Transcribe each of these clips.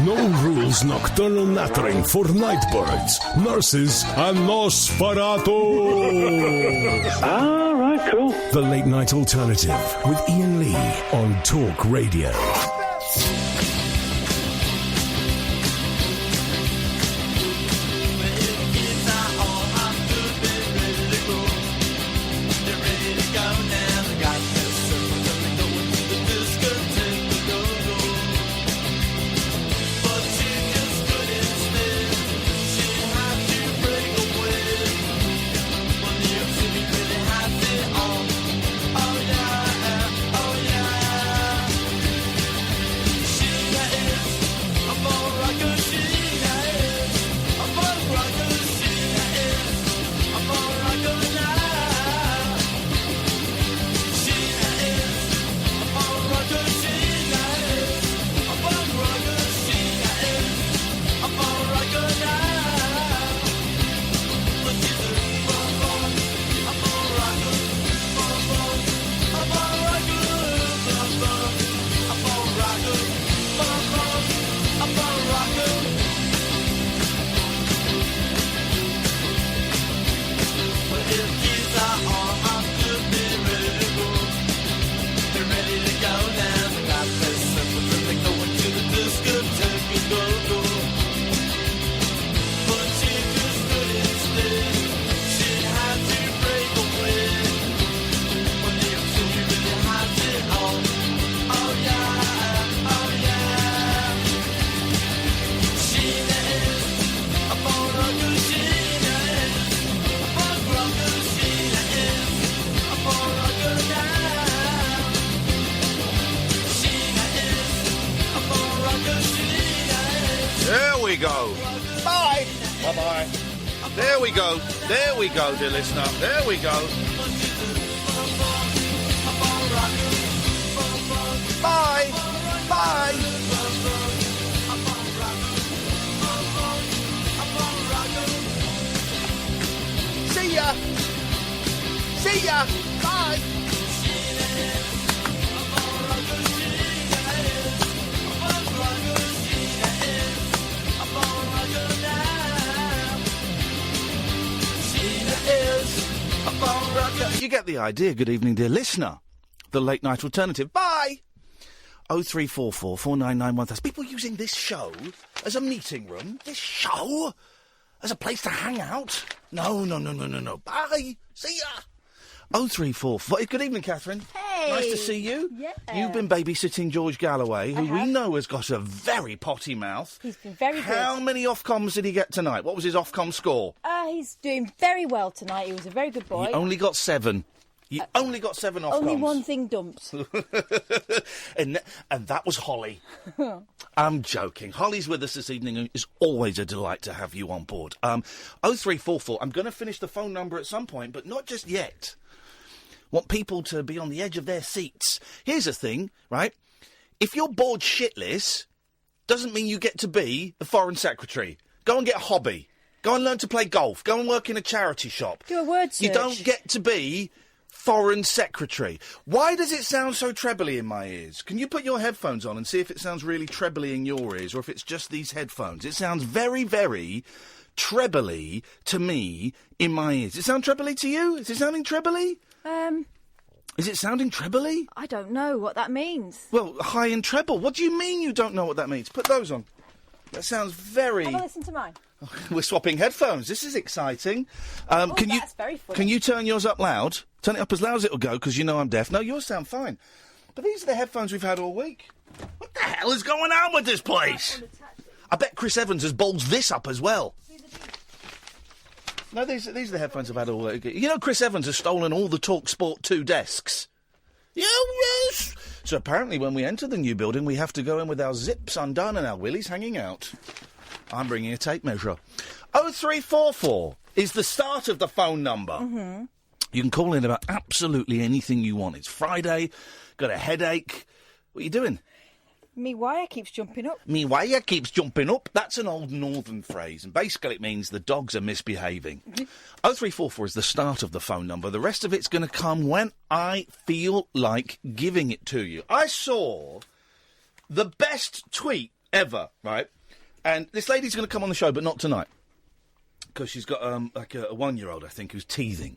No rules nocturnal nattering for nightbirds, nurses, and Nosferatu. Ah, right, cool. The Late Night Alternative with Iain Lee on Talk Radio. There we go, dear listener. There we go. Bye. Bye. See ya. See ya. Bye. You get the idea. Good evening, dear listener. The Late Night Alternative. Bye! 0344 499 1000. People using this show as a meeting room? This show? As a place to hang out? No. Bye! See ya! 0344. Good evening, Catherine. Hey! Nice to see you. Yeah. You've been babysitting George Galloway, who we know has got a very potty mouth. He's been very good. How many Ofcoms did he get tonight? What was his Ofcom score? He's doing very well tonight. He was a very good boy. He only got 7. You only got 7 Ofcoms. Only one thing dumped. and that was Holly. I'm joking. Holly's with us this evening. It's always a delight to have you on board. 0344. I'm going to finish the phone number at some point, but not just yet. Want people to be on the edge of their seats. Here's the thing, right? If you're bored shitless, doesn't mean you get to be the Foreign Secretary. Go and get a hobby. Go and learn to play golf. Go and work in a charity shop. Do a word search. You don't get to be Foreign Secretary. Why does it sound so trebly in my ears? Can you put your headphones on and see if it sounds really trebly in your ears, or if it's just these headphones? It sounds very, very trebly to me in my ears. Does it sound trebly to you? Is it sounding trebly? Is it sounding trebly? I don't know what that means. Well, high and treble. What do you mean you don't know what that means? Put those on. That sounds very... Have a listen to mine. We're swapping headphones. This is exciting. That's very funny. Can you turn yours up loud? Turn it up as loud as it'll go, because you know I'm deaf. No, yours sound fine. But these are the headphones we've had all week. What the hell is going on with this place? I bet Chris Evans has bulged this up as well. No, these are the headphones I've had all week. You know Chris Evans has stolen all the TalkSport 2 desks? Yeah, yes. So apparently when we enter the new building, we have to go in with our zips undone and our willies hanging out. I'm bringing a tape measure. 0344 is the start of the phone number. Mm-hmm. You can call in about absolutely anything you want. It's Friday, got a headache. What are you doing? Me wire keeps jumping up. Me wire keeps jumping up. That's an old northern phrase, and basically it means the dogs are misbehaving. 0344 is the start of the phone number. The rest of it's going to come when I feel like giving it to you. I saw the best tweet ever, right? And this lady's going to come on the show, but not tonight. Because she's got, like a 1-year-old, I think, who's teething.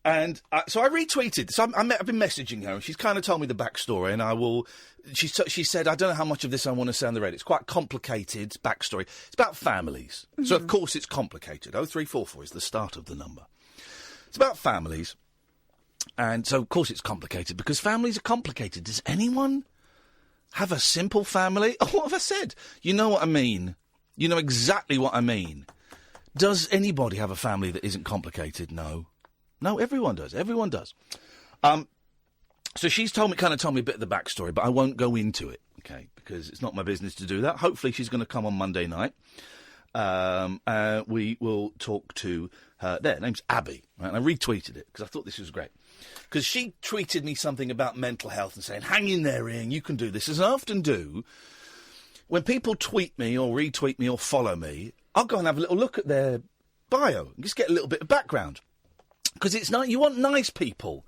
And so I retweeted. So I've been messaging her, and she's kind of told me the backstory, and I will... She said, I don't know how much of this I want to say on the radio. It's quite complicated backstory. It's about families. Mm-hmm. So, of course, it's complicated. 0344 is the start of the number. It's about families. And so, of course, it's complicated, because families are complicated. Does anyone have a simple family? Oh, what have I said? You know what I mean. You know exactly what I mean. Does anybody have a family that isn't complicated? No. No, everyone does. Everyone does. So she's told me a bit of the backstory, but I won't go into it, okay, because it's not my business to do that. Hopefully she's going to come on Monday night. We will talk to her there. Her name's Abby, right? And I retweeted it because I thought this was great. Because she tweeted me something about mental health and saying, hang in there, Iain, you can do this. As I often do, when people tweet me or retweet me or follow me, I'll go and have a little look at their bio and just get a little bit of background. Because it's not, you want nice people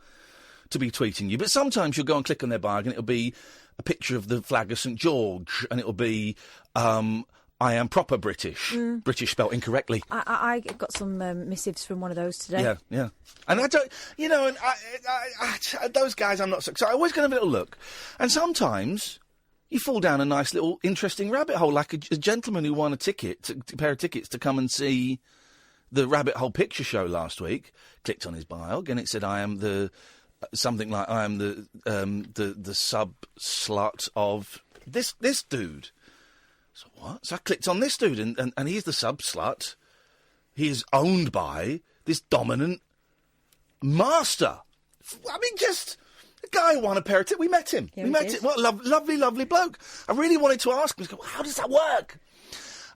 to be tweeting you, but sometimes you'll go and click on their bio and it'll be a picture of the flag of St George, and it'll be, I am proper British. British spelt incorrectly. I got some missives from one of those today. Yeah, yeah. And I don't, you know, and I those guys I'm not so I always go and have a little look. And sometimes you fall down a nice little interesting rabbit hole, like a gentleman who won a pair of tickets to come and see the Rabbit Hole Picture Show last week. Clicked on his bio, and it said, I am the... something like, I am the sub-slut of this dude. So what? So I clicked on this dude, and he's the sub-slut. He is owned by this dominant master. I mean, just a guy who won a pair of tickets. We met him. Yeah, we met him. What a lovely, lovely bloke. I really wanted to ask him, how does that work?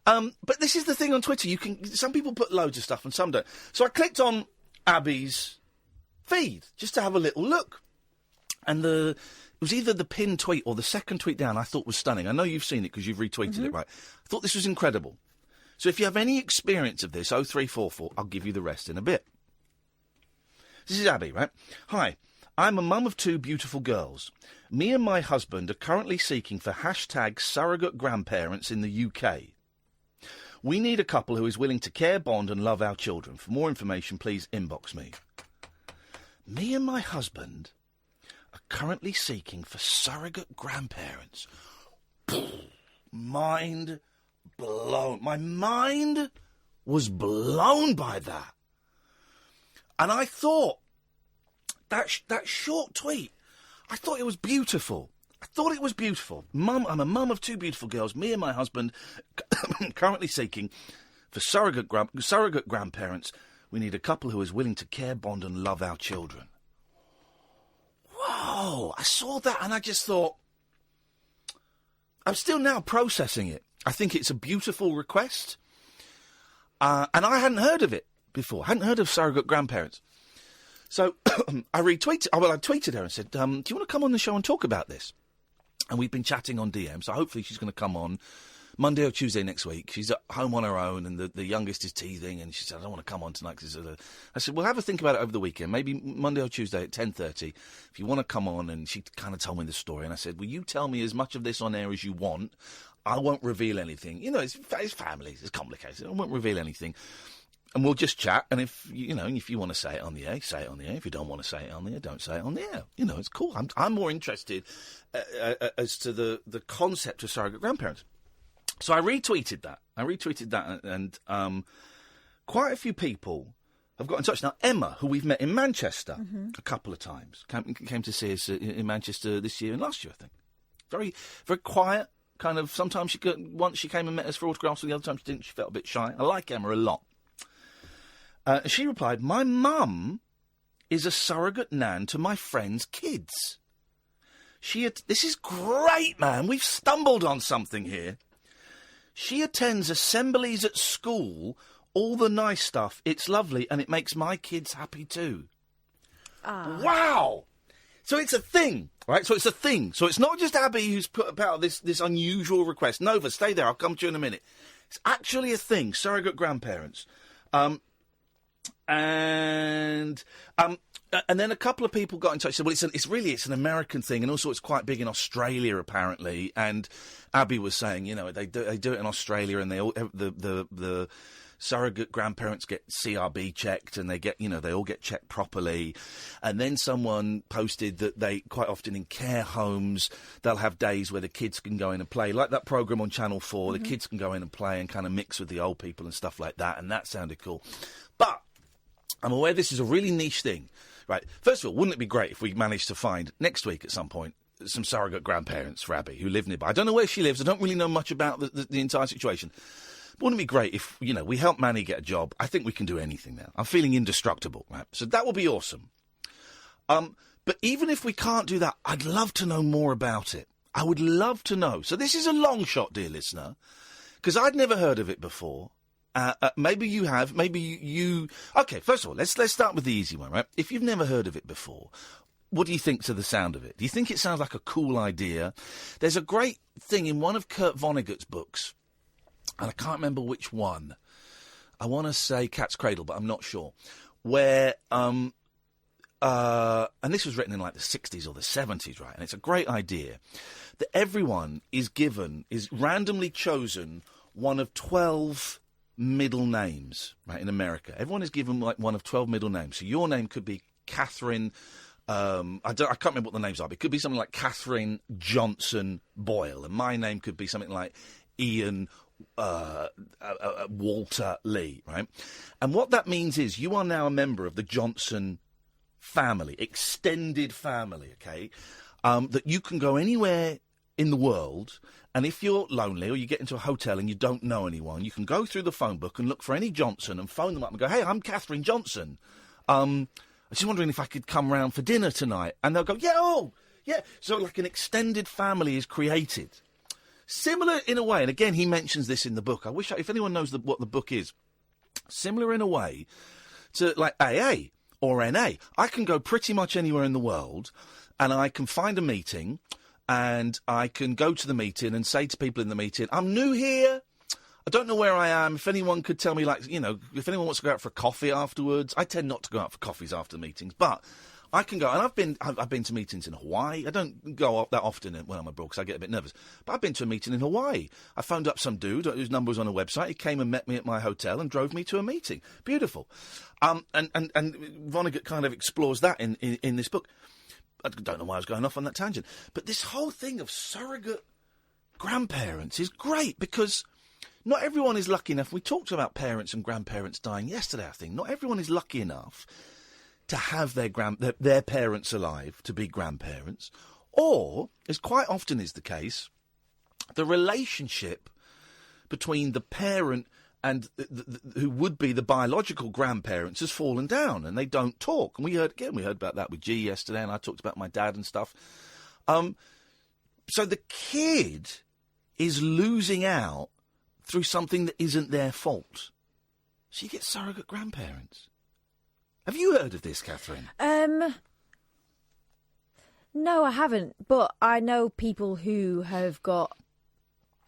But this is the thing on Twitter. Some people put loads of stuff and some don't. So I clicked on Abby's feed just to have a little look, and it was either the pinned tweet or the second tweet down I thought was stunning. I know you've seen it because you've retweeted it, right? I thought this was incredible. So if you have any experience of this, 0344, I'll give you the rest in a bit. This is Abby, right? Hi, I'm a mum of 2 beautiful girls. Me and my husband are currently seeking for # surrogate grandparents in the UK. We need a couple who is willing to care, bond and love our children. For more information, please inbox me. Me and my husband are currently seeking for surrogate grandparents. Mind blown. My mind was blown by that. And I thought, that short tweet, I thought it was beautiful. I'm a mum of 2 beautiful girls. Me and my husband currently seeking for surrogate grandparents. We need a couple who is willing to care, bond and love our children. Whoa! I saw that and I just thought... I'm still now processing it. I think it's a beautiful request. And I hadn't heard of it before. I hadn't heard of surrogate grandparents. So I tweeted her and said, do you want to come on the show and talk about this? And we've been chatting on DM, so hopefully she's going to come on Monday or Tuesday next week. She's at home on her own, and the youngest is teething, and she said, I don't want to come on tonight. I said, well, have a think about it over the weekend, maybe Monday or Tuesday at 10:30, if you want to come on. And she kind of told me the story, and I said, will you tell me as much of this on air as you want? I won't reveal anything. You know, it's families, it's complicated. I won't reveal anything. And we'll just chat, and if you want to say it on the air, say it on the air. If you don't want to say it on the air, don't say it on the air. You know, it's cool. I'm more interested as to the concept of surrogate grandparents. So I retweeted that, and quite a few people have got in touch. Now, Emma, who we've met in Manchester a couple of times, came to see us in Manchester this year and last year, I think. Very, very quiet, kind of. Sometimes once she came and met us for autographs, and the other time she didn't. She felt a bit shy. I like Emma a lot. She replied, my mum is a surrogate nan to my friend's kids. This is great, man. We've stumbled on something here. She attends assemblies at school, all the nice stuff. It's lovely, and it makes my kids happy too. Wow! So it's a thing, right? So it's a thing. So it's not just Abby who's put about this unusual request. Nova, stay there. I'll come to you in a minute. It's actually a thing, surrogate grandparents. And And then a couple of people got in touch. Said, "Well, it's an American thing, and also it's quite big in Australia, apparently." And Abby was saying, they do it in Australia, and they all the surrogate grandparents get CRB checked, and they get they all get checked properly. And then someone posted that they quite often in care homes they'll have days where the kids can go in and play, like that program on Channel 4. The kids can go in and play and kind of mix with the old people and stuff like that. And that sounded cool, but I'm aware this is a really niche thing. Right, first of all, wouldn't it be great if we managed to find, next week at some point, some surrogate grandparents for Abby who live nearby? I don't know where she lives. I don't really know much about the entire situation. But wouldn't it be great if, we help Manny get a job? I think we can do anything now. I'm feeling indestructible, right? So that would be awesome. But even if we can't do that, I'd love to know more about it. I would love to know. So this is a long shot, dear listener, because I'd never heard of it before. Maybe you have. Maybe you. Okay, first of all, let's start with the easy one, right? If you've never heard of it before, what do you think to the sound of it? Do you think it sounds like a cool idea? There's a great thing in one of Kurt Vonnegut's books, and I can't remember which one. I want to say Cat's Cradle, but I'm not sure. Where, and this was written in like the 60s or the 70s, right? And it's a great idea that everyone is randomly chosen one of 12 middle names, right, in America. Everyone is given like one of 12 middle names. So your name could be Catherine, I can't remember what the names are, but it could be something like Catherine Johnson Boyle, and my name could be something like Iain Walter Lee, right? And what that means is you are now a member of the Johnson family, extended family, okay? That you can go anywhere in the world, and if you're lonely or you get into a hotel and you don't know anyone, you can go through the phone book and look for any Johnson and phone them up and go, "Hey, I'm Catherine Johnson. I'm just wondering if I could come round for dinner tonight." And they'll go, "Yeah, oh, yeah." So like an extended family is created. Similar in a way, and again, he mentions this in the book. I wish, if anyone knows what the book is, similar in a way to like AA or NA. I can go pretty much anywhere in the world and I can find a meeting and I can go to the meeting and say to people in the meeting, "I'm new here. I don't know where I am. If anyone could tell me, if anyone wants to go out for a coffee afterwards." I tend not to go out for coffees after meetings, but I can go. And I've been to meetings in Hawaii. I don't go that often when I'm abroad because I get a bit nervous. But I've been to a meeting in Hawaii. I phoned up some dude whose number was on a website. He came and met me at my hotel and drove me to a meeting. Beautiful. And Vonnegut kind of explores that in this book. I don't know why I was going off on that tangent. But this whole thing of surrogate grandparents is great because not everyone is lucky enough. We talked about parents and grandparents dying yesterday, I think. Not everyone is lucky enough to have their parents alive to be grandparents. Or, as quite often is the case, the relationship between the parent and who would be the biological grandparents has fallen down and they don't talk. And we heard about that with G yesterday, and I talked about my dad and stuff. So the kid is losing out through something that isn't their fault. So you get surrogate grandparents. Have you heard of this, Catherine? No, I haven't. But I know people who have got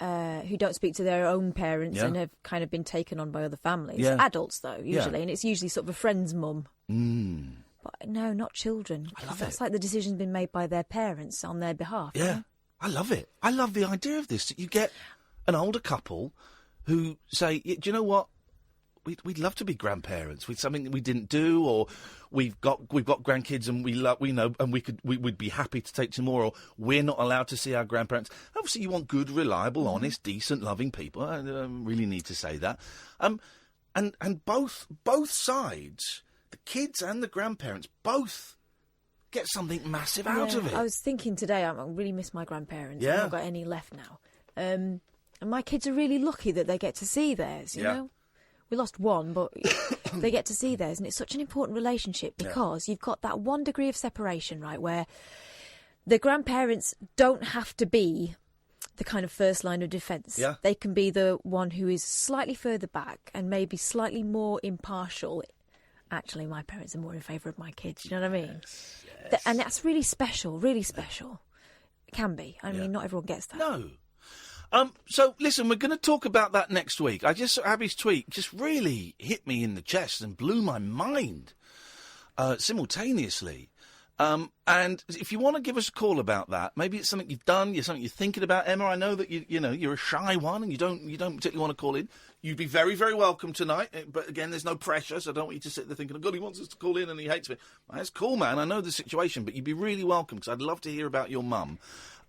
who don't speak to their own parents and have kind of been taken on by other families. Yeah. Adults, though, usually, and it's usually sort of a friend's mum. Mm. But no, not children. I love that's it. like the decision's been made by their parents on their behalf. Yeah, right? I love it. I love the idea of this. That you get an older couple who say, "Do you know what? We'd love to be grandparents with something that we didn't do, or we've got grandkids and we know, and we would be happy to take some more, or we're not allowed to see our grandparents." Obviously, you want good, reliable, honest, decent, loving people. I really need to say that. And both sides, the kids and the grandparents, both get something massive out of it. I was thinking today, I really miss my grandparents. Yeah. I've not got any left now. And my kids are really lucky that they get to see theirs, you know? We lost one, but they get to see theirs, and it's such an important relationship because you've got that 1 degree of separation, right, where the grandparents don't have to be the kind of first line of defence. Yeah. They can be the one who is slightly further back and maybe slightly more impartial. Actually, my parents are more in favour of my kids, you know what I mean? Yes. And that's really special, really special. It can be. I mean, not everyone gets that. No. So, listen, we're going to talk about that next week. Abby's tweet just really hit me in the chest and blew my mind. simultaneously. And if you want to give us a call about that, maybe it's something you've done, something you're thinking about, Emma. I know that you're a shy one and you don't particularly want to call in. You'd be very, very welcome tonight. But again, there's no pressure, so I don't want you to sit there thinking, "Oh God, he wants us to call in and he hates me." Well, that's cool, man. I know the situation, but you'd be really welcome because I'd love to hear about your mum.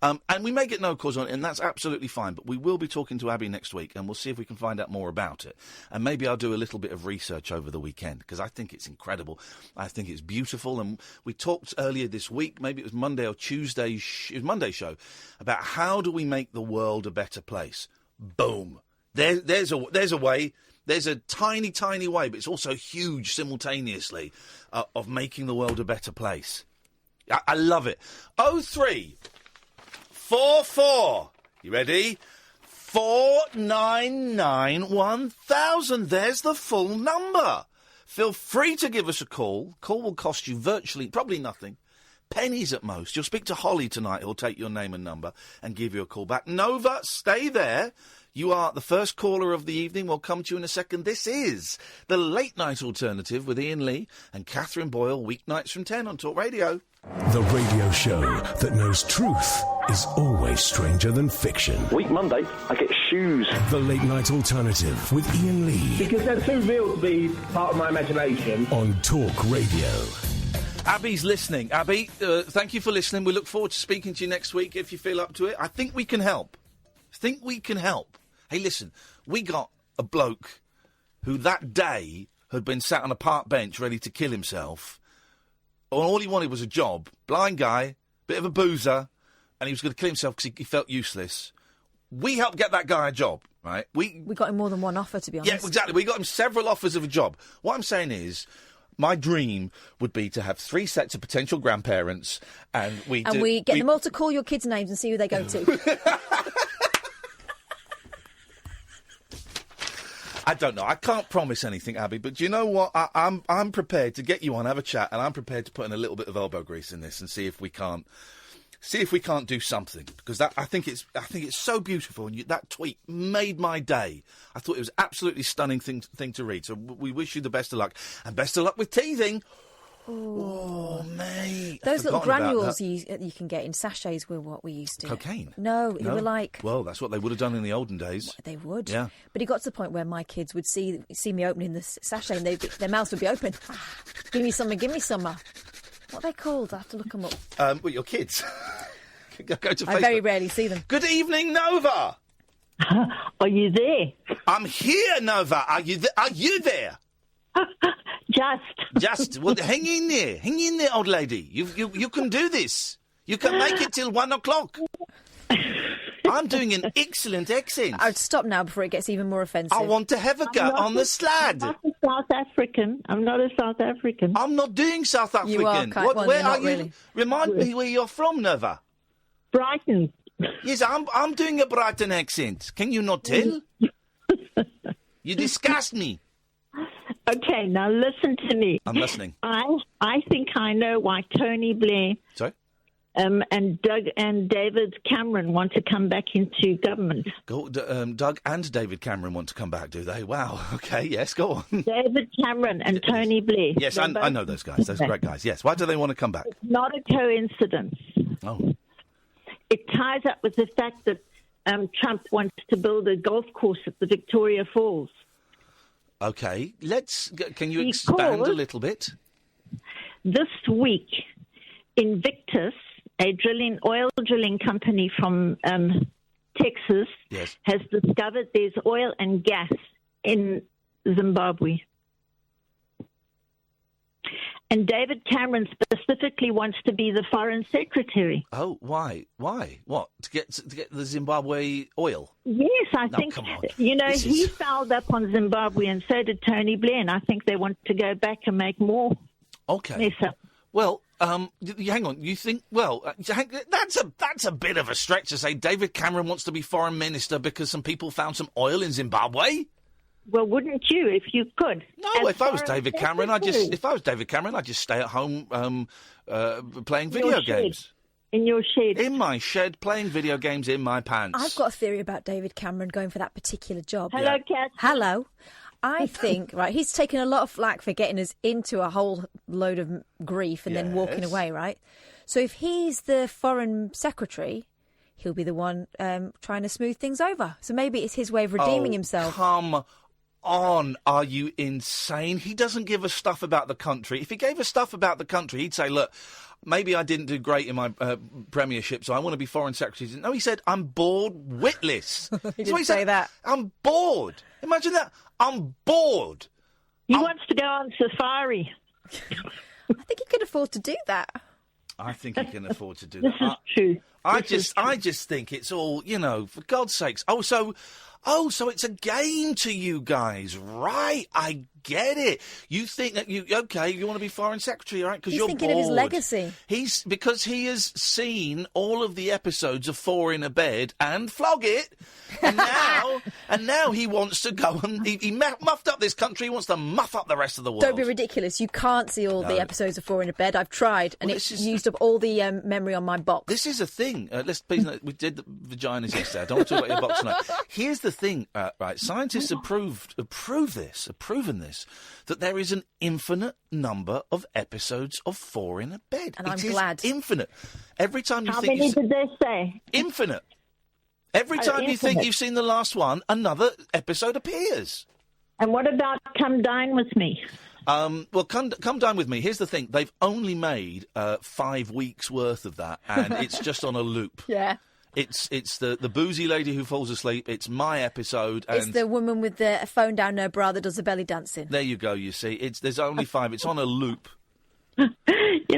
And we may get no calls on it, and that's absolutely fine. But we will be talking to Abby next week, and we'll see if we can find out more about it. And maybe I'll do a little bit of research over the weekend, because I think it's incredible. I think it's beautiful. And we talked earlier this week, maybe it was Monday or Tuesday, it was Monday's show, about how do we make the world a better place. Boom. There's a way. There's a tiny, tiny way, but it's also huge simultaneously of making the world a better place. I love it. 0344. You ready? 499-1000. There's the full number. Feel free to give us a call. Call will cost you probably nothing. Pennies at most. You'll speak to Holly tonight, who'll take your name and number and give you a call back. Nova, stay there. You are the first caller of the evening. We'll come to you in a second. This is the Late Night Alternative with Iain Lee and Catherine Boyle, weeknights from 10 on Talk Radio. The radio show that knows truth is always stranger than fiction. Week Monday, I get shoes. The Late Night Alternative with Iain Lee. Because they're too real to be part of my imagination. On Talk Radio. Abby's listening. Abby, thank you for listening. We look forward to speaking to you next week if you feel up to it. I think we can help. Hey, listen, we got a bloke who that day had been sat on a park bench ready to kill himself. All he wanted was a job. Blind guy, bit of a boozer, and he was going to kill himself because he felt useless. We helped get that guy a job, right? We got him more than one offer, to be honest. Yeah, exactly. We got him several offers of a job. What I'm saying is, my dream would be to have 3 sets of potential grandparents, and we get them all to call your kids' names and see who they go to. I don't know. I can't promise anything, Abby, but do you know what? I'm prepared to get you on, have a chat, and I'm prepared to put in a little bit of elbow grease in this and see if we can't do something, because I think it's so beautiful, and that tweet made my day. I thought it was absolutely stunning thing to read. So we wish you the best of luck, and best of luck with teething. Oh, mate. Those little granules you can get in sachets were what we used to. Cocaine? No, they were like... Well, that's what they would have done in the olden days. They would. Yeah. But it got to the point where my kids would see me opening the sachet and their mouths would be open. Give me some. What are they called? I have to look them up. Well, your kids. Go to Facebook. I very rarely see them. Good evening, Nova. Are you there? I'm here, Nova. Are you there? Just. Well, hang in there, old lady. You can do this. You can make it till 1 o'clock. I'm doing an excellent accent. I'd stop now before it gets even more offensive. I want to have a go on the slad. I'm not a South African. I'm not doing South African. You are, where are you? really. Remind me where you're from, Nova. Brighton. Yes, I'm doing a Brighton accent. Can you not tell? You disgust me. Okay, now listen to me. I'm listening. I think I know why Tony Blair Sorry? And Doug and David Cameron want to come back into government. Doug and David Cameron want to come back, do they? Wow. Okay, yes, go on. David Cameron and Tony Blair. Yes, I know those guys. Those great guys. Yes. Why do they want to come back? It's not a coincidence. Oh. It ties up with the fact that Trump wants to build a golf course at the Victoria Falls. Okay, can you expand a little bit? This week, Invictus, a oil drilling company from Texas, yes, has discovered there's oil and gas in Zimbabwe. And David Cameron specifically wants to be the foreign secretary. Oh, why? What? To get the Zimbabwe oil? Yes, I think, come on. He fouled up on Zimbabwe and so did Tony Blair, and I think they want to go back and make more. Okay. Mess up. Well, hang on. You think? Well, that's a bit of a stretch to say David Cameron wants to be foreign minister because some people found some oil in Zimbabwe. Well, wouldn't you if you could? No, if I was David Cameron, I'd just stay at home playing video games. In your shed. In my shed, playing video games in my pants. I've got a theory about David Cameron going for that particular job. Hello, Kat. Hello. I think, right, he's taken a lot of flack for getting us into a whole load of grief and then walking away, right? So if he's the foreign secretary, he'll be the one trying to smooth things over. So maybe it's his way of redeeming himself. Come on, are you insane? He doesn't give us stuff about the country. If he gave us stuff about the country, he'd say, look, maybe I didn't do great in my premiership, so I want to be foreign secretary. No, he said, I'm bored witless. He didn't say that. I'm bored. Imagine that. I'm bored. He wants to go on safari. I think he can afford to do that. I think he can afford to do that. This is true. I just think it's all, for God's sakes. Oh, so it's a game to you guys, right? I get it. You think that you want to be foreign secretary, right? Because you're thinking bored. of his legacy. Because he has seen all of the episodes of Four in a Bed and Flog It, and now he wants to go and he muffed up this country. He wants to muff up the rest of the world. Don't be ridiculous. You can't see all the episodes of Four in a Bed. I've tried, and it's used up all the memory on my box. This is a thing. Please note, we did the vaginas yesterday. I don't want to talk about your box tonight. Here's the thing, right? Scientists have proven this, that there is an infinite number of episodes of Four in a Bed. And I'm glad. Infinite. Every time you How think many did they say? Infinite. Every time you think you've seen the last one, another episode appears. And what about Come Dine With Me? Well, come dine with me. Here's the thing. They've only made 5 weeks worth of that, and it's just on a loop. Yeah. It's the boozy lady who falls asleep. It's my episode. And it's the woman with the phone down her bra that does the belly dancing. There you go, you see. There's only 5. It's on a loop. You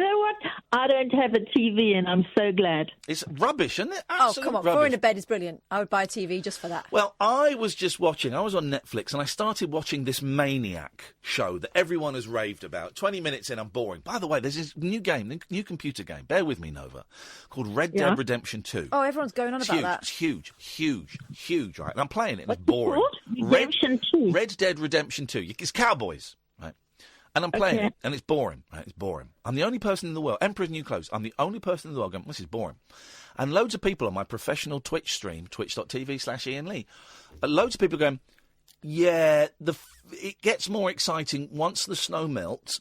know what? I don't have a TV, and I'm so glad. It's rubbish, isn't it? Absolute come on. Rubbish. Four in a Bed is brilliant. I would buy a TV just for that. Well, I was on Netflix, and I started watching this Maniac show that everyone has raved about. 20 minutes in, I'm boring. By the way, there's this new computer game, bear with me, Nova, called Red Dead Redemption 2. Oh, everyone's going on about that. It's huge, right? And I'm playing it, and it's boring. Redemption 2. Red Dead Redemption 2. It's cowboys, right? And I'm playing it, and it's boring, right? It's boring. I'm the only person in the world, Emperor's New Clothes, I'm the only person in the world going, this is boring. And loads of people on my professional Twitch stream, twitch.tv/Iain Lee, loads of people are going, yeah, it gets more exciting once the snow melts,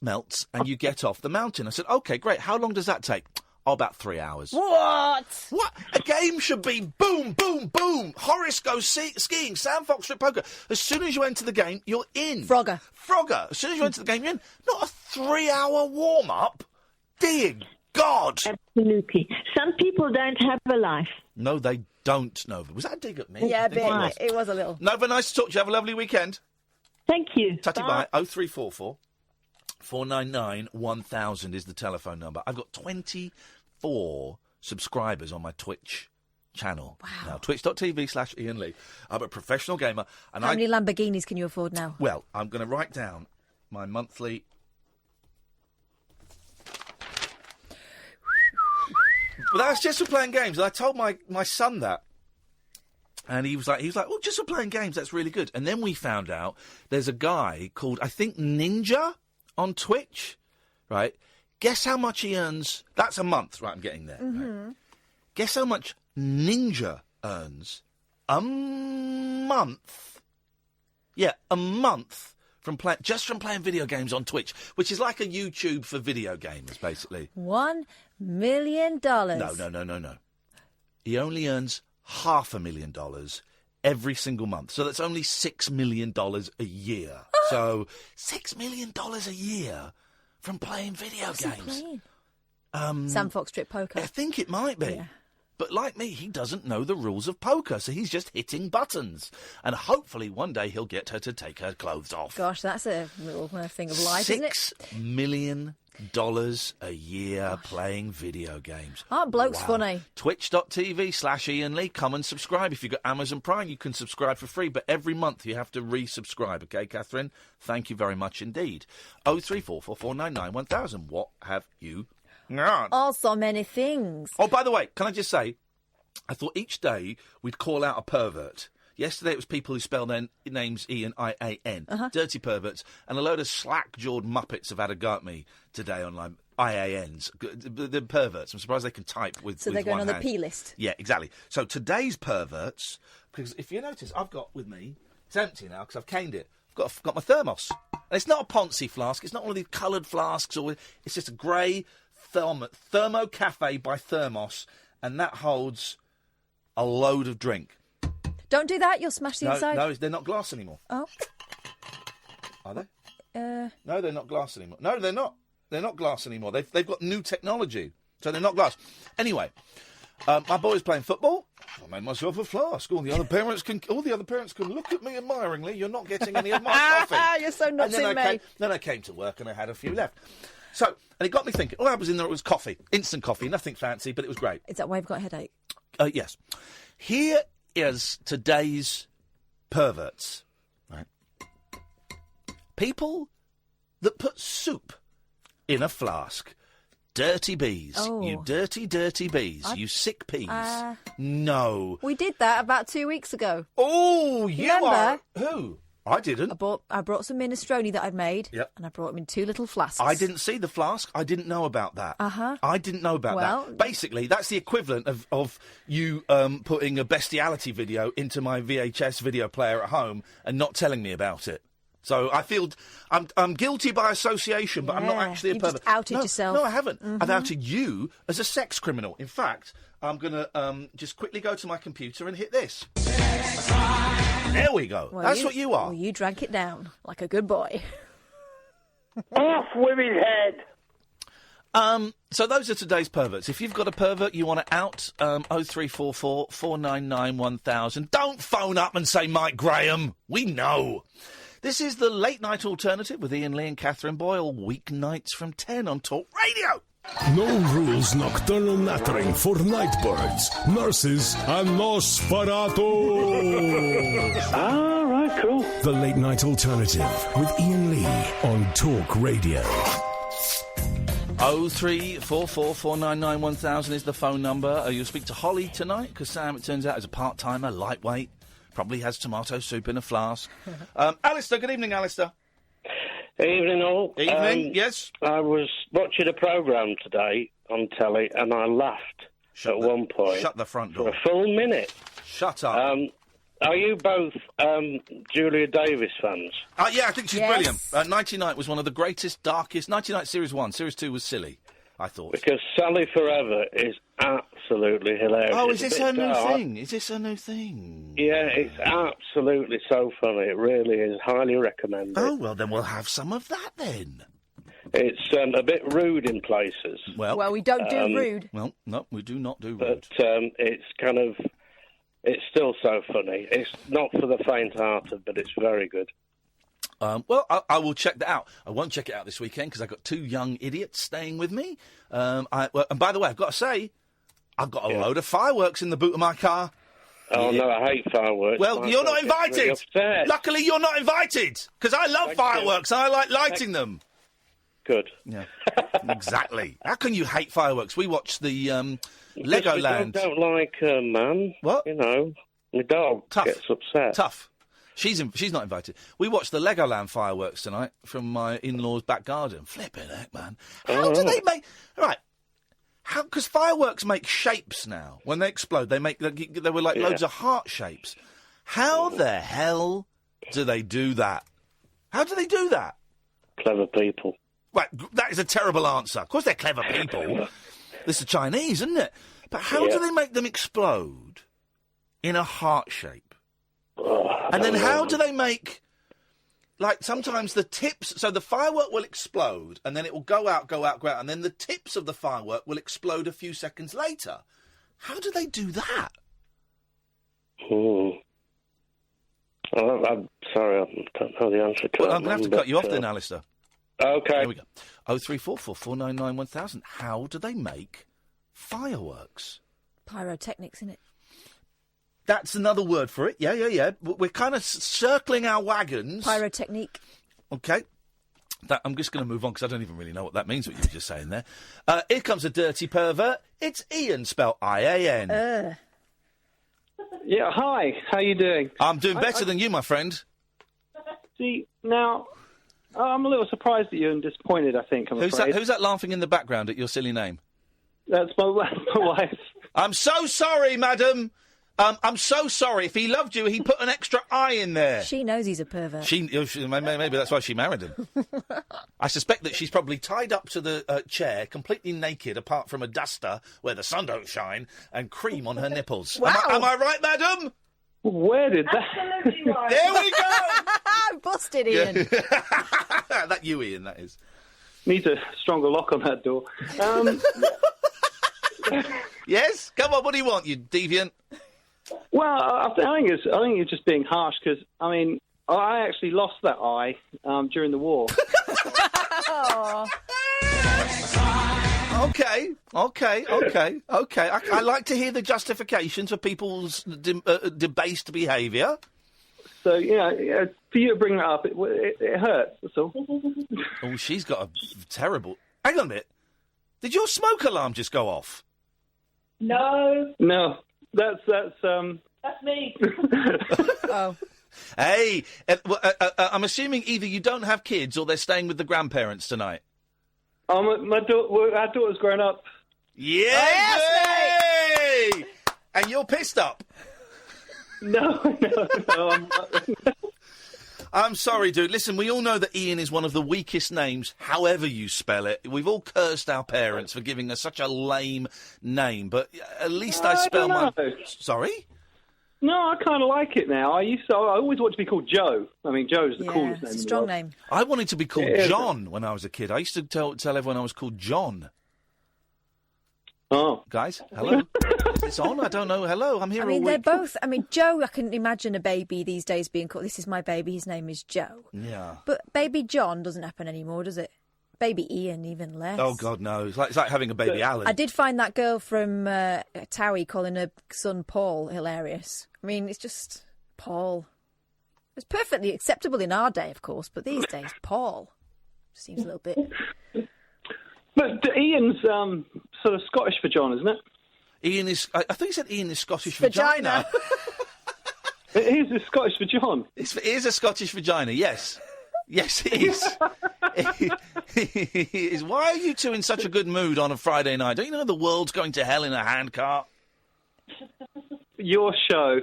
and you get off the mountain. I said, okay, great. How long does that take? Oh, about 3 hours. What? A game should be boom, boom, boom. Horace goes skiing. Sam Fox strip poker. As soon as you enter the game, you're in. Frogger. As soon as you enter the game, you're in. Not a 3-hour warm-up. Dear God. Absolutely. Some people don't have a life. No, they don't, Nova. Was that a dig at me? Yeah, a bit. It was a little. Nova, nice to talk to you. Have a lovely weekend. Thank you. Tutty bye. 0344 499 1000 is the telephone number. I've got 24 subscribers on my Twitch channel. Wow. Now, twitch.tv/Iain Lee. I'm a professional gamer. And How many Lamborghinis can you afford now? Well, I'm going to write down my monthly... But that's just for playing games. And I told my son that. And he was like, oh, just for playing games, that's really good. And then we found out there's a guy called, I think, Ninja on Twitch, right? Guess how much he earns? That's a month, right? I'm getting there. Mm-hmm. Right? Guess how much Ninja earns a month? Yeah, a month from playing video games on Twitch, which is like a YouTube for video games, basically. $1 million. No. He only earns $500,000 every single month. So that's only $6 million a year. So $6 million a year from playing video games. Sam Fox strip poker. I think it might be. Yeah. But like me, he doesn't know the rules of poker, so he's just hitting buttons. And hopefully one day he'll get her to take her clothes off. Gosh, that's a little thing of life, isn't it? $6 million a year playing video games. Aren't blokes funny? Twitch.tv/Iain Lee. Come and subscribe. If you've got Amazon Prime, you can subscribe for free, but every month you have to resubscribe. Okay, Catherine? Thank you very much indeed. 0344 499 1000. What have you got? Oh, so many things. Oh, by the way, can I just say, I thought each day we'd call out a pervert. Yesterday it was people who spell their names Ian, dirty perverts, and a load of slack-jawed muppets have had a go at me today online. IANs, the perverts. I'm surprised they can type with So with they're going one on the hand. P list. Yeah, exactly. So today's perverts, because if you notice, I've got with me, it's empty now because I've caned it, Got my thermos. And it's not a Ponzi flask. It's not one of these coloured flasks. It's just a grey Thermo Cafe by Thermos, and that holds a load of drink. Don't do that. You'll smash the inside. No, they're not glass anymore. Oh. Are they? No, they're not glass anymore. No, they're not. They're not glass anymore. They've got new technology, so they're not glass. Anyway, my boy's playing football. I made myself a flask. All the other parents can look at me admiringly. You're not getting any of my coffee. You're so nuts in me. Then I came to work and I had a few left. So, and it got me thinking. All I was in there, it was coffee, instant coffee, nothing fancy, but it was great. Is that why you've got a headache? Yes. Here is today's perverts. Right. People that put soup in a flask. Dirty bees. Oh. You dirty, dirty bees. You sick peas. No. We did that about 2 weeks ago. Oh, you Remember? are... Who? I didn't. I brought some minestrone that I'd made, and I brought them in 2 little flasks. I didn't see the flask. I didn't know about that. I didn't know about that. Basically, that's the equivalent of you putting a bestiality video into my VHS video player at home and not telling me about it. So I feel I'm guilty by association, but I'm not actually a pervert. You've just outed yourself. No, I haven't. I've outed you as a sex criminal. In fact, I'm going to just quickly go to my computer and hit this. There we go. Well, That's what you are. Well, you drank it down like a good boy. Off with his head! So those are today's perverts. If you've got a pervert you want to out, 0344 499 1000. Don't phone up and say Mike Graham. We know. This is the Late Night Alternative with Iain Lee and Catherine Boyle, weeknights from 10 on Talk Radio. No rules nocturnal nattering for nightbirds, nurses and Nosferatus. Ah, right, cool. The Late Night Alternative with Iain Lee on Talk Radio. 0344 499 1000 is the phone number. You'll speak to Holly tonight, because Sam, it turns out, is a part-timer, lightweight, probably has tomato soup in a flask. Alistair, good evening, Alistair. Evening all. Evening, yes. I was watching a programme today on telly and I laughed at one point. Shut the front door. For a full minute. Shut up. Are you both Julia Davis fans? Yeah, I think she's brilliant. 90 Night was one of the greatest, darkest... 90 Night Series 1. Series 2 was silly, I thought. Because Sally Forever is absolutely hilarious. Oh, is this her new thing? Is this her new thing? Yeah, it's absolutely so funny. It really is. Highly recommended. Oh, well, then we'll have some of that then. It's a bit rude in places. Well, we don't do rude. Well, no, we do not do rude. But it's kind of... It's still so funny. It's not for the faint-hearted, but it's very good. Well, I will check that out. I won't check it out this weekend because I've got 2 young idiots staying with me. And by the way, I've got to say, I've got a load of fireworks in the boot of my car. Oh, no, I hate fireworks. Well, you're not invited. Really Luckily, you're not invited because I love fireworks and I like lighting them. Good. Yeah, exactly. How can you hate fireworks? We watched the Legoland. I don't like man. What? You know, my dog gets upset. Tough. She's not invited. We watched the Legoland fireworks tonight from my in-laws' back garden. Flipping heck, man. How do they make... Right. How? Because fireworks make shapes now. When they explode, they were like loads of heart shapes. How the hell do they do that? How do they do that? Clever people. Right, that is a terrible answer. Of course they're clever people. This is Chinese, isn't it? But how do they make them explode in a heart shape? And then how do they make... Like, sometimes the tips... So the firework will explode, and then it will go out, and then the tips of the firework will explode a few seconds later. How do they do that? I'm sorry, I don't know the answer to that. Well, I'm going to have to cut you off then, Alistair. OK. Here we go. 0344 499 1000. How do they make fireworks? Pyrotechnics, innit? That's another word for it. Yeah. We're kind of circling our wagons. Pyrotechnique. OK. I'm just going to move on because I don't even really know what that means, what you were just saying there. Here comes a dirty pervert. It's Iain, spelled I-A-N. Yeah, hi. How you doing? I'm doing better than you, my friend. See, now, I'm a little surprised at you and disappointed, I think, Who's that laughing in the background at your silly name? That's my wife. I'm so sorry, madam. I'm so sorry. If he loved you, he'd put an extra I in there. She knows he's a pervert. Maybe that's why she married him. I suspect that she's probably tied up to the chair, completely naked, apart from a duster where the sun don't shine, and cream on her nipples. Wow. Am I right, madam? Where did that... Absolutely right. There we go! Busted, Ian. That you, Ian, that is. Needs a stronger lock on that door. Yes? Come on, what do you want, you deviant? Well, I think it's just being harsh because, I mean, I actually lost that eye during the war. Okay. I like to hear the justifications for people's debased behaviour. So, for you to bring that up, it hurts, that's all. Oh, she's got a terrible... Hang on a minute. Did your smoke alarm just go off? No. No, that's me. Oh. Hey, I'm assuming either you don't have kids or they're staying with the grandparents tonight. Our daughter's grown up. Yes, mate! And you're pissed up. No. I'm sorry, dude. Listen, we all know that Ian is one of the weakest names, however you spell it. We've all cursed our parents for giving us such a lame name, but at least I spell my... Sorry? No, I kind of like it now. I always wanted to be called Joe. I mean, Joe's the coolest name. It's a strong name. I wanted to be called John when I was a kid. I used to tell everyone I was called John. Oh. Guys, hello. Is this on? I don't know. Hello, I'm here all week. They're both... I mean, Joe, I can imagine a baby these days being called... This is my baby, his name is Joe. Yeah. But baby John doesn't happen anymore, does it? Baby Ian, even less. Oh, God, no. It's like having a baby Alan. I did find that girl from Towie calling her son Paul hilarious. I mean, it's just Paul. It's perfectly acceptable in our day, of course, but these days, Paul seems a little bit... But Ian's sort of Scottish for John, isn't it? Ian is... I think he said Ian is Scottish vagina. It is a Scottish for John. It is a Scottish vagina, yes. Yes, it is. It is. Why are you two in such a good mood on a Friday night? Don't you know the world's going to hell in a handcart? Your show,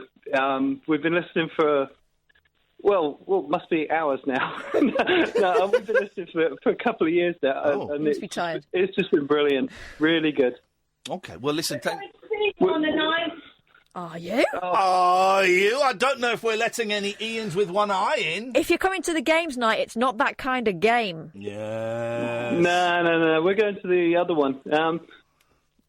we've been listening for... Well, must be hours now. No, we've been listening for a couple of years now. Oh. And Must be tired. It's just been brilliant. Really good. Okay, well, listen... On the night. Are you? Are you? I don't know if we're letting any Ians with one eye in. If you're coming to the games night, it's not that kind of game. Yes. No. We're going to the other one. Well,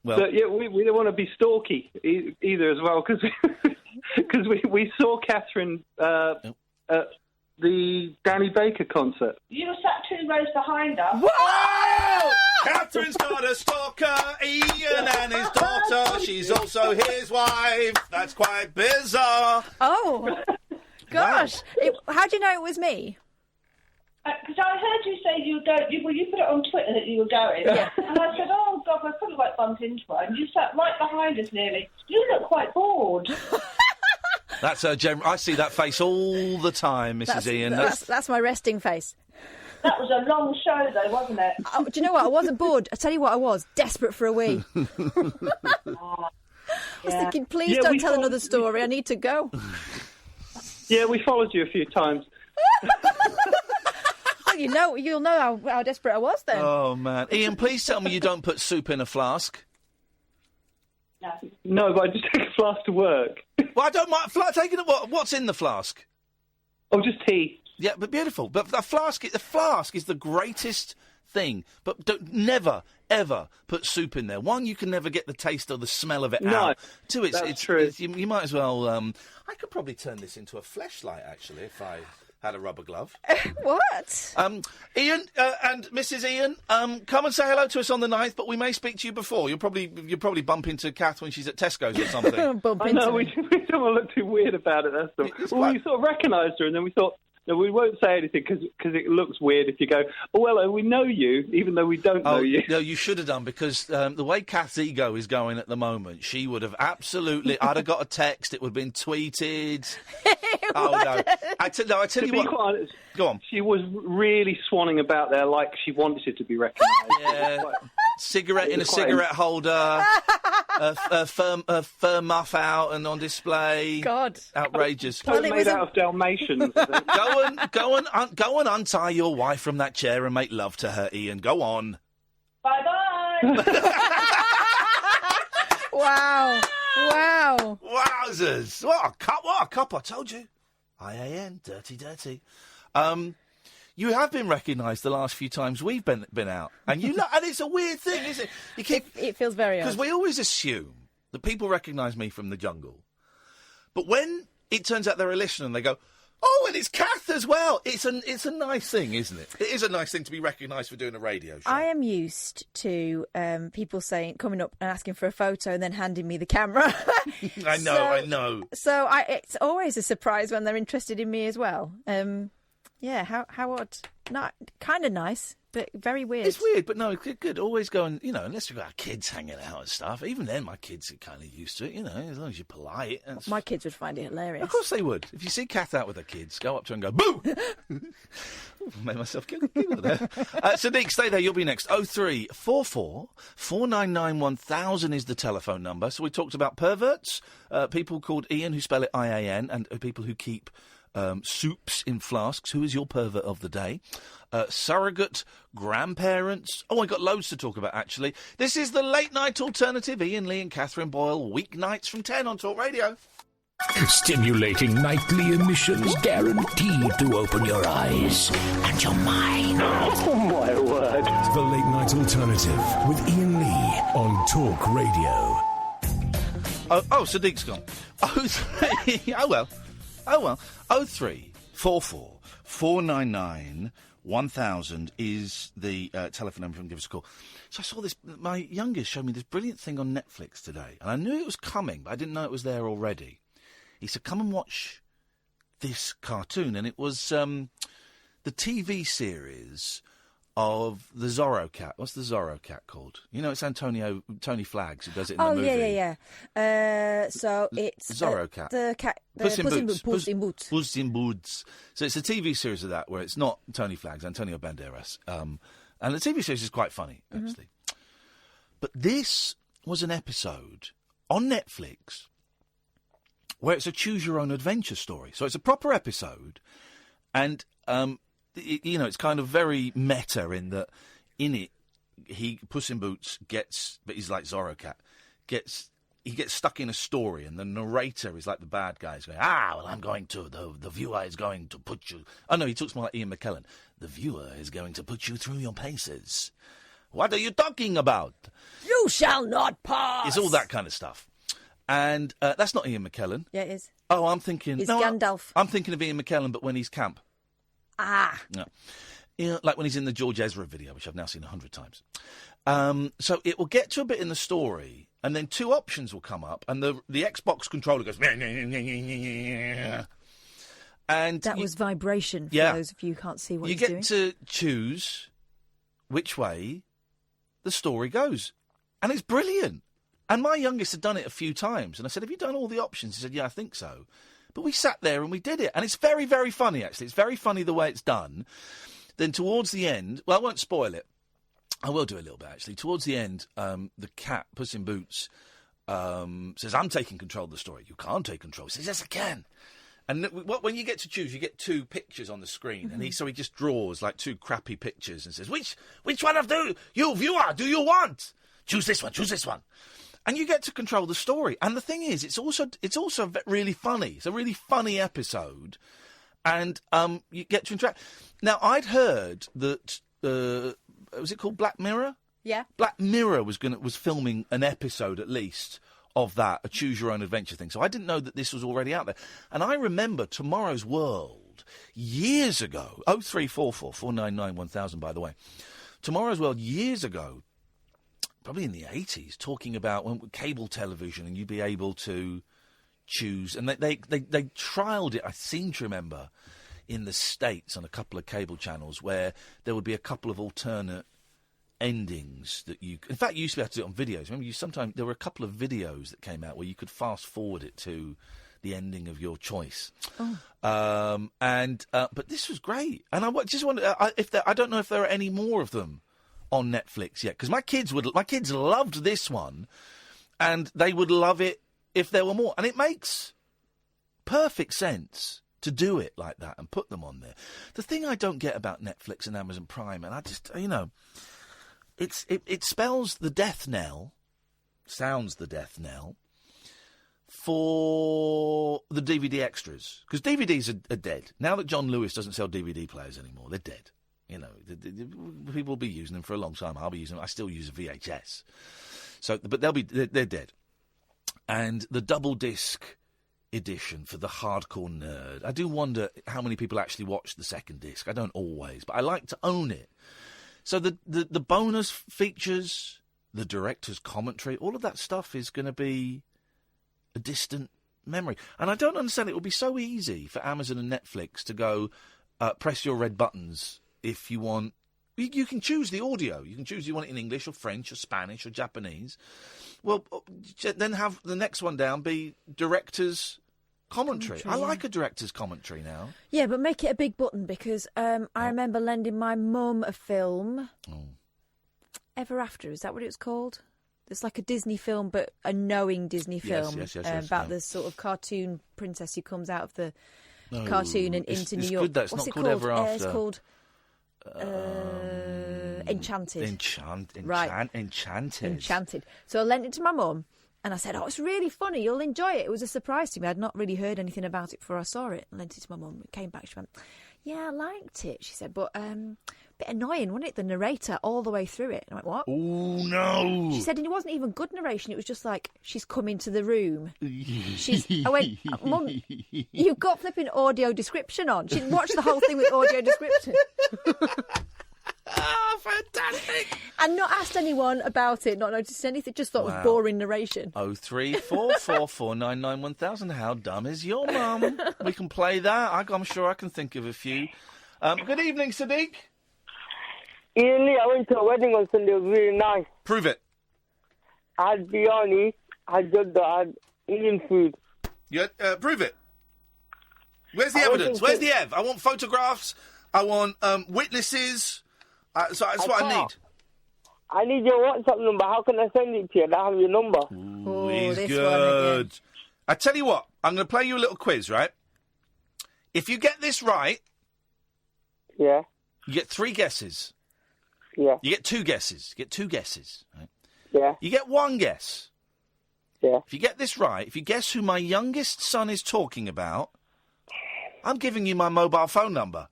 but yeah, we don't want to be stalky either as well, because we saw Catherine at the Danny Baker concert. You were sat 2 rows behind her. Whoa! Catherine's got a stalker, Ian and his daughter. She's also his wife. That's quite bizarre. Oh, gosh. How do you know it was me? Because I heard you say you were going. You put it on Twitter that you were going. Yeah. And I said, oh, God, I probably like bumped into her. And you sat right behind us nearly. You look quite bored. That's I see that face all the time, Mrs. Ian. That's my resting face. That was a long show, though, wasn't it? Oh, do you know what? I wasn't bored. I tell you what I was. Desperate for a wee. I was thinking, please don't tell another story. I need to go. Yeah, we followed you a few times. Well, you'll know how desperate I was then. Oh, man. Ian, please tell me you don't put soup in a flask. No, but I just take a flask to work. Well, I don't mind taking it. What's in the flask? Oh, just tea. Yeah, but beautiful. But the flask is the greatest thing. But never, ever put soup in there. One, you can never get the taste or the smell of it out. Two, it's true. You might as well... I could probably turn this into a fleshlight, actually, if I had a rubber glove. What? Ian and Mrs. Ian, come and say hello to us on the 9th, but we may speak to you before. You'll probably bump into Kath when she's at Tesco's or something. I know, we don't want to look too weird about it, that's all. Well, we sort of recognised her, and then we thought... No, we won't say anything because it looks weird if you go, oh, well, we know you, even though we don't know you. No, you should have done, because the way Kath's ego is going at the moment, she would have absolutely... I'd have got a text, it would have been tweeted. Oh, no. I tell you what... Quite honest, go on. She was really swanning about there like she wanted it to be recognised. Yeah. Cigarette in a cigarette holder. fur muff out and on display. God, outrageous. Well, made out of Dalmatians. Is it? Go on, untie your wife from that chair and make love to her, Ian. Go on. Bye-bye. Wow. Wowzers! What a cup! I told you. IAN, dirty. You have been recognised the last few times we've been out, and and it's a weird thing, isn't it? It feels very odd. Because we always assume that people recognise me from the jungle, but when it turns out they're a listener and they go, "Oh, and it's Kath as well," it's a nice thing, isn't it? It is a nice thing to be recognised for doing a radio show. I am used to people coming up and asking for a photo and then handing me the camera. I know. So it's always a surprise when they're interested in me as well. Yeah, how odd. Not kind of nice, but very weird. It's weird, but no, good. Always going, unless we've got our kids hanging out and stuff. Even then, my kids are kind of used to it, as long as you're polite. My kids would find it hilarious. Of course they would. If you see Kath out with her kids, go up to her and go, boo! Made myself giggle there. Sadiq, stay there. You'll be next. 0344 499 1000 is the telephone number. So we talked about perverts, people called Ian who spell it IAN, and people who keep soups in flasks. Who is your pervert of the day? Surrogate grandparents. Oh, I got loads to talk about, actually. This is the late night alternative. Ian Lee and Catherine Boyle, weeknights from 10 on Talk Radio. Stimulating nightly emissions guaranteed to open your eyes and your mind. Oh, my word. The late night alternative with Ian Lee on Talk Radio. Sadiq's gone. Oh well. 0344 499 1000 is the telephone number and give us a call. So I saw this, my youngest showed me this brilliant thing on Netflix today, and I knew it was coming, but I didn't know it was there already. He said, come and watch this cartoon, and it was the TV series of the Zorro Cat. What's the Zorro Cat called? It's Tony Flaggs who does it in the movie. Yeah. So it's Zorro Cat. The cat. Puss in Boots. Puss in Boots. Puss in Boots. So it's a TV series of that where it's not Tony Flaggs, Antonio Banderas. And the TV series is quite funny, actually. Mm-hmm. But this was an episode on Netflix where it's a choose-your-own-adventure story. So it's a proper episode, and it's kind of very meta in that in it, Puss in Boots but he's like Zorro Cat, he gets stuck in a story, and the narrator is like the bad guy. He's going, the viewer is going to put you... Oh, no, he talks more like Ian McKellen. The viewer is going to put you through your paces. What are you talking about? You shall not pass! It's all that kind of stuff. And that's not Ian McKellen. Yeah, it is. Oh, I'm thinking... It's Gandalf. I'm thinking of Ian McKellen, but when he's camp. No. Like when he's in the George Ezra video, which I've now seen 100 times. So it will get to a bit in the story, and then two options will come up, and the Xbox controller goes... And that was vibration, for those of you who can't see what he's doing. You get to choose which way the story goes. And it's brilliant. And my youngest had done it a few times, and I said, have you done all the options? He said, yeah, I think so. But we sat there and we did it. And it's very, very funny, actually. It's very funny the way it's done. Then towards the end... Well, I won't spoil it. I will do a little bit, actually. Towards the end, the cat, Puss in Boots, says, I'm taking control of the story. You can't take control. He says, yes, I can. And when you get to choose, you get two pictures on the screen. Mm-hmm. And he just draws, like, two crappy pictures and says, which one of you, viewer, do you want? Choose this one. And you get to control the story. And the thing is, it's also really funny. It's a really funny episode. And you get to interact. Now, I'd heard that... was it called Black Mirror? Yeah. Black Mirror was filming an episode, at least, of that, a choose-your-own-adventure thing. So I didn't know that this was already out there. And I remember Tomorrow's World, years ago... 0344 499 1000, by the way. Tomorrow's World, years ago... probably in the 80s, talking about cable television, and you'd be able to choose. And they trialled it, I seem to remember, in the States on a couple of cable channels where there would be a couple of alternate endings that you... In fact, you used to be able to do it on videos. Remember, sometimes there were a couple of videos that came out where you could fast-forward it to the ending of your choice. Oh. But this was great. And I just wonder I don't know if there are any more of them on Netflix yet, because my kids loved this one, And they would love it if there were more. And it makes perfect sense to do it like that and put them on there. The thing I don't get about Netflix and Amazon Prime, and I just, it spells the death knell, sounds the death knell, for the DVD extras. Because DVDs are dead. Now that John Lewis doesn't sell DVD players anymore, they're dead. People will be using them for a long time. I'll be using them. I still use a VHS. So, but they're dead. And the double disc edition for the hardcore nerd. I do wonder how many people actually watch the second disc. I don't always, but I like to own it. So the bonus features, the director's commentary, all of that stuff is going to be a distant memory. And I don't understand. It would be so easy for Amazon and Netflix to go, press your red buttons if you want. You can choose the audio. You can choose you want it in English or French or Spanish or Japanese. Well, then have the next one down be director's commentary. I like a director's commentary now. Yeah, but make it a big button because I remember lending my mum a film. Oh. Ever After, is that what it was called? It's like a Disney film, but a knowing Disney film about the sort of cartoon princess who comes out of the cartoon and into New York. Good, that's What's not it called called? Ever After. It's called Enchanted. Enchanted. So I lent it to my mum, and I said, "Oh, it's really funny. You'll enjoy it." It was a surprise to me. I'd not really heard anything about it before I saw it. I lent it to my mum. It came back. She went, "Yeah, I liked it." She said, "But bit annoying, wasn't it? The narrator all the way through it." And I went, "What?" Oh no! She said, and it wasn't even good narration. It was just like she's come into the room. I went, "Mum, you've got flipping audio description on." She watched the whole thing with audio description. Ah, fantastic! And not asked anyone about it, not noticed anything, just thought it was boring narration. 03444991000. How dumb is your mum? We can play that. I'm sure I can think of a few. Good evening, Sadiq. Iain, I went to a wedding on Sunday. It was really nice. Prove it. I had biryani, I had Indian food. Prove it. Where's the evidence? Where's the ev? I want photographs. I want witnesses. So that's what I need. I need your WhatsApp number. How can I send it to you? I don't have your number. Ooh, he's good. I tell you what, I'm going to play you a little quiz, right? If you get this right, you get 3 guesses. Yeah. You get 2 guesses. Right? Yeah. You get 1 guess. Yeah. If you get this right, if you guess who my youngest son is talking about, I'm giving you my mobile phone number.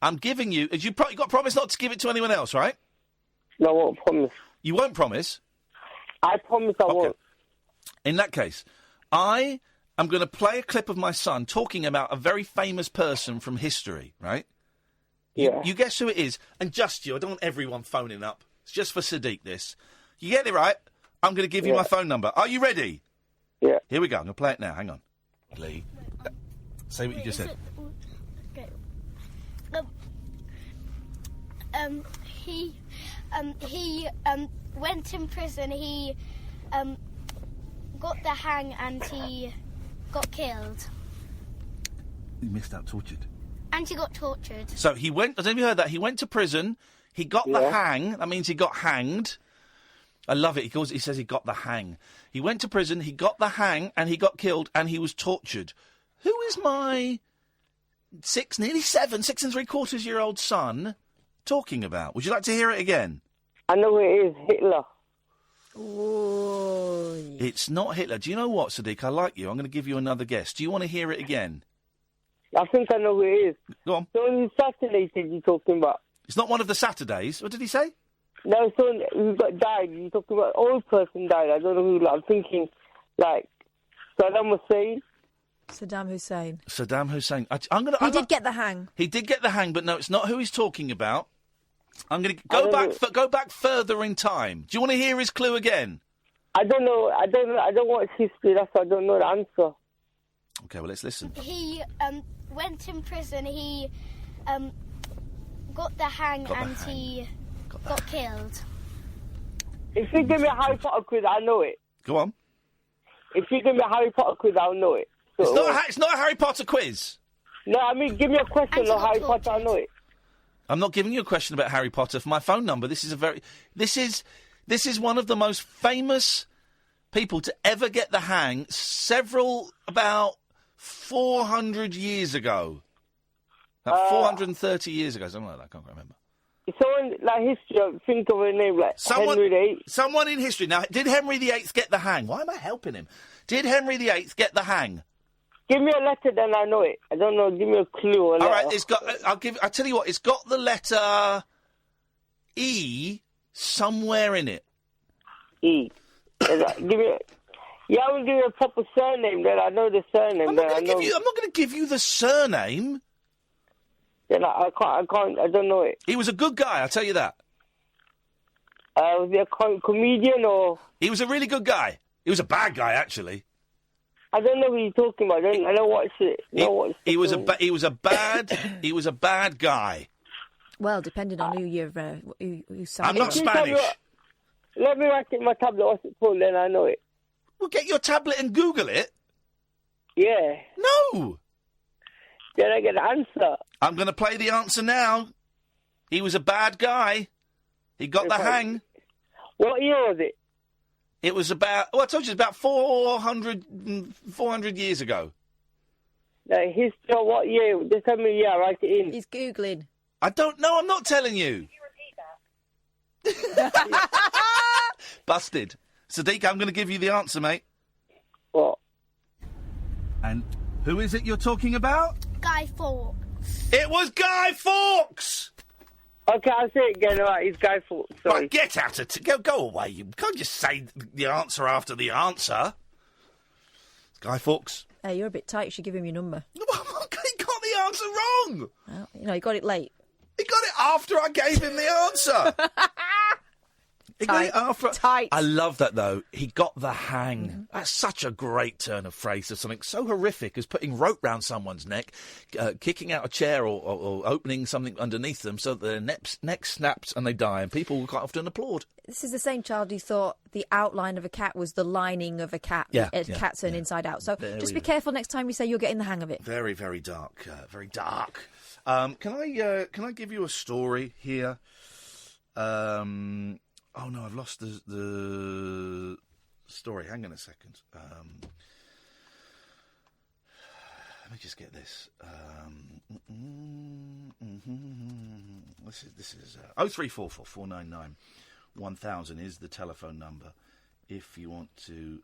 I'm giving you... You've got to promise not to give it to anyone else, right? No, I won't promise. You won't promise? I promise I won't. In that case, I am going to play a clip of my son talking about a very famous person from history, right? Yeah. You guess who it is, and just you. I don't want everyone phoning up. It's just for Sadiq, this. You get it right, I'm going to give you my phone number. Are you ready? Yeah. Here we go. I'm going to play it now. Hang on. Lee. Say what you just said. Okay. He went in prison. He got the hang and he got killed. You missed out. Tortured. And he got tortured. So he went. Have you heard that? He went to prison. He got the hang. That means he got hanged. I love it. He says he got the hang. He went to prison. He got the hang, and he got killed, and he was tortured. Who is my 6 and 3/4-year-old son talking about? Would you like to hear it again? I know who it is. Hitler. Oh. It's not Hitler. Do you know what, Sadiq? I like you. I'm going to give you another guess. Do you want to hear it again? I think I know who it is. Go on. So on Saturday, you're talking about. It's not one of the Saturdays. What did he say? No, someone who died. You're talking about an old person died. I don't know who. I'm thinking, Saddam Hussein. Saddam Hussein. He did get the hang. He did get the hang, but no, it's not who he's talking about. I'm going to go back further in time. Do you want to hear his clue again? I don't know. I don't watch history. That's why I don't know the answer. Okay, well, let's listen. He went in prison. He got the hang and he got killed. If you give me a Harry Potter quiz, I know it. Go on. If you give me a Harry Potter quiz, I'll know it. So, it's not a Harry Potter quiz. No, I mean, give me a question on Harry Potter, I know it. I'm not giving you a question about Harry Potter. For my phone number, this is one of the most famous people to ever get the hang about 400 years ago. About 430 years ago, something like that. I can't remember. Someone like history, think of a name like Henry VIII. Someone in history. Now, did Henry VIII get the hang? Why am I helping him? Did Henry VIII get the hang? Give me a letter, then I know it. I don't know. Give me a clue. All right, it's got. I'll tell you what. It's got the letter E somewhere in it. E. Give me. Yeah, I will give you a proper surname. Then I know the surname. I'm not going to give you the surname. Then I can't. I don't know it. He was a good guy. I'll tell you that. Was he a comedian or? He was a really good guy. He was a bad guy, actually. I don't know who you're talking about. I don't watch it. He was a bad guy. Well, depending on who signed I'm not Spanish. Let me write it in my tablet. What's it called? Then I know it. Well, get your tablet and Google it. Yeah. No. Then I get the answer. I'm going to play the answer now. He was a bad guy. He got the hang. What year was it? It was about, I told you, it's about 400 years ago. Like history, what year? Just tell me, write it in. He's Googling. I don't know, I'm not telling you. Can you repeat that? Busted. Sadiq, I'm going to give you the answer, mate. What? And who is it you're talking about? Guy Fawkes. It was Guy Fawkes! Okay, I'll say it again. All right, it's Guy Fawkes. Sorry. Right, get out of... Go away. You can't just say the answer after the answer. It's Guy Fawkes. Hey, you're a bit tight. You should give him your number. He got the answer wrong. Well, he got it late. He got it after I gave him the answer. He got it after. Tight. I love that, though. He got the hang. Mm-hmm. That's such a great turn of phrase of something so horrific as putting rope round someone's neck, kicking out a chair or opening something underneath them so that their neck snaps and they die, and people quite often applaud. This is the same child who thought the outline of a cat was the lining of a cat. Cat turned inside out. So just be careful next time you say you're getting the hang of it. Very, very dark. Very dark. Can I give you a story here? Oh, no, I've lost the story. Hang on a second. Let me just get this. This is 0344 499 1000 is the telephone number if you want to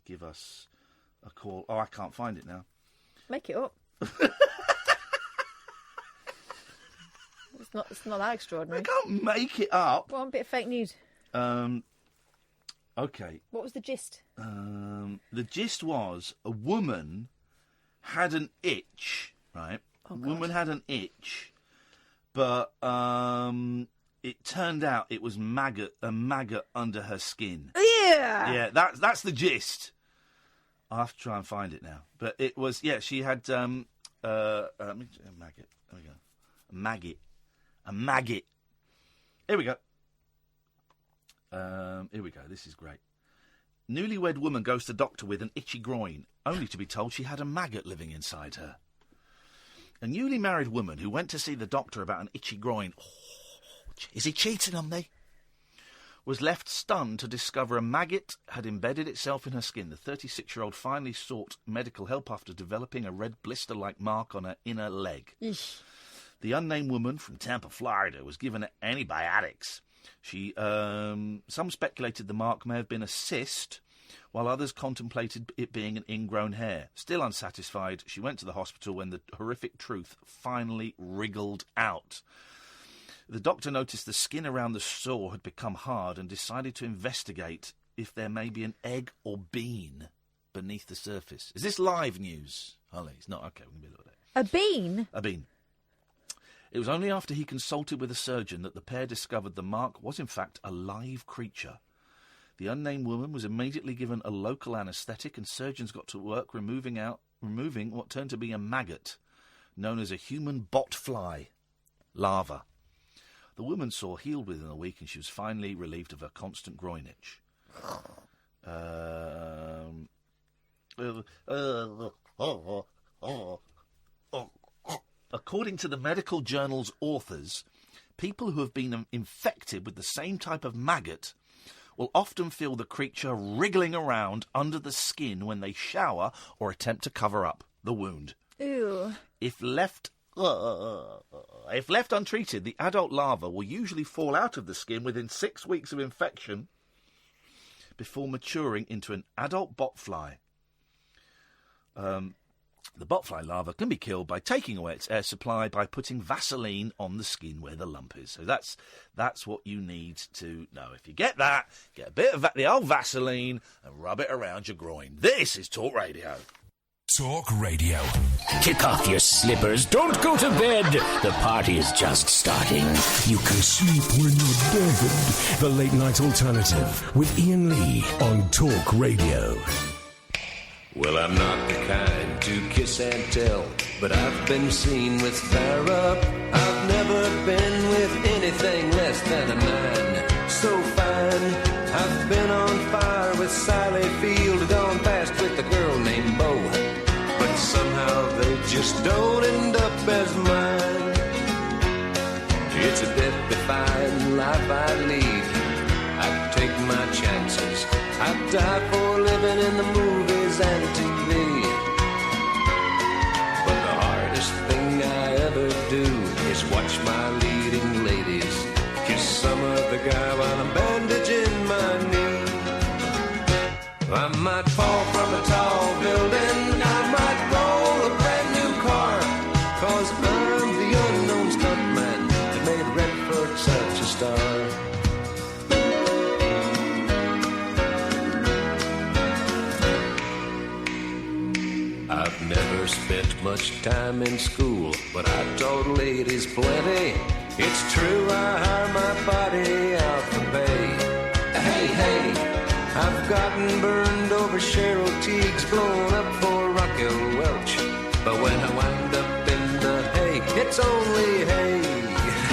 give us a call. Oh, I can't find it now. Make it up. It's not that extraordinary. I can't make it up. One bit of fake news. Okay. What was the gist? The gist was a woman had an itch, right? Oh, a woman had an itch, but it turned out it was a maggot under her skin. Yeah. Yeah, that's the gist. I'll have to try and find it now. But it was, she had a maggot. There we go. A maggot. Here we go. This is great. Newlywed woman goes to doctor with an itchy groin, only to be told she had a maggot living inside her. A newly married woman who went to see the doctor about an itchy groin, is he cheating on me? Was left stunned to discover a maggot had embedded itself in her skin. The 36-year-old finally sought medical help after developing a red blister-like mark on her inner leg. Eesh. The unnamed woman from Tampa, Florida, was given antibiotics. Some speculated the mark may have been a cyst, while others contemplated it being an ingrown hair. Still unsatisfied, she went to the hospital when the horrific truth finally wriggled out. The doctor noticed the skin around the sore had become hard and decided to investigate if there may be an egg or bean beneath the surface. Is this live news, Holly? It's not. Okay, we're going to be a little bit. A bean? A bean. It was only after he consulted with a surgeon that the pair discovered the mark was in fact a live creature. The unnamed woman was immediately given a local anaesthetic and surgeons got to work removing what turned to be a maggot, known as a human botfly larva. The woman saw healed within a week and she was finally relieved of her constant groin itch. According to the medical journal's authors, people who have been infected with the same type of maggot will often feel the creature wriggling around under the skin when they shower or attempt to cover up the wound. Ew. If left untreated, the adult larva will usually fall out of the skin within 6 weeks of infection before maturing into an adult botfly. The botfly larva can be killed by taking away its air supply by putting Vaseline on the skin where the lump is. So that's what you need to know. If you get that, get a bit of the old Vaseline and rub it around your groin. This is Talk Radio. Talk Radio. Kick off your slippers. Don't go to bed. The party is just starting. You can sleep when you're dead. The Late Night Alternative with Iain Lee on Talk Radio. Well, I'm not the kind to kiss and tell, but I've been seen with fire up. I've never been with anything less than a 9. So fine, I've been on fire with Sally Field, gone past with a girl named Bo, but somehow they just don't end up as mine. It's a death-defying life I lead. I take my chances. I die for living in the movies and TV. But the hardest thing I ever do is watch my leading ladies kiss some other guy while I'm bandaging my knee. I might fall from a tall building, I might roll a brand new car, 'cause I'm the unknown stuntman that made Redford such a star. I've never spent much time in school, but I taught ladies plenty. It's true, I hire my body out for pay. Hey, hey, I've gotten burned over Cheryl Teague's, blown up for Raquel Welch. But when I wind up in the hay, it's only hay.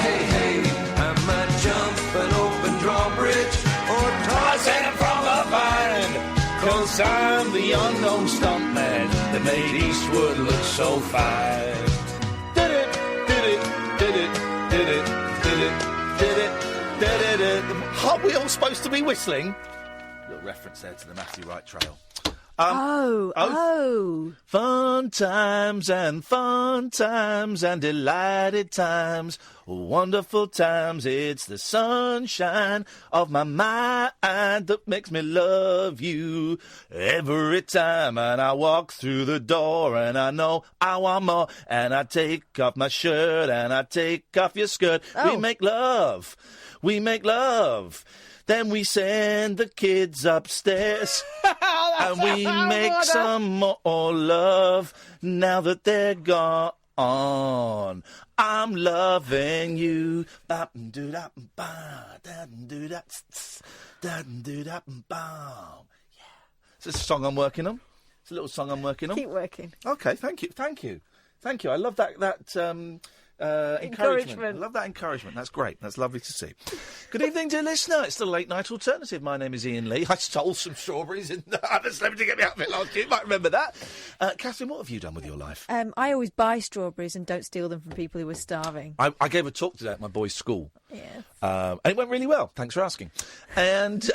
Hey, hey, I might jump an open drawbridge or toss him from a vine. 'Cause I'm the unknown stuntman that made Eastwood look so fine. Did it, did it, did it, did it, did it, did it, did it. Aren't we all supposed to be whistling? Little reference there to the Matthew Wright Trail. Fun times and delighted times, wonderful times. It's the sunshine of my mind that makes me love you every time. And I walk through the door and I know I want more. And I take off my shirt and I take off your skirt. We make love. We make love. Then we send the kids upstairs and we make some more love now that they're gone. I'm loving you. Yeah. Is this a song I'm working on? It's a little song I'm working on. Keep working. Okay, thank you. I love that encouragement. I love that encouragement. That's great. That's lovely to see. Good evening, dear listener. It's the Late Night Alternative. My name is Iain Lee. I stole some strawberries in the other celebrity to get me out of it last year. You might remember that. Catherine, what have you done with your life? I always buy strawberries and don't steal them from people who are starving. I gave a talk today at my boys' school. Yes. And it went really well. Thanks for asking. And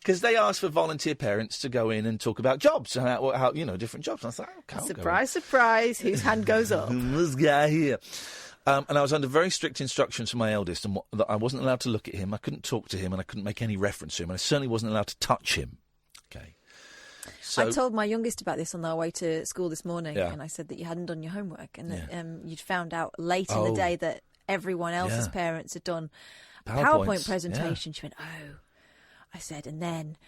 because they asked for volunteer parents to go in and talk about jobs and how different jobs. And I thought, okay, surprise, whose hand goes up? This guy here. And I was under very strict instructions from my eldest, and that I wasn't allowed to look at him, I couldn't talk to him, and I couldn't make any reference to him, and I certainly wasn't allowed to touch him. Okay. So, I told my youngest about this on our way to school this morning, and I said that you hadn't done your homework, and that you'd found out late in the day that everyone else's parents had done a PowerPoint presentation. She went, oh. I said, and then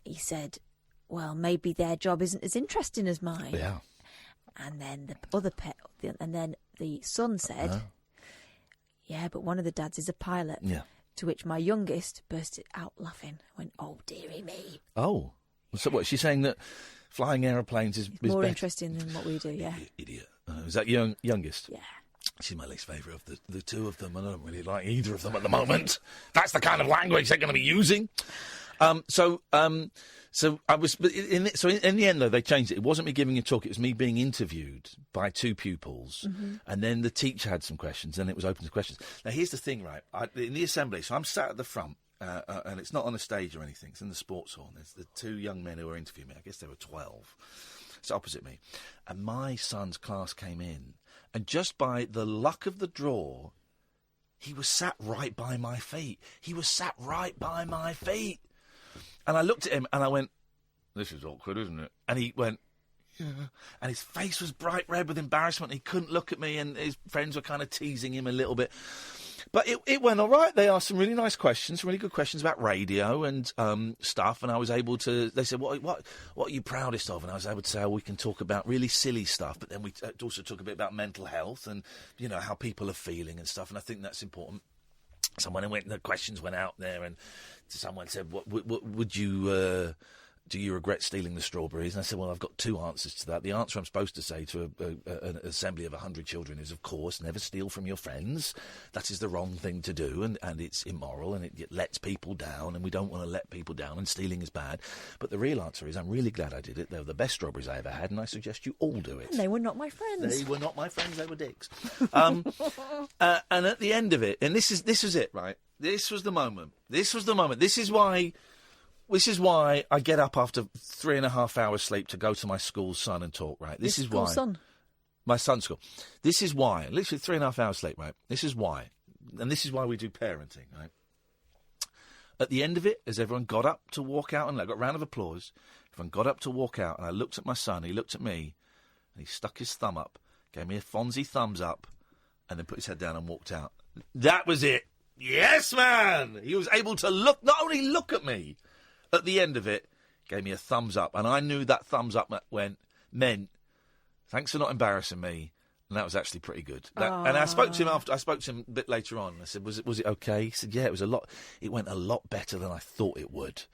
he said, well, maybe their job isn't as interesting as mine. Yeah. And then the son said, yeah, but one of the dads is a pilot. Yeah. To which my youngest bursted out laughing. Went, oh, dearie me. Oh. So what, she's saying that flying aeroplanes is more better? Interesting than what we do, yeah. Idiot. Is that youngest? Yeah. She's my least favourite of the two of them. I don't really like either of them at the moment. That's the kind of language they're going to be using. So I was. In the end, though, they changed it. It wasn't me giving a talk. It was me being interviewed by two pupils, and then the teacher had some questions, and it was open to questions. Now, here's the thing, right? In the assembly, so I'm sat at the front, and it's not on a stage or anything. It's in the sports hall. There's the two young men who were interviewing me. I guess they were 12. It's opposite me. And my son's class came in, and just by the luck of the draw, he was sat right by my feet. He was sat right by my feet. And I looked at him and I went, "This is awkward, isn't it?" And he went, "Yeah." And his face was bright red with embarrassment. He couldn't look at me, and his friends were kind of teasing him a little bit. But it went all right. They asked some really nice questions, some really good questions about radio and stuff, and I was able to... They said, what are you proudest of? And I was able to say, we can talk about really silly stuff, but then we also talk a bit about mental health and, you know, how people are feeling and stuff, and I think that's important. The questions went out there, and someone said, what would you... do you regret stealing the strawberries? And I said, well, I've got two answers to that. The answer I'm supposed to say to an assembly of 100 children is, of course, never steal from your friends. That is the wrong thing to do, and it's immoral, and it lets people down, and we don't want to let people down, and stealing is bad. But the real answer is, I'm really glad I did it. They were the best strawberries I ever had, and I suggest you all do it. And they were not my friends. They were not my friends, they were dicks. And at the end of it, and this is it, right? This was the moment. This is why I get up after 3.5 hours sleep to go to my school's son and talk, right? This is why. Son? My son's school. This is why. Literally 3.5 hours sleep, right? This is why. And this is why we do parenting, right? At the end of it, as everyone got up to walk out, and I got a round of applause, everyone got up to walk out, and I looked at my son, he looked at me, and he stuck his thumb up, gave me a Fonzie thumbs up, and then put his head down and walked out. That was it. Yes, man! He was able to not only look at me, at the end of it, gave me a thumbs up, and I knew that thumbs up meant, thanks for not embarrassing me, and that was actually pretty good. And I spoke to him a bit later on, and I said, was it okay? He said, yeah, it went a lot better than I thought it would.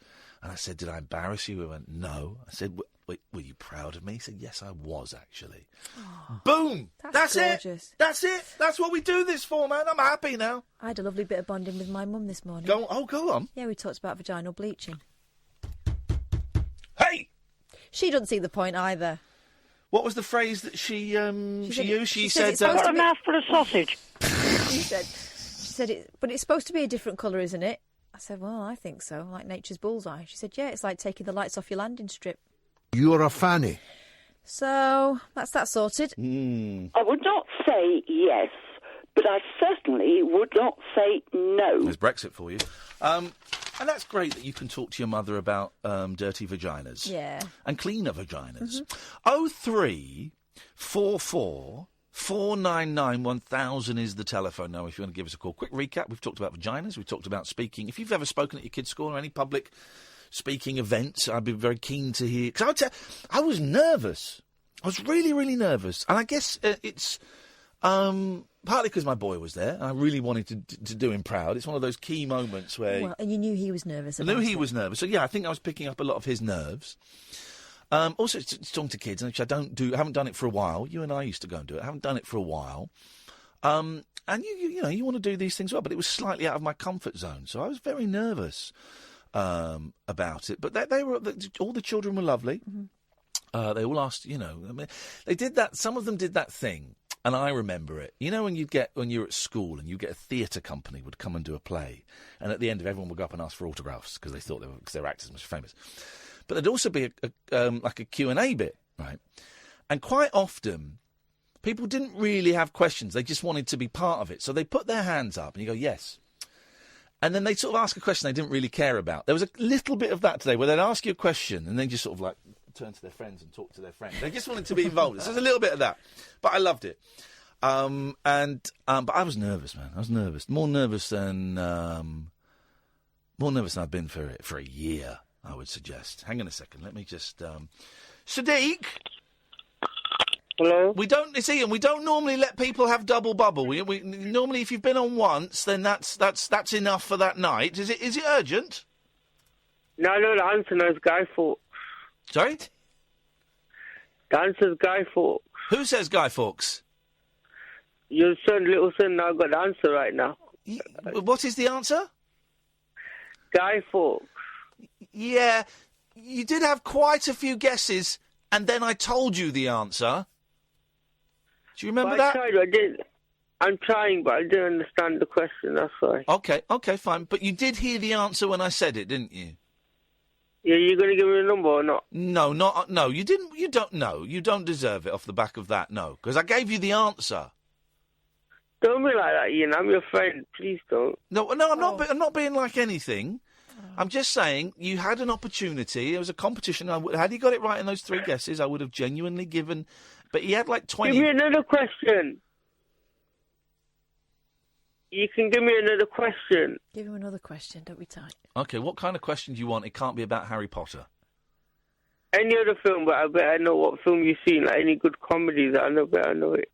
And I said, did I embarrass you? He went, no. I said, were you proud of me? He said, yes, I was, actually. Oh, boom! That's gorgeous. It! That's it! That's what we do this for, man. I'm happy now. I had a lovely bit of bonding with my mum this morning. Go on. Yeah, we talked about vaginal bleaching. Hey! She doesn't see the point either. What was the phrase that she used? She said, "What a mouthful of sausage." She said, but it's supposed to be a different colour, isn't it? I said, well, I think so, like nature's bullseye. She said, yeah, it's like taking the lights off your landing strip. You're a fanny. So, that's that sorted. I would not say yes, but I certainly would not say no. There's Brexit for you. And that's great that you can talk to your mother about dirty vaginas. Yeah. And cleaner vaginas. 0344 499 1000 is the telephone now if you want to give us a call. Quick recap. We've talked about vaginas. We've talked about speaking. If you've ever spoken at your kid's school or any public speaking events, I'd be very keen to hear. Because I was nervous. I was really, really nervous. And I guess it's... partly because my boy was there, and I really wanted to do him proud. It's one of those key moments where... Well, and you knew he was nervous. I knew he was nervous. So, yeah, I think I was picking up a lot of his nerves. Also, it's talking to kids, which I haven't done it for a while. You and I used to go and do it. I haven't done it for a while. And, you want to do these things well, but it was slightly out of my comfort zone. So I was very nervous about it. But they were all the children were lovely. Mm-hmm. They all asked, they did that. Some of them did that thing. And I remember it. You know when you're at school and you get a theatre company would come and do a play, and at the end of everyone would go up and ask for autographs because they thought they were actors and was famous. But there'd also be like a Q&A bit, right? And quite often, people didn't really have questions. They just wanted to be part of it. So they put their hands up and you go, yes. And then they'd sort of ask a question they didn't really care about. There was a little bit of that today where they'd ask you a question and then just sort of like turn to their friends and talk to their friends. They just wanted to be involved. So there's a little bit of that. But I loved it. But I was nervous, man. I was nervous. More nervous than I've been for a year, I would suggest. Hang on a second. Let me just... Sadiq? Hello? It's Iain. We don't normally let people have double bubble. We normally, if you've been on once, then that's enough for that night. Is it urgent? No, the answer is Guy Fawkes. Sorry? The answer is Guy Fawkes. Who says Guy Fawkes? Your little son, now got the answer right now. What is the answer? Guy Fawkes. Yeah, you did have quite a few guesses, and then I told you the answer. Do you remember that? I did. I'm trying, but I didn't understand the question, that's why. Okay, fine. But you did hear the answer when I said it, didn't you? Yeah, you're going to give me a number or not? No, no, you didn't. You don't know. You don't deserve it off the back of that, no. Because I gave you the answer. Don't be like that, Ian. I'm your friend. Please don't. No, I'm not. I'm not being like anything. I'm just saying you had an opportunity. It was a competition. Had he got it right in those 3 guesses, I would have genuinely given. But he had like 20. Give me another question. You can give me another question. Give him another question. Don't be tight. Okay, what kind of question do you want? It can't be about Harry Potter. Any other film, but I bet I know what film you've seen. Like any good comedies, I bet I know it.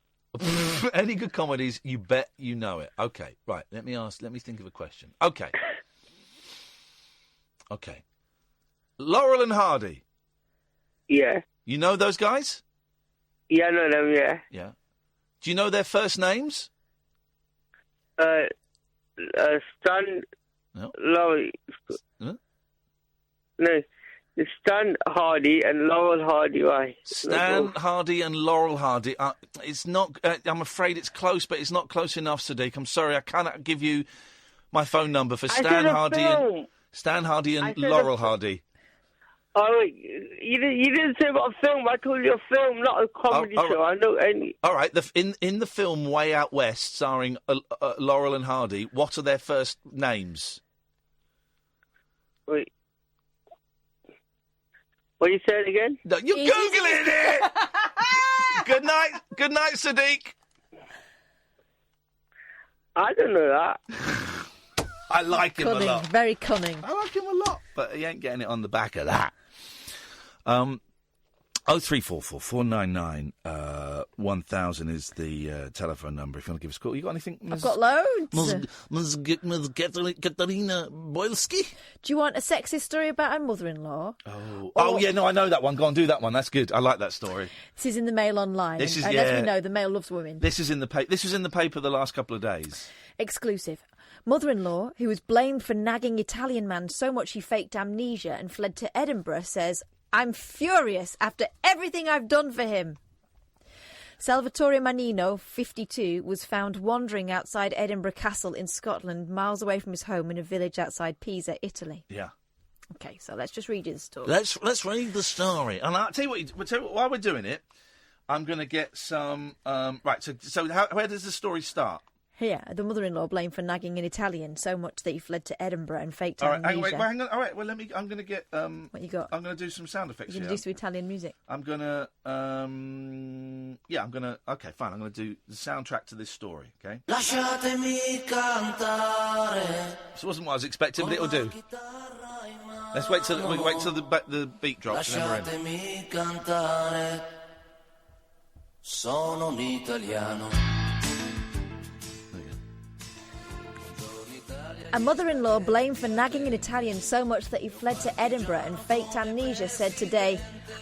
Any good comedies, you bet you know it. Okay, right. Let me think of a question. Okay. Laurel and Hardy. Yeah. You know those guys? Yeah, I know them, yeah. Yeah. Do you know their first names? Stan... No. Laurie... Huh? No. It's Stan Hardy and Laurel Hardy, right? Stan Hardy and Laurel Hardy. It's not... I'm afraid it's close, but it's not close enough, Sadiq. I'm sorry, I cannot give you my phone number for Stan Hardy and Laurel Hardy. Oh, wait, you didn't say about a film. I told you a film, not a comedy show. I know any. All right, in the film Way Out West, starring Laurel and Hardy, what are their first names? Wait. What you said again? No, you're Googling it! Good night, Sadiq. I don't know that. I like him a Cunning, lot. very cunning. I like him a lot, but he ain't getting it on the back of that. 0344 499 1000 is the telephone number if you want to give us a call. You got anything? I've got loads. Ms. Katarina Boylski? Do you want a sexist story about her mother-in-law? Oh, yeah, no, I know that one. Go on, do that one. That's good. I like that story. This is in the Mail online. This is, and as we know, the Mail loves women. This was in the paper the last couple of days. Exclusive. Mother-in-law, who was blamed for nagging Italian man so much he faked amnesia and fled to Edinburgh, says, "I'm furious after everything I've done for him." Salvatore Manino, 52, was found wandering outside Edinburgh Castle in Scotland, miles away from his home in a village outside Pisa, Italy. Yeah. Okay, so let's just read you the story. Let's read the story. And I'll tell you what, while we're doing it, I'm going to get some... right, so where does the story start? Here, the mother-in-law blamed for nagging an Italian so much that he fled to Edinburgh and faked All right, amnesia. hang on. All right, well, I'm going to get... what you got? I'm going to do some sound effects You're going to do some Italian music? I'm going to... Okay, fine. I'm going to do the soundtrack to this story, okay? Lasciatemi cantare. This wasn't what I was expecting, but it'll do. Let's wait till the beat drops and then we're in. Lasciatemi cantare. Sono un italiano. A mother-in-law blamed for nagging an Italian so much that he fled to Edinburgh and faked amnesia said today,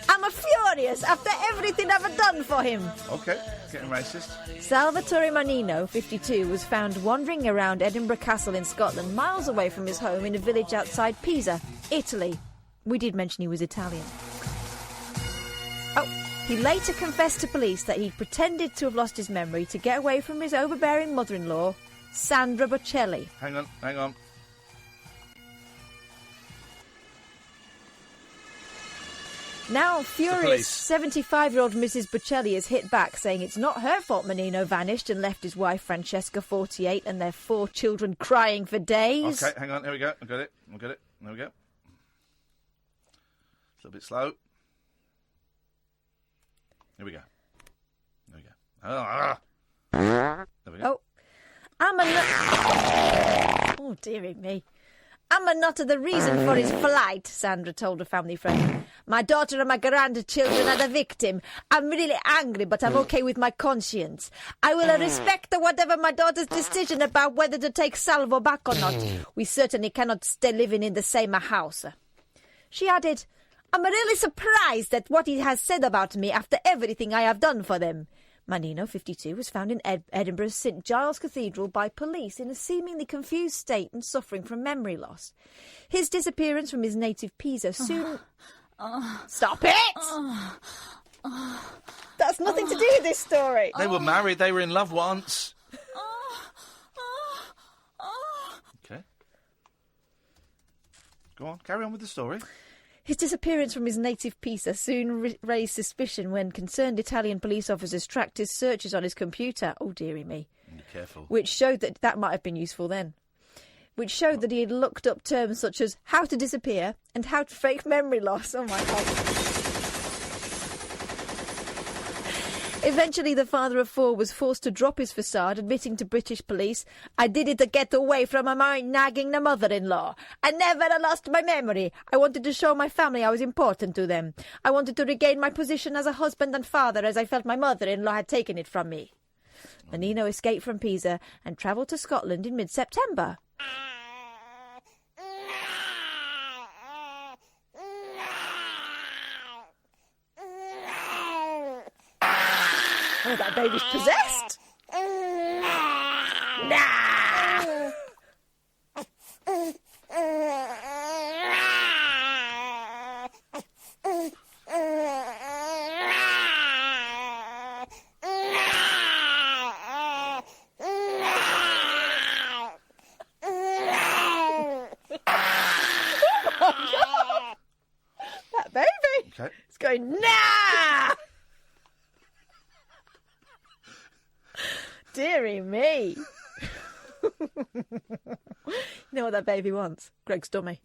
"I'm furious after everything I've done for him." Okay, getting racist. Salvatore Manino, 52, was found wandering around Edinburgh Castle in Scotland, miles away from his home in a village outside Pisa, Italy. We did mention he was Italian. He later confessed to police that he'd pretended to have lost his memory to get away from his overbearing mother-in-law, Sandra Bocelli. Hang on. Now, furious 75-year-old Mrs. Bocelli has hit back, saying it's not her fault Menino vanished and left his wife Francesca, 48, and their 4 children crying for days. Okay, hang on. Here we go. I've got it. There we go. It's a little bit slow. Here we go. There we go. Oh, dearie me. I'm not the reason for his flight, Sandra told a family friend. My daughter and my grandchildren are the victim. I'm really angry, but I'm okay with my conscience. I will respect whatever my daughter's decision about whether to take Salvo back or not. We certainly cannot stay living in the same house. She added, I'm really surprised at what he has said about me after everything I have done for them. Manino, 52, was found in Edinburgh's St Giles Cathedral by police in a seemingly confused state and suffering from memory loss. His disappearance from his native Pisa soon... Stop it! That's nothing to do with this story. They were married, they were in love once. Go on, carry on with the story. His disappearance from his native Pisa soon raised suspicion when concerned Italian police officers tracked his searches on his computer. Oh, dearie me. Be careful. Which showed that might have been useful then. Which showed that he had looked up terms such as how to disappear and how to fake memory loss. Oh, my God. Eventually, the father of 4 was forced to drop his facade, admitting to British police, "I did it to get away from a mind nagging the mother-in-law. I never lost my memory. I wanted to show my family I was important to them. I wanted to regain my position as a husband and father as I felt my mother-in-law had taken it from me." Menino escaped from Pisa and travelled to Scotland in mid-September. Oh, that baby's possessed! Nah! That baby! Okay. It's going, nah! Dearie me. You know what that baby wants? Greg's dummy.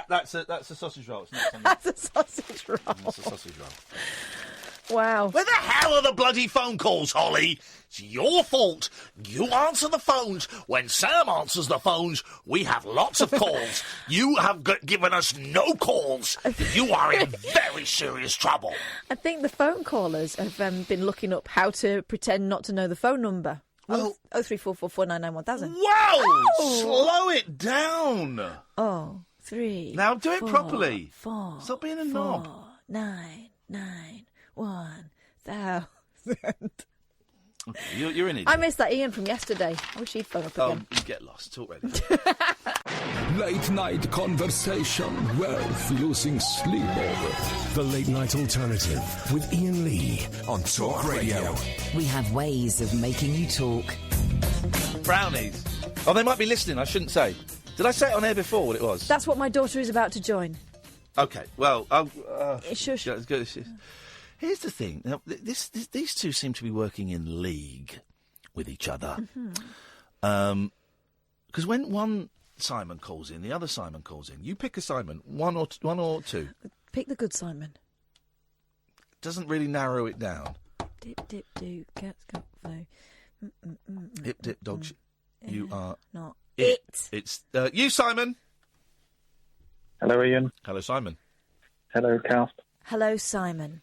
That's a sausage roll. It's not something. That's a sausage roll. That's a sausage roll. Wow. Where the hell are the bloody phone calls, Holly? It's your fault. You answer the phones. When Sam answers the phones, we have lots of calls. You have given us no calls. You are in very serious trouble. I think the phone callers have been looking up how to pretend not to know the phone number. Well, 03444991000. Wow! Slow it down. 3. Now do it properly. 4. Stop being a knob. 991,000. You're an idiot. I missed that Iain from yesterday. I wish he'd phone up again. You get lost. Talk radio. Late night conversation worth losing sleep over. The Late Night Alternative with Iain Lee on Talk Radio. We have ways of making you talk. Brownies. Oh, they might be listening. I shouldn't say. Did I say it on air before what it was? That's what my daughter is about to join. Okay. Well, shush. Yeah, here's the thing. Now, these two seem to be working in league with each other. Because when one Simon calls in, the other Simon calls in. You pick a Simon, one or two. Pick the good Simon. Doesn't really narrow it down. Dip, dip, do, cats, got flow. Hip, dip, dog. You are not it. It's you, Simon. Hello, Ian. Hello, Simon. Hello, Kath. Hello, Simon.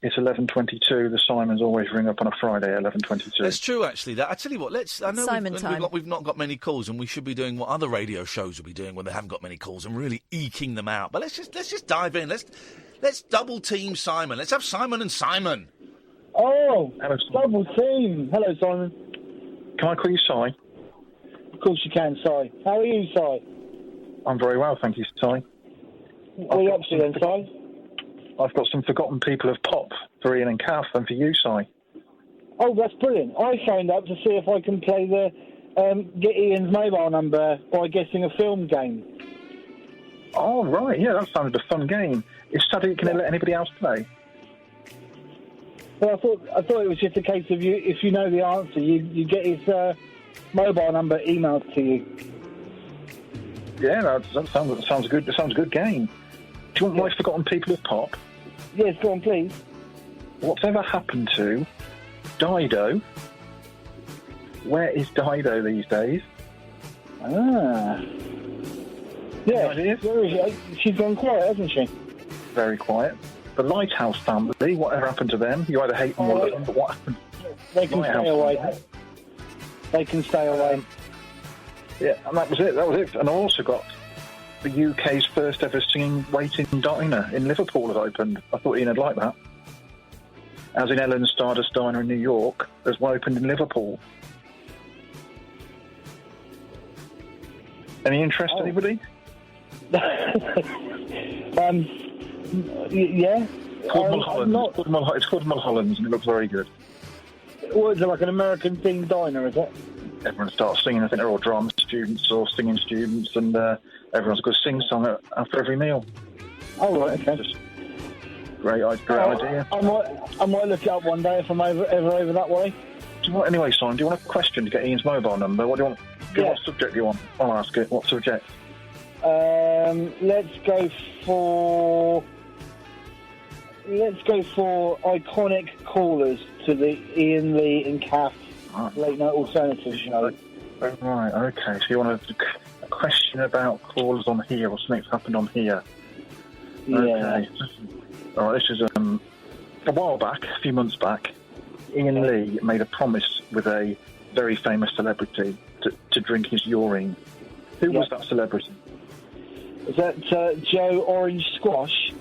It's 11:22. The Simons always ring up on a Friday at 11:22. That's true, actually. I tell you what. I know Simon time. We've not got many calls, and we should be doing what other radio shows will be doing when they haven't got many calls, and really eking them out. But let's just dive in. Let's double team Simon. Let's have Simon and Simon. Oh, hello, double team. Hello, Simon. Can I call you Si? Of course you can, Si. How are you, Si? I'm very well, thank you, Si. What are you up to then, Si? I've got some forgotten people of pop for Ian and Kath and for you, Si. Oh, that's brilliant. I phoned up to see if I can play the get Ian's mobile number by guessing a film game. Oh, right. Yeah, that sounded a fun game. Is Saturday going to let anybody else play? Well, I thought it was just a case of you. If you know the answer, you get his mobile number emailed to you. Yeah, that sounds good. It sounds a good game. Do you want my forgotten people of pop? Yes, go on, please. Whatever happened to Dido? Where is Dido these days? Ah. Yeah, where is she? She's gone quiet, hasn't she? Very quiet. The Lighthouse family, whatever happened to them? You either hate them or love them, but what happened? They can stay away. They can stay away. Yeah, and that was it. And I also got the UK's first ever singing waiting diner in Liverpool has opened. I thought Ian would like that. As in Ellen's Stardust Diner in New York, there's one opened in Liverpool. Any interest, anybody? Yeah. It's called Mulholland's and it looks very good. What is it, like an American themed diner, is it? everyone starts singing. I think they're all drama students or singing students, and everyone's got to sing song after every meal. Oh, right, okay. Just great idea. I might look it up one day if I'm ever over that way. Anyway, Simon, do you want a question to get Ian's mobile number? What do you want? What subject do you want? I'll ask it. What subject? Let's go for iconic callers to the Ian Lee and Kath Late Night Alternative show. Oh, right, okay. So you want a question about callers on here or something that's happened on here? Yeah. Okay. All right, this is a while back, a few months back. Ian Lee made a promise with a very famous celebrity to drink his urine. Who was that celebrity? Is that Joe Orange Squash?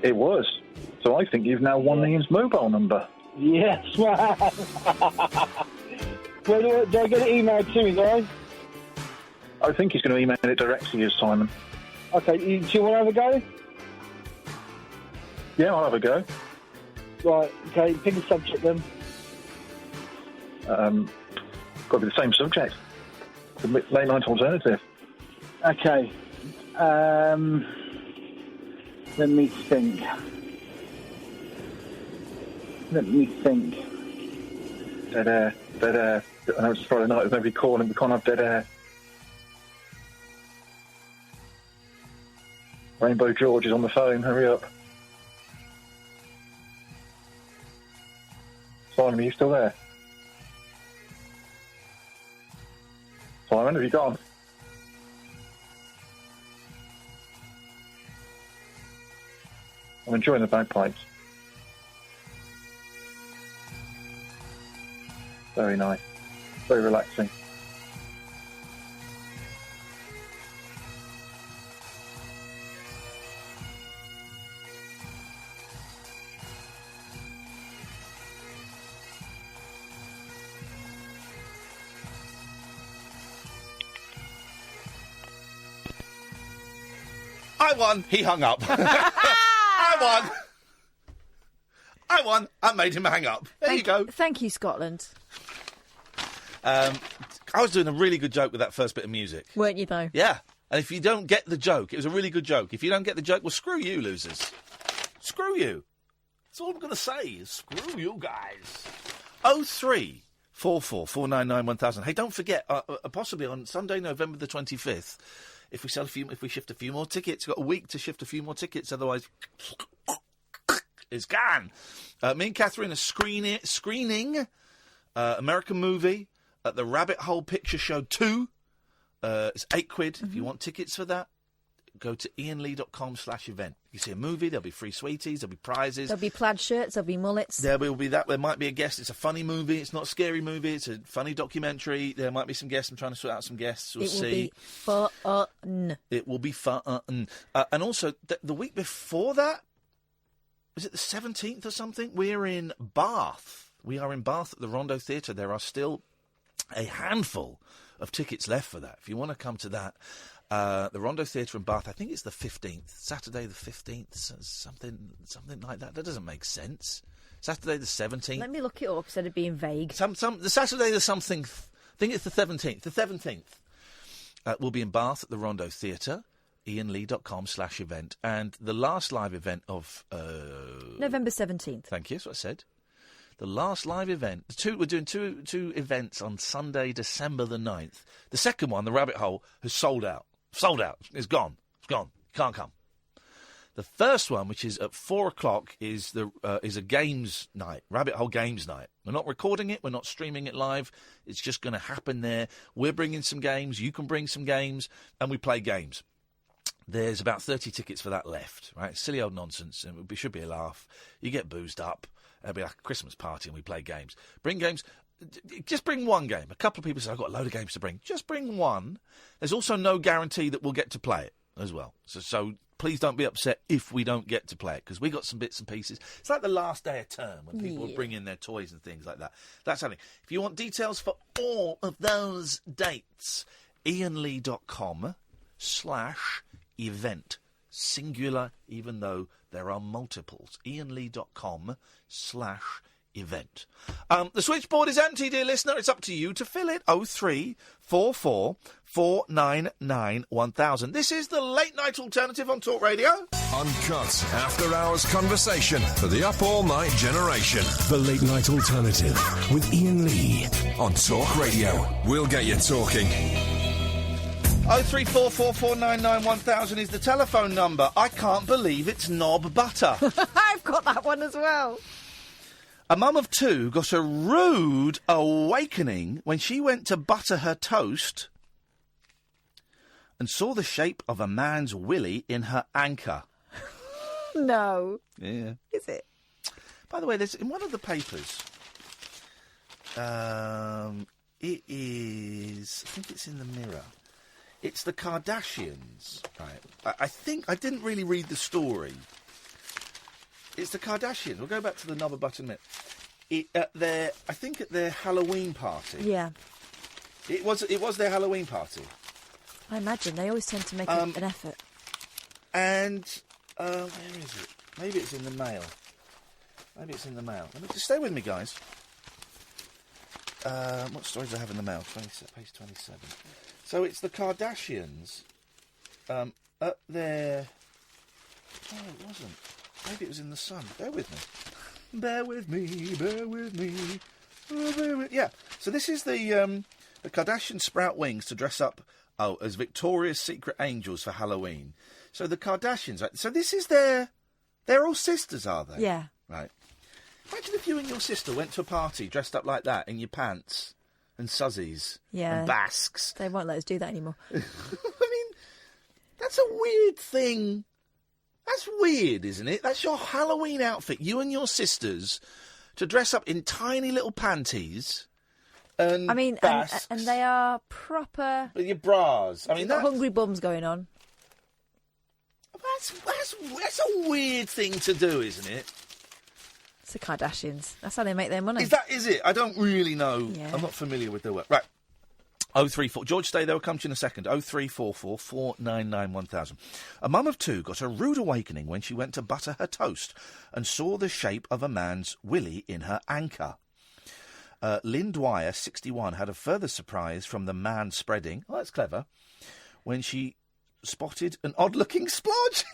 It was. So I think you've now won Ian's mobile number. Yes, man. Well, do I get it emailed to me, guys? I think he's going to email it directly to you, Simon. Okay, do you want to have a go? Yeah, I'll have a go. Right, okay, pick a subject then. Got to be the same subject. The Late Night Alternative. Okay. Let me think. Dead air. I know it's Friday night, there's nobody calling, we can't have dead air. Rainbow George is on the phone, hurry up. Simon, are you still there? Simon, have you gone? I'm enjoying the bagpipes. Very nice. Very relaxing. I won. He hung up. I won. I made him hang up. There you go. Thank you, Scotland. I was doing a really good joke with that first bit of music. Weren't you, though? Yeah. And if you don't get the joke, it was a really good joke. If you don't get the joke, well, screw you, losers. Screw you. That's all I'm going to say is screw you guys. 0344 499 1000. Hey, don't forget, possibly on Sunday, November the 25th, if we shift a few more tickets, we've got a week to shift a few more tickets, otherwise it's gone. Me and Catherine are screening American movie at the Rabbit Hole Picture Show 2. It's £8. Mm-hmm. If you want tickets for that, go to iainlee.com/event. You see a movie, there'll be free sweeties, there'll be prizes. There'll be plaid shirts, there'll be mullets. There will be that. There might be a guest. It's a funny movie. It's not a scary movie. It's a funny documentary. There might be some guests. I'm trying to sort out some guests. We'll see. It will be fun. And also, the week before that, was it the 17th or something? We're in Bath. We are in Bath at the Rondo Theatre. There are still a handful of tickets left for that. If you want to come to that, the Rondo Theatre in Bath, I think it's the 15th. Saturday the 15th, something like that. That doesn't make sense. Saturday the 17th. Let me look it up instead of being vague. The Saturday the something, I think it's the 17th. The 17th. We'll be in Bath at the Rondo Theatre. iainlee.com/event. And the last live event of... November 17th. Thank you, that's what I said. The last live event. We're doing two events on Sunday, December the 9th. The second one, the Rabbit Hole, has sold out. Sold out. It's gone. It's gone. You can't come. The first one, which is at 4 o'clock, is a games night, Rabbit Hole Games Night. We're not recording it. We're not streaming it live. It's just going to happen there. We're bringing some games. You can bring some games, and we play games. There's about 30 tickets for that left, right? Silly old nonsense. It should be a laugh. You get boozed up. It'll be like a Christmas party and we play games. Bring games. Just bring one game. A couple of people say, I've got a load of games to bring. Just bring one. There's also no guarantee that we'll get to play it as well. So please don't be upset if we don't get to play it, because we got some bits and pieces. It's like the last day of term when people bring in their toys and things like that. That's happening. If you want details for all of those dates, iainlee.com/event. Singular, even though there are multiples. iainlee.com/event. The switchboard is empty, dear listener. It's up to you to fill it. 0344 499 1000. This is the Late Night Alternative on Talk Radio. Uncut after-hours conversation for the up-all-night generation. The Late Night Alternative with Iain Lee on Talk Radio. We'll get you talking. 0344 499 1000 is the telephone number. I can't believe it's knob butter. I've got that one as well. A mum of two got a rude awakening when she went to butter her toast and saw the shape of a man's willy in her anchor. No. Yeah. Is it? By the way, there's in one of the papers. It is. I think it's in the Mirror. It's the Kardashians, right? I think I didn't really read the story. It's the Kardashians. We'll go back to the knob of butter in a minute. I think at their Halloween party. Yeah. It was their Halloween party. I imagine they always tend to make an effort. And where is it? Maybe it's in the mail. Let me just stay with me, guys. What stories do I have in the mail? Page 27. So it's the Kardashians at their... Oh, it wasn't. Maybe it was in the Sun. Bear with me. Bear with me, bear with me. Yeah. So this is the Kardashians sprout wings to dress up as Victoria's Secret angels for Halloween. So the Kardashians... Right, so this is their... They're all sisters, are they? Yeah. Right. Imagine if you and your sister went to a party dressed up like that in your pants and suzzies and basques. They won't let us do that anymore. I mean, that's a weird thing. That's weird, isn't it? That's your Halloween outfit, you and your sisters, to dress up in tiny little panties and basques. And they are proper... With your bras. I mean, that's... hungry bums going on. That's a weird thing to do, isn't it? It's the Kardashians. That's how they make their money. Is it? I don't really know. Yeah. I'm not familiar with their work. Right. 034. George, stay there. I'll come to you in a second. 0344 499 1000. A mum of two got a rude awakening when she went to butter her toast and saw the shape of a man's willy in her anchor. Lynn Dwyer, 61, had a further surprise from the man spreading. Oh, that's clever. When she spotted an odd-looking splodge.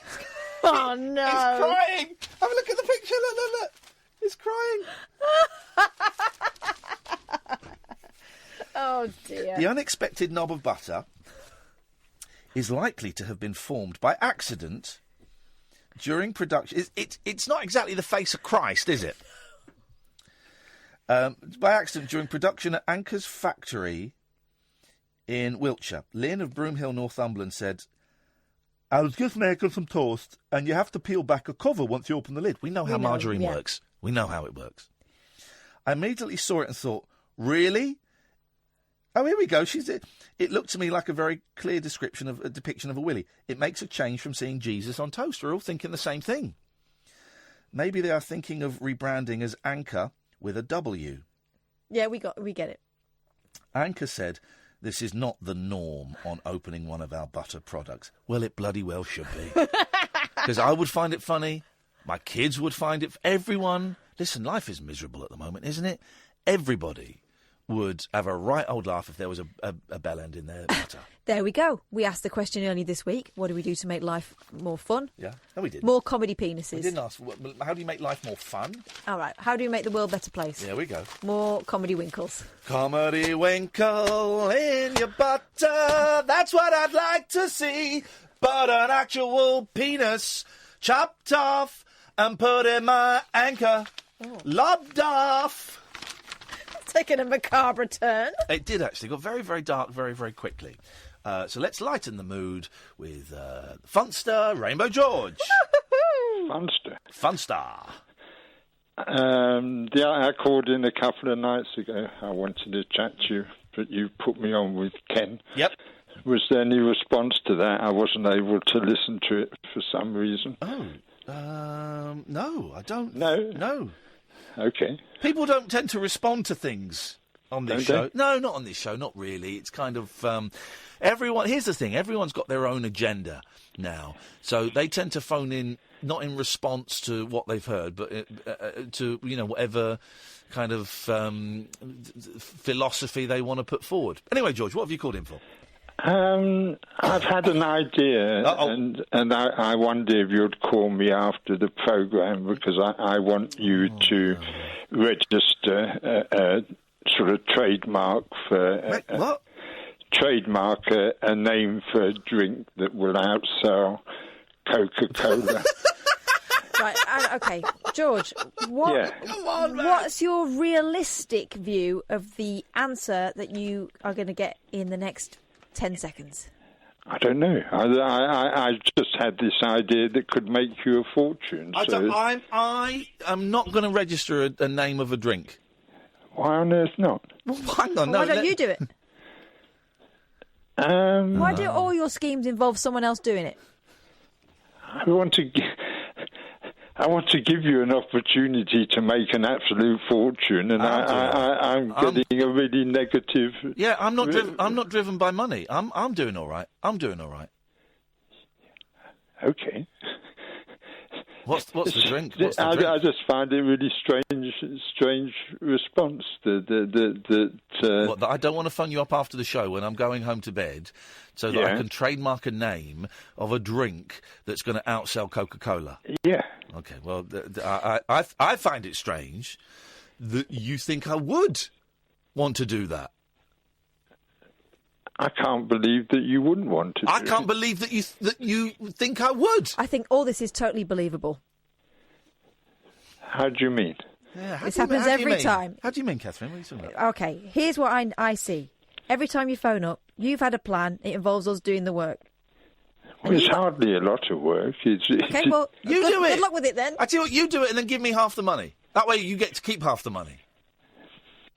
Oh, no. It's crying. Have a look at the picture. Look. It's crying. Oh, dear. The unexpected knob of butter is likely to have been formed by accident during production. It's not exactly the face of Christ, is it? By accident during production at Anchor's factory in Wiltshire. Lynn of Broomhill, Northumberland said, I was just making some toast, and you have to peel back a cover once you open the lid. We know how margarine works. We know how it works. I immediately saw it and thought, really? Oh, here we go. It looked to me like a very clear depiction of a willy. It makes a change from seeing Jesus on toast. We're all thinking the same thing. Maybe they are thinking of rebranding as Anchor with a W. Yeah, we get it. Anchor said, this is not the norm on opening one of our butter products. Well, it bloody well should be. Because I would find it funny. My kids would find it... Everyone... Listen, life is miserable at the moment, isn't it? Everybody would have a right old laugh if there was a bell end in their butter. There we go. We asked the question earlier this week. What do we do to make life more fun? Yeah. No, we did. More comedy penises. We didn't ask. How do you make life more fun? All right. How do you make the world a better place? There we go. More comedy winkles. Comedy winkle in your butter. That's what I'd like to see. But an actual penis chopped off and put in my anchor. Oh. Lobbed off. Taking a macabre turn. It did, actually. It got very, very dark very, very quickly. So let's lighten the mood with Funster Rainbow George. Funster. I called in a couple of nights ago. I wanted to chat to you, but you put me on with Ken. Yep. Was there any response to that? I wasn't able to listen to it for some reason. Oh. No, I don't. No? Okay. People don't tend to respond to things on this show. No, not on this show, not really. It's kind of... everyone. Here's the thing, everyone's got their own agenda now. So they tend to phone in, not in response to what they've heard, but to, whatever kind of philosophy they want to put forward. Anyway, George, what have you called in for? I've had an idea, and I wonder if you'd call me after the programme, because I want you to register a sort of trademark for a name for a drink that will outsell Coca-Cola. Right, okay. George, what's your realistic view of the answer that you are going to get in the next 10 seconds? I don't know. I just had this idea that could make you a fortune. I am not going to register a name of a drink. Why on earth not? Well, hang on, why don't you do it? Why do all your schemes involve someone else doing it? I want to give you an opportunity to make an absolute fortune, and I'm getting a really negative. Yeah, I'm not driven by money. I'm doing all right. I'm doing all right. Okay. What's the drink? I just find it really strange response. That I don't want to phone you up after the show when I'm going home to bed, so that I can trademark a name of a drink that's going to outsell Coca-Cola. Yeah. Okay. Well, I find it strange that you think I would want to do that. I can't believe that you wouldn't want to. I can't believe that you think I would. I think all this is totally believable. How do you mean? Yeah, this happens every time. How do you mean, Catherine? What are you talking about? Okay, here's what I see. Every time you phone up, you've had a plan. It involves us doing the work. Well, it's hardly a lot of work. Okay, well, you do it. Good luck with it then. I tell you what, you do it and then give me half the money. That way you get to keep half the money.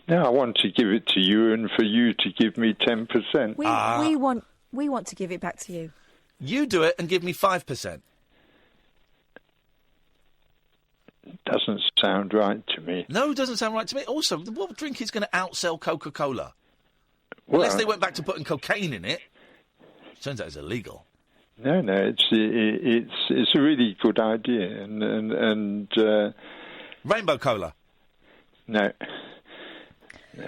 No, I want to give it to you, and for you to give me 10%. We want to give it back to you. You do it and give me 5%. Doesn't sound right to me. No, it doesn't sound right to me. Also, what drink is going to outsell Coca-Cola? Well, unless they went back to putting cocaine in it. Turns out it's illegal. No, it's a really good idea, and Rainbow Cola. No.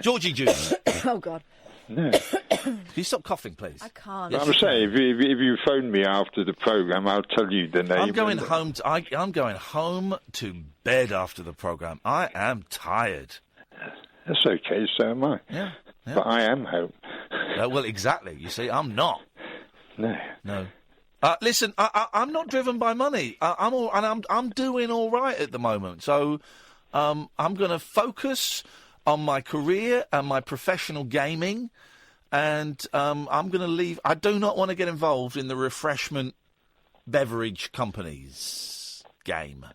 Georgie juice. Oh God. No. Can you stop coughing, please? I can't. I'm saying, if you phone me after the programme, I'll tell you the name. I'm going home. I'm going home to bed after the programme. I am tired. That's okay. So am I. Yeah. But I am home. Well, exactly. You see, I'm not. No. Listen, I'm not driven by money. I'm doing all right at the moment. So, I'm going to focus on my career and my professional gaming, and I'm going to leave. I do not want to get involved in the refreshment beverage companies game.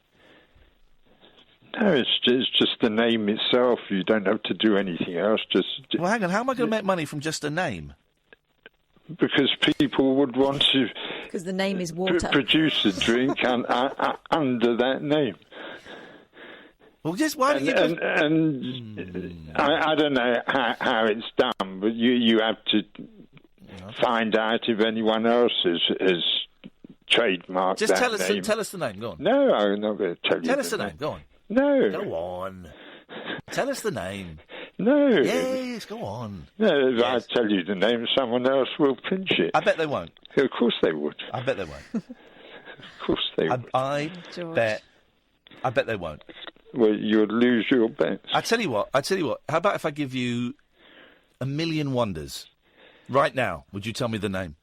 No, it's just the name itself. You don't have to do anything else. Well, hang on. How am I going to make money from just a name? Because people would want to. Because the name is water. Produce a drink under that name. Well, just why don't you? I don't know how it's done, but you have to find out if anyone else has trademarked just that name. Just tell us the name. Go on. No, I'm not going to tell you. Tell us the name. Go on. No. Go on. Tell us the name. No. Yes, go on. No, if I tell you the name, someone else will pinch it. I bet they won't. Of course they would. I bet they won't. Of course they would. I bet they won't. Well, you'll lose your bets. I tell you what. How about if I give you a million wonders right now? Would you tell me the name?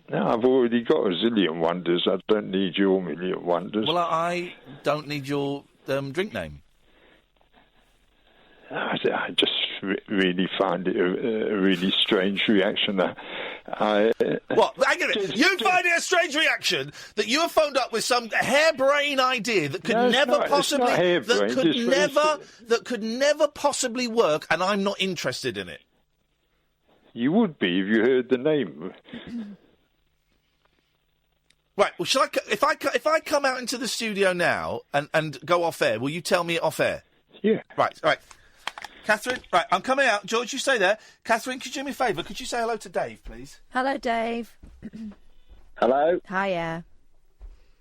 No, I've already got a zillion wonders. I don't need your million wonders. Well, I don't need your drink name. I just really find it a really strange reaction. What? Hang on a minute. You find it a strange reaction that you have phoned up with some harebrained idea that could could never possibly work, and I'm not interested in it. You would be if you heard the name. Right. Well, shall I? If I come out into the studio now and go off air, will you tell me off air? Yeah. Right. Catherine, right, I'm coming out. George, you stay there. Catherine, could you do me a favour? Could you say hello to Dave, please? Hello, Dave. Hello. Hiya.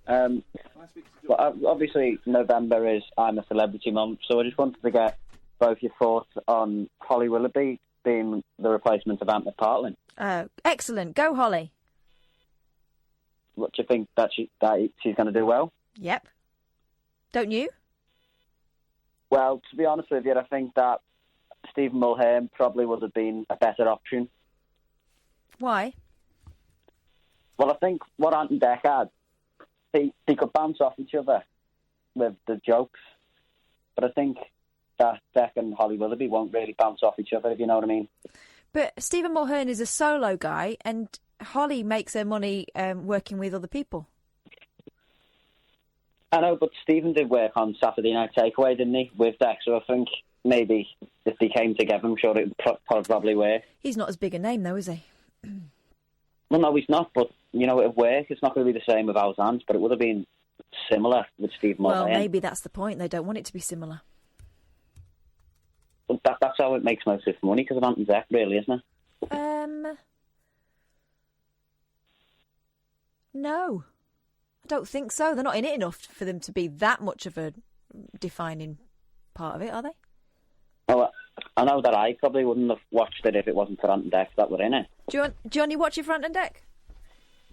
Well, obviously, November is I'm a Celebrity Month, so I just wanted to get both your thoughts on Holly Willoughby being the replacement of Anthony Partling. Excellent. Go, Holly. What do you think that she's going to do well? Yep. Don't you? Well, to be honest with you, I think that Stephen Mulhern probably would have been a better option. Why? Well, I think what Ant and Dec had, they could bounce off each other with the jokes, but I think that Dec and Holly Willoughby won't really bounce off each other, if you know what I mean. But Stephen Mulhern is a solo guy, and Holly makes her money working with other people. I know, but Stephen did work on Saturday Night Takeaway, didn't he, with Dec, so I think maybe if they came together, I'm sure it would probably work. He's not as big a name, though, is he? Well, no, he's not, but, it would work. It's not going to be the same with Alzheimer's, but it would have been similar with Stephen Mulhern. Well, maybe that's the point. They don't want it to be similar. Well, that's how it makes most of the money, because of Ant and Dec, really, isn't it? No. I don't think so. They're not in it enough for them to be that much of a defining part of it, are they? Oh, I know that I probably wouldn't have watched it if it wasn't for Ant and Dec that were in it. Do you only watch it for Ant and Dec?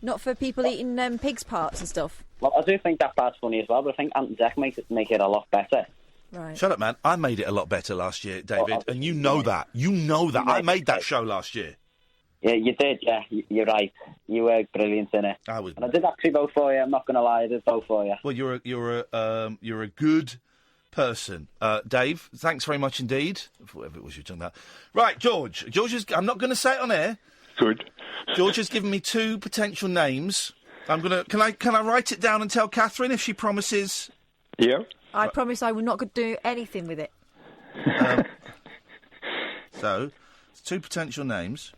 Not for people eating pigs' parts and stuff? Well, I do think that part's funny as well, but I think Ant and Dec make it a lot better. Right. Shut up, man. I made it a lot better last year, David, and you know that. You know that. I made that show last year. Yeah, you did, yeah. You're right. You were brilliant in it. And I did actually vote for you, I'm not going to lie, I did vote for you. Well, you're a good person. Dave, thanks very much indeed. Whatever it was you're talking about. Right, George. I'm not going to say it on air. Good. George has given me 2 potential names. Can I write it down and tell Catherine if she promises? Yeah. I promise I will not do anything with it. So, 2 potential names.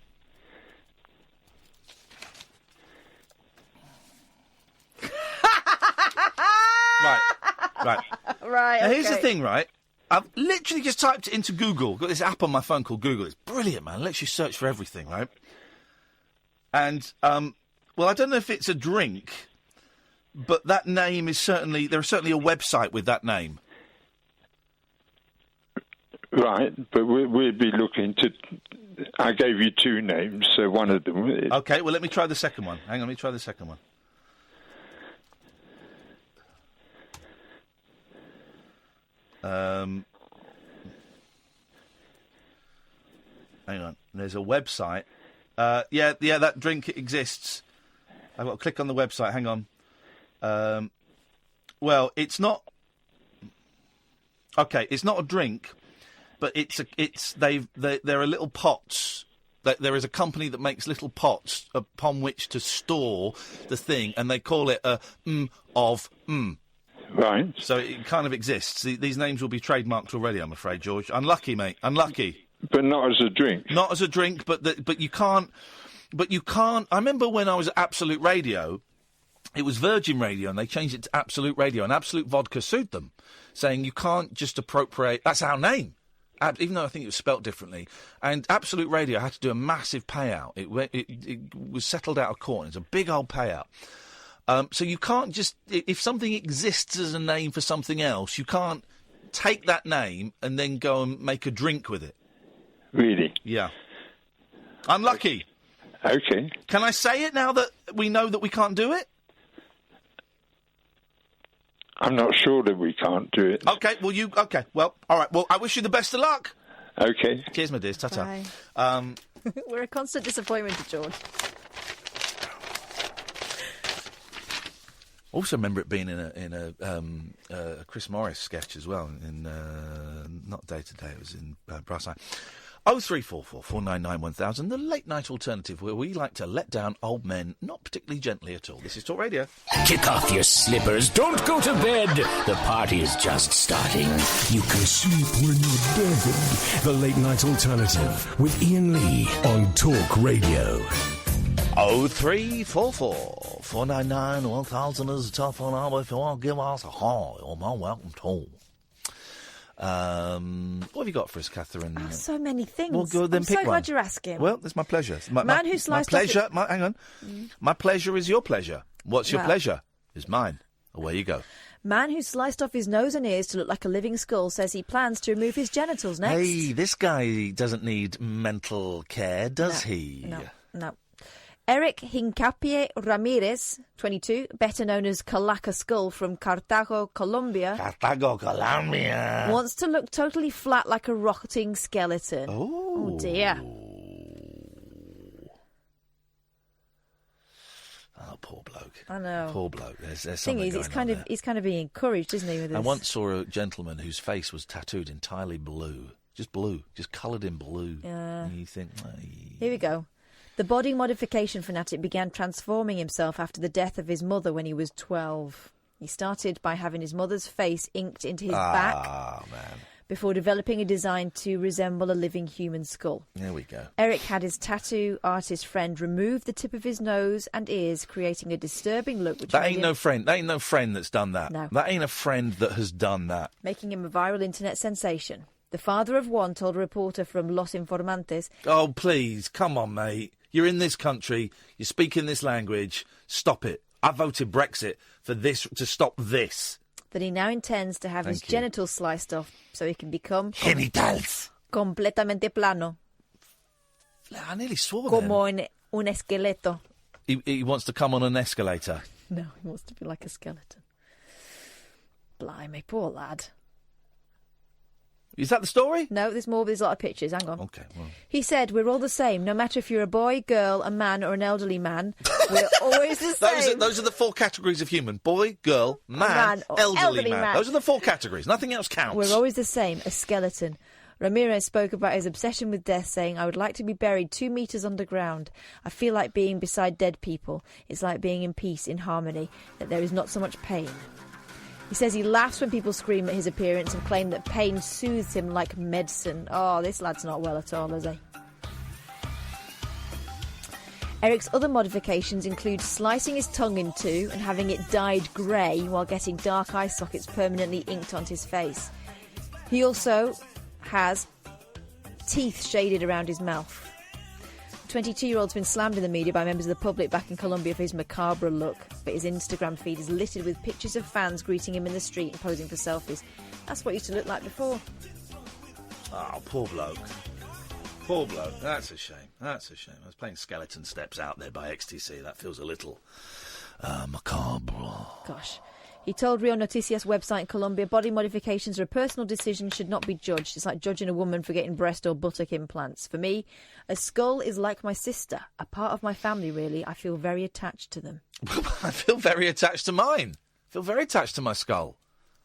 Right. Right, Now, okay. here's the thing, right? I've literally just typed it into Google. Got this app on my phone called Google. It's brilliant, man. It lets you search for everything, right? And, well, I don't know if it's a drink, but that name is certainly... There's certainly a website with that name. Right, but we'd be looking to... I gave you 2 names, so one of them... OK, well, let me try the second one. Hang on, let me try the second one. Hang on. There's a website. Yeah, that drink exists. I've got to click on the website. Hang on. Well, it's not. Okay, it's not a drink, but there are little pots. There is a company that makes little pots upon which to store the thing, and they call it a of. Right. So it kind of exists. These names will be trademarked already, I'm afraid, George. Unlucky, mate. Unlucky. But not as a drink. Not as a drink, but you can't. But you can't. I remember when I was at Absolute Radio, it was Virgin Radio, and they changed it to Absolute Radio, and Absolute Vodka sued them, saying you can't just appropriate. That's our name, even though I think it was spelt differently. And Absolute Radio had to do a massive payout. It was settled out of court. It's a big old payout. So you can't just... If something exists as a name for something else, you can't take that name and then go and make a drink with it. Really? Yeah. Unlucky. OK. Can I say it now that we know that we can't do it? I'm not sure that we can't do it. OK, well, OK, well, all right. Well, I wish you the best of luck. OK. Cheers, my dears. Ta-ta. Bye. We're a constant disappointment to George. Also remember it being in a Chris Morris sketch as well. Not Day to Day, it was in Brass Eye. 0344 499 1000, the late night alternative where we like to let down old men, not particularly gently at all. This is Talk Radio. Kick off your slippers. Don't go to bed. The party is just starting. You can sleep when you're dead. The late night alternative with Iain Lee on Talk Radio. 0344 499 1000 is a telephone number if you want to give us a call. You're more welcome to. What have you got for us, Catherine? Oh, so many things. Well, go then. I'm pick so one. glad you're asking. Well, it's my pleasure. Man who sliced my pleasure. off Hang on. My pleasure is your pleasure. What's your pleasure? Is mine. Away you go. Man who sliced off his nose and ears to look like a living skull says he plans to remove his genitals next. Hey, this guy doesn't need mental care, does he? No. Eric Hincapié Ramirez, 22, better known as Calaca Skull from Cartago, Colombia. Wants to look totally flat like a rotting skeleton. Oh dear. Oh, poor bloke. I know. Poor bloke. There's Thing something is, going on there. he's kind of being encouraged, isn't he? With this? I once saw a gentleman whose face was tattooed entirely blue. Just coloured in blue. Yeah. And you think, Here we go. The body modification fanatic began transforming himself after the death of his mother when he was 12. He started by having his mother's face inked into his back before developing a design to resemble a living human skull. There we go. Eric had his tattoo artist friend remove the tip of his nose and ears, creating a disturbing look. Which That ain't no friend that's done that. No. That ain't a friend that has done that. Making him a viral internet sensation. The father of one told a reporter from Los Informantes... Oh, please, come on, mate. You're in this country, you're speaking this language, stop it. I voted Brexit for this, to stop this. That he now intends to have his genitals sliced off so he can become... Genitals! Completamente plano. I nearly swore Como un esqueleto. He wants to come on an escalator. No, he wants to be like a skeleton. Blimey, poor lad. Is that the story? No, there's more. There's a lot of pictures. Hang on. Okay, well. He said, we're all the same. No matter if you're a boy, girl, a man or an elderly man, we're always the same. Those are the four categories of human. Boy, girl, man or elderly man. Those are the four categories. Nothing else counts. We're always the same, a skeleton. Ramirez spoke about his obsession with death, saying, I would like to be buried 2 metres underground. I feel like being beside dead people. It's like being in peace, in harmony, that there is not so much pain. He says he laughs when people scream at his appearance and claim that pain soothes him like medicine. Oh, this lad's not well at all, is he? Eric's other modifications include slicing his tongue in two and having it dyed grey while getting dark eye sockets permanently inked onto his face. He also has teeth shaded around his mouth. The 22-year-old's been slammed in the media by members of the public back in Colombia for his macabre look, but his Instagram feed is littered with pictures of fans greeting him in the street and posing for selfies. That's what he used to look like before. Oh, poor bloke. Poor bloke. That's a shame. That's a shame. I was playing Skeleton Steps Out there by XTC. That feels a little macabre. Gosh. He told Rio Noticias website in Colombia, body modifications are a personal decision, should not be judged. It's like judging a woman for getting breast or buttock implants. For me, a skull is like my sister, a part of my family, really. I feel very attached to them. I feel very attached to mine. I feel very attached to my skull.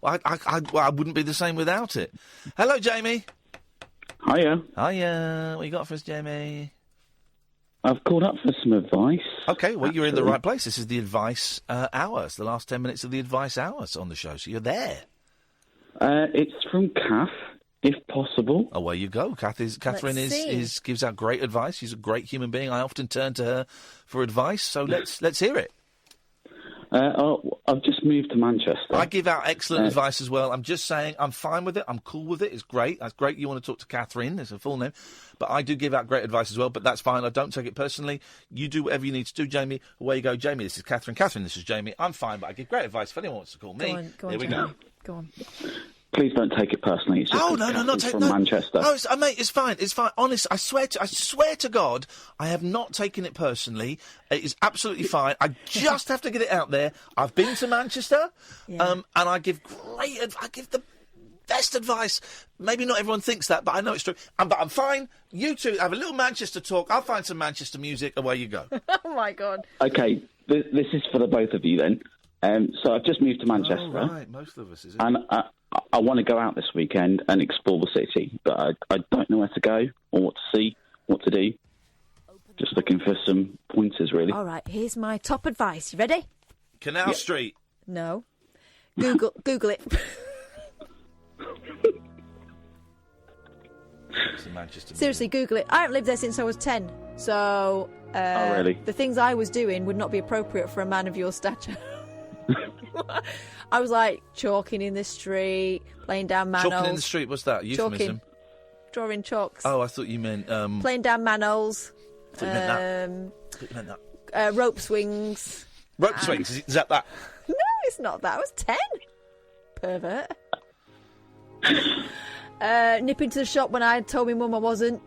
Well, I wouldn't be the same without it. Hello, Jamie. Hiya. Hiya. What you got for us, Jamie? I've called up for some advice. OK, well, you're in the right place. This is the advice hour. It's the last 10 minutes of the advice hours on the show, so you're there. It's from Kath, if possible. Away you go. Catherine gives out great advice. She's a great human being. I often turn to her for advice, so let's hear it. I've just moved to Manchester. I give out excellent advice as well. I'm just saying I'm fine with it. I'm cool with it. It's great. That's great. You want to talk to Catherine. It's her full name. But I do give out great advice as well, but that's fine. I don't take it personally. You do whatever you need to do, Jamie. Away you go. Jamie, this is Catherine. Catherine, this is Jamie. I'm fine, but I give great advice if anyone wants to call me. Go on, Here we Jamie. Go on. Please don't take it personally. It's just not from Manchester. No, mate, it's fine. It's fine. Honest, I swear to God, I have not taken it personally. It is absolutely fine. I just have to get it out there. I've been to Manchester, and I give the best advice. Maybe not everyone thinks that, but I know it's true. But I'm fine. You two have a little Manchester talk. I'll find some Manchester music. Away you go. Oh my God. Okay, this is for the both of you then. So I've just moved to Manchester. Oh, right, most of us, is it? And I want to go out this weekend and explore the city, but I don't know where to go or what to see, what to do. Just looking for some pointers, really. All right, here's my top advice. You ready? Canal Street. No. Google it. Seriously, Google it. I haven't lived there since I was 10, so oh, really? The things I was doing would not be appropriate for a man of your stature. I was like chalking in the street, playing down manholes. Chalking in the street, what's that? Euphemism? Drawing chalks. Oh, I thought you meant... playing down manholes. I thought you meant that. Rope swings. Rope swings? Is that? No, it's not that. I was 10. Pervert. Nipping to the shop when I told my mum I wasn't.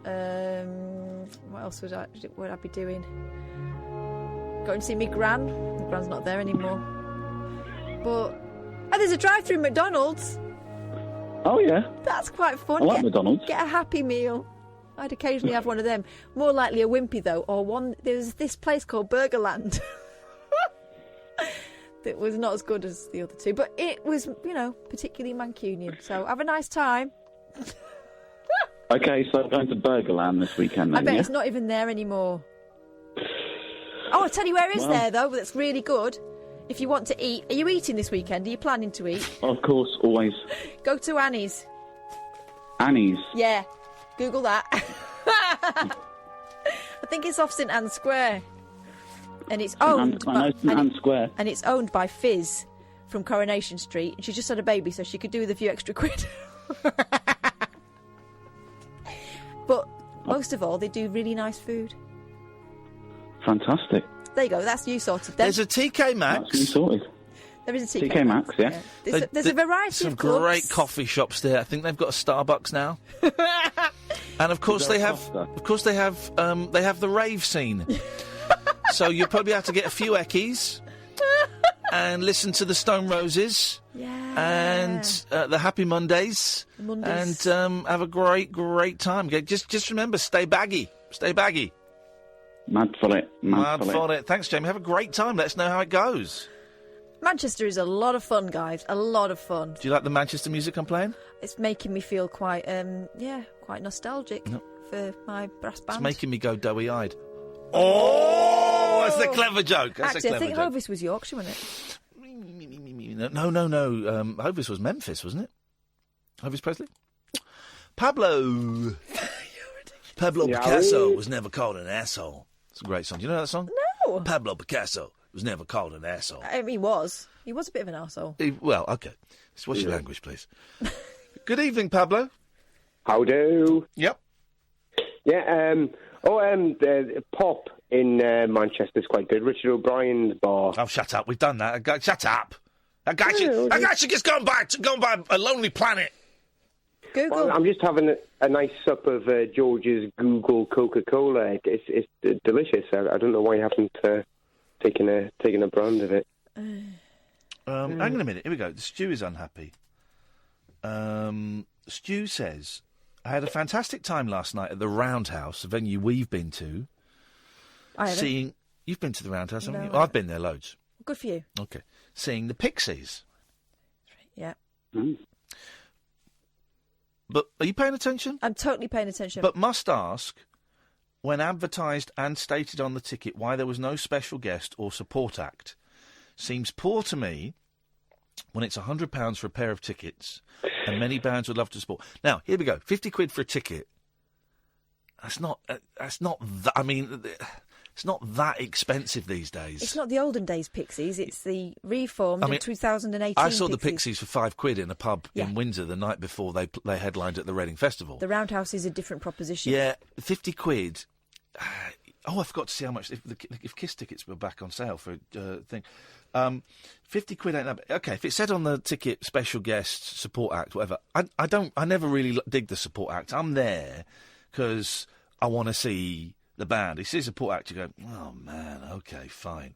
What else would I be doing? Going to see my gran. My gran's not there anymore. But there's a drive-through McDonald's. Oh, yeah. That's quite fun. I like McDonald's. Get a Happy Meal. I'd occasionally have one of them. More likely a Wimpy, though, or one... There's this place called Burgerland that was not as good as the other two, but it was, particularly Mancunian. So have a nice time. Okay, so I'm going to Burgerland this weekend then, I bet yeah? it's not even there anymore. Oh, I'll tell you where is there, though, that's really good. If you want to eat... Are you eating this weekend? Are you planning to eat? Of course, always. Go to Annie's. Annie's? Yeah. Google that. I think it's off St Anne's Square. And it's owned I know St Anne's Square. And it's owned by Fizz from Coronation Street. And she just had a baby, so she could do with a few extra quid. But most of all, they do really nice food. Fantastic. There you go, that's you sorted then. There's a TK Maxx. That's you sorted. There is a TK Maxx, yeah. There's a variety of clubs. Some great coffee shops there. I think they've got a Starbucks now. And of course they have the rave scene. So you'll probably have to get a few Eckies and listen to the Stone Roses. Yeah. And the Happy Mondays. And have a great time. Just remember, stay baggy. Stay baggy. Mad for it. Mad for it. Thanks, Jamie. Have a great time. Let us know how it goes. Manchester is a lot of fun, guys. A lot of fun. Do you like the Manchester music I'm playing? It's making me feel quite nostalgic for my brass band. It's making me go doughy-eyed. Oh, that's a clever joke. Actually, I think Hovis was Yorkshire, wasn't it? No. Hovis was Memphis, wasn't it? Hovis Presley? Pablo Picasso was never called an asshole. It's a great song. Do you know that song? No. Pablo Picasso was never called an asshole. He was. He was a bit of an arsehole. Well, okay. Let's watch your language, please. Good evening, Pablo. How do? Yep. Yeah, Pop in Manchester is quite good. Richard O'Brien's bar. Oh, shut up. We've done that. Shut up. That guy should just go by a lonely planet. Google. Well, I'm just having a nice sup of George's Google Coca-Cola. It's delicious. I don't know why you haven't taken a brand of it. Hang on a minute. Here we go. Stu is unhappy. Stu says, I had a fantastic time last night at the Roundhouse, a venue we've been to. I haven't. You've been to the Roundhouse, haven't No, you? I've been there loads. Good for you. Okay. Seeing the Pixies. Yeah. But are you paying attention? I'm totally paying attention. But must ask, when advertised and stated on the ticket, why there was no special guest or support act. Seems poor to me when it's £100 for a pair of tickets and many bands would love to support. Now, here we go. 50 quid for a ticket. It's not that expensive these days. It's not the olden days Pixies, it's the reformed in 2018 I saw the Pixies. Pixies for £5 in a pub in Windsor the night before they headlined at the Reading Festival. The Roundhouse is a different proposition. Yeah, 50 quid. I forgot to see how much, if Kiss tickets were back on sale for a thing. 50 quid ain't that. Okay, if it said on the ticket special guest, support act, whatever, I never really dig the support act. I'm there because I want to see the band. It says support act, you go, oh man, okay, fine.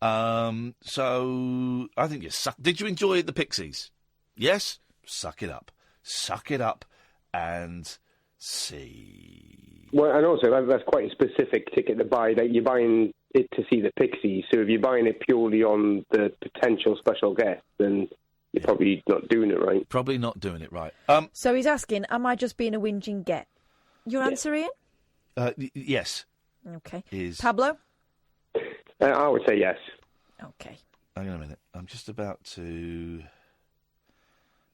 So I think you suck. Did you enjoy the Pixies? Yes? Suck it up. Suck it up and see. Well, and also that's quite a specific ticket to buy. That you're buying it to see the Pixies. So if you're buying it purely on the potential special guest, then you're probably not doing it right. Probably not doing it right. So he's asking, am I just being a whinging get? Your answer, Ian? Yes. Okay. Is Pablo? I would say yes. Okay. Hang on a minute. I'm just about to...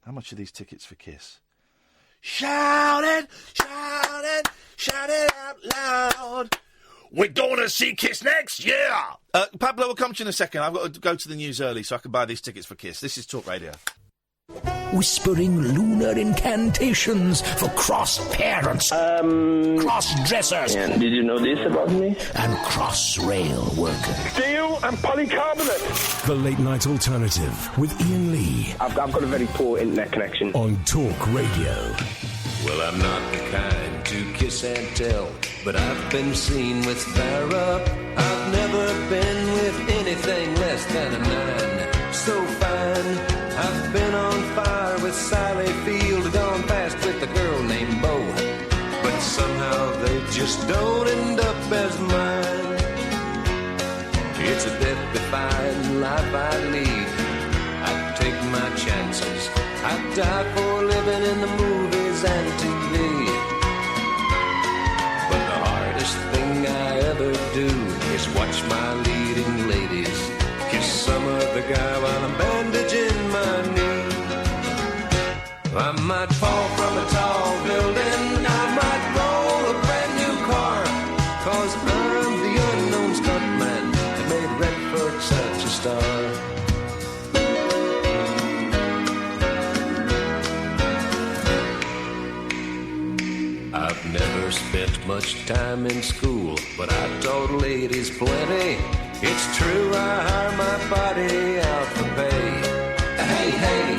How much are these tickets for Kiss? Shout it, shout it, shout it out loud. We're going to see Kiss next year. Pablo, we'll come to you in a second. I've got to go to the news early so I can buy these tickets for Kiss. This is Talk Radio. whispering lunar incantations for cross-parents, cross-dressers. Yeah. Did you know this about me? And cross-rail workers. Steel and polycarbonate. The Late Night Alternative with Iain Lee. I've got a very poor internet connection. On Talk Radio. Well, I'm not the kind to kiss and tell, but I've been seen with Farrah. I've never been with anything less than a 9. So fine, I've been on fire with Sally Field, gone past with a girl named Bo, but somehow they just don't end up as mine. It's a death-defying life I lead. I take my chances. I die for living in the movies and TV. But the hardest thing I ever do is watch my leading ladies kiss some other guy while I'm bandaging my knee. I might fall from a tall building, I might roll a brand new car, 'cause I'm the unknown stuntman that made Redford such a star. I've never spent much time in school, but I taught ladies plenty. It's true, I hire my body out for pay. Hey, hey,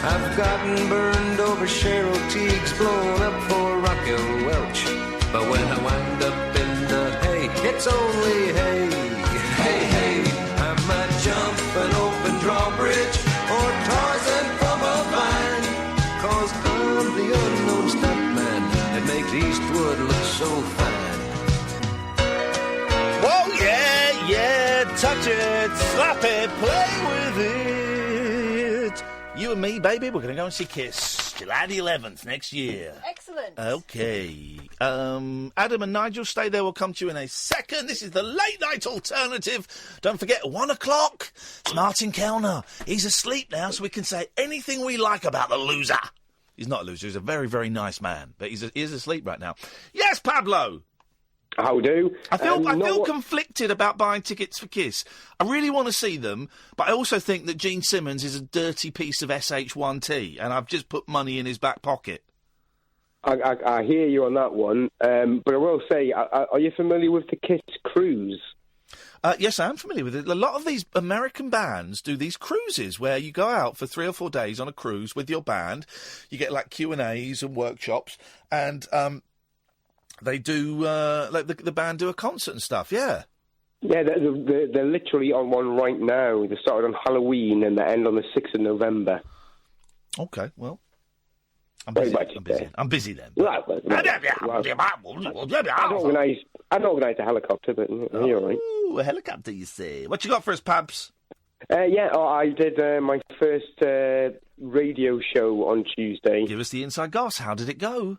I've gotten burned over Cheryl Teague's, blown up for Raquel Welch. But when I wind up in the hay, it's only hay. Hey, hey, I might jump an open drawbridge or Tarzan from a vine, 'cause I'm the unknown stuntman that makes Eastwood look so fine. Whoa, yeah, touch it, slap it, play with it. You and me, baby, we're going to go and see Kiss July the 11th next year. Excellent. Okay. Adam and Nigel, stay there. We'll come to you in a second. This is the Late Night Alternative. Don't forget, 1 o'clock, it's Martin Kellner. He's asleep now, so we can say anything we like about the loser. He's not a loser. He's a very, very nice man, but he is asleep right now. Yes, Pablo. How do? I feel conflicted about buying tickets for Kiss. I really want to see them, but I also think that Gene Simmons is a dirty piece of SH1T, and I've just put money in his back pocket. I hear you on that one, but I will say, are you familiar with the Kiss cruise? Yes, I am familiar with it. A lot of these American bands do these cruises where you go out for 3 or 4 days on a cruise with your band. You get like Q&As and workshops, and they do like the band do a concert and stuff. Yeah. Yeah, they're literally on one right now. They started on Halloween and they end on the 6th of November. Okay, well. I'm busy then. I'd organise a helicopter, but you're all right. Ooh, a helicopter, you say. What you got for us, Pabs? I did my first radio show on Tuesday. Give us the inside goss. How did it go?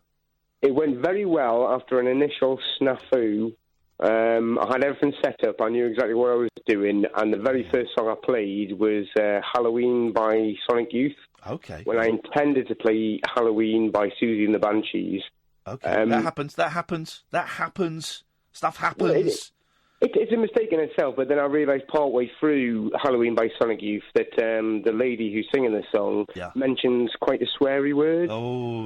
It went very well after an initial snafu. I had everything set up. I knew exactly what I was doing, and the very first song I played was Halloween by Sonic Youth. Okay. When I intended to play Halloween by Susie and the Banshees. Okay, that happens. Stuff happens. Well, it's a mistake in itself, but then I realised partway through Halloween by Sonic Youth that the lady who's singing the song mentions quite a sweary word,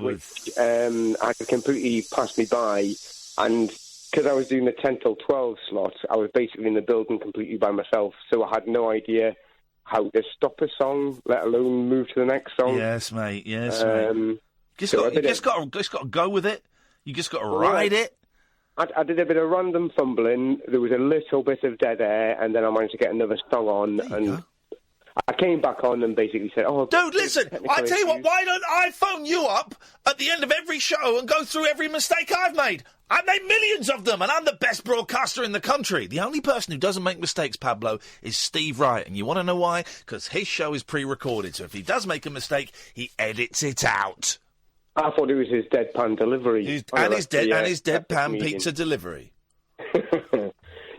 which I completely passed me by, and because I was doing the 10 till 12 slot, I was basically in the building completely by myself, so I had no idea how to stop a song, let alone move to the next song. Yes, mate. Yes, mate. You just got to go with it. You just got to ride it. I did a bit of random fumbling. There was a little bit of dead air, and then I managed to get another song on. And I came back on and basically said, dude, listen, I tell you what, why don't I phone you up at the end of every show and go through every mistake I've made? I've made millions of them, and I'm the best broadcaster in the country. The only person who doesn't make mistakes, Pablo, is Steve Wright. And you want to know why? Because his show is pre-recorded, so if he does make a mistake, he edits it out. I thought it was his deadpan delivery. His deadpan pizza delivery.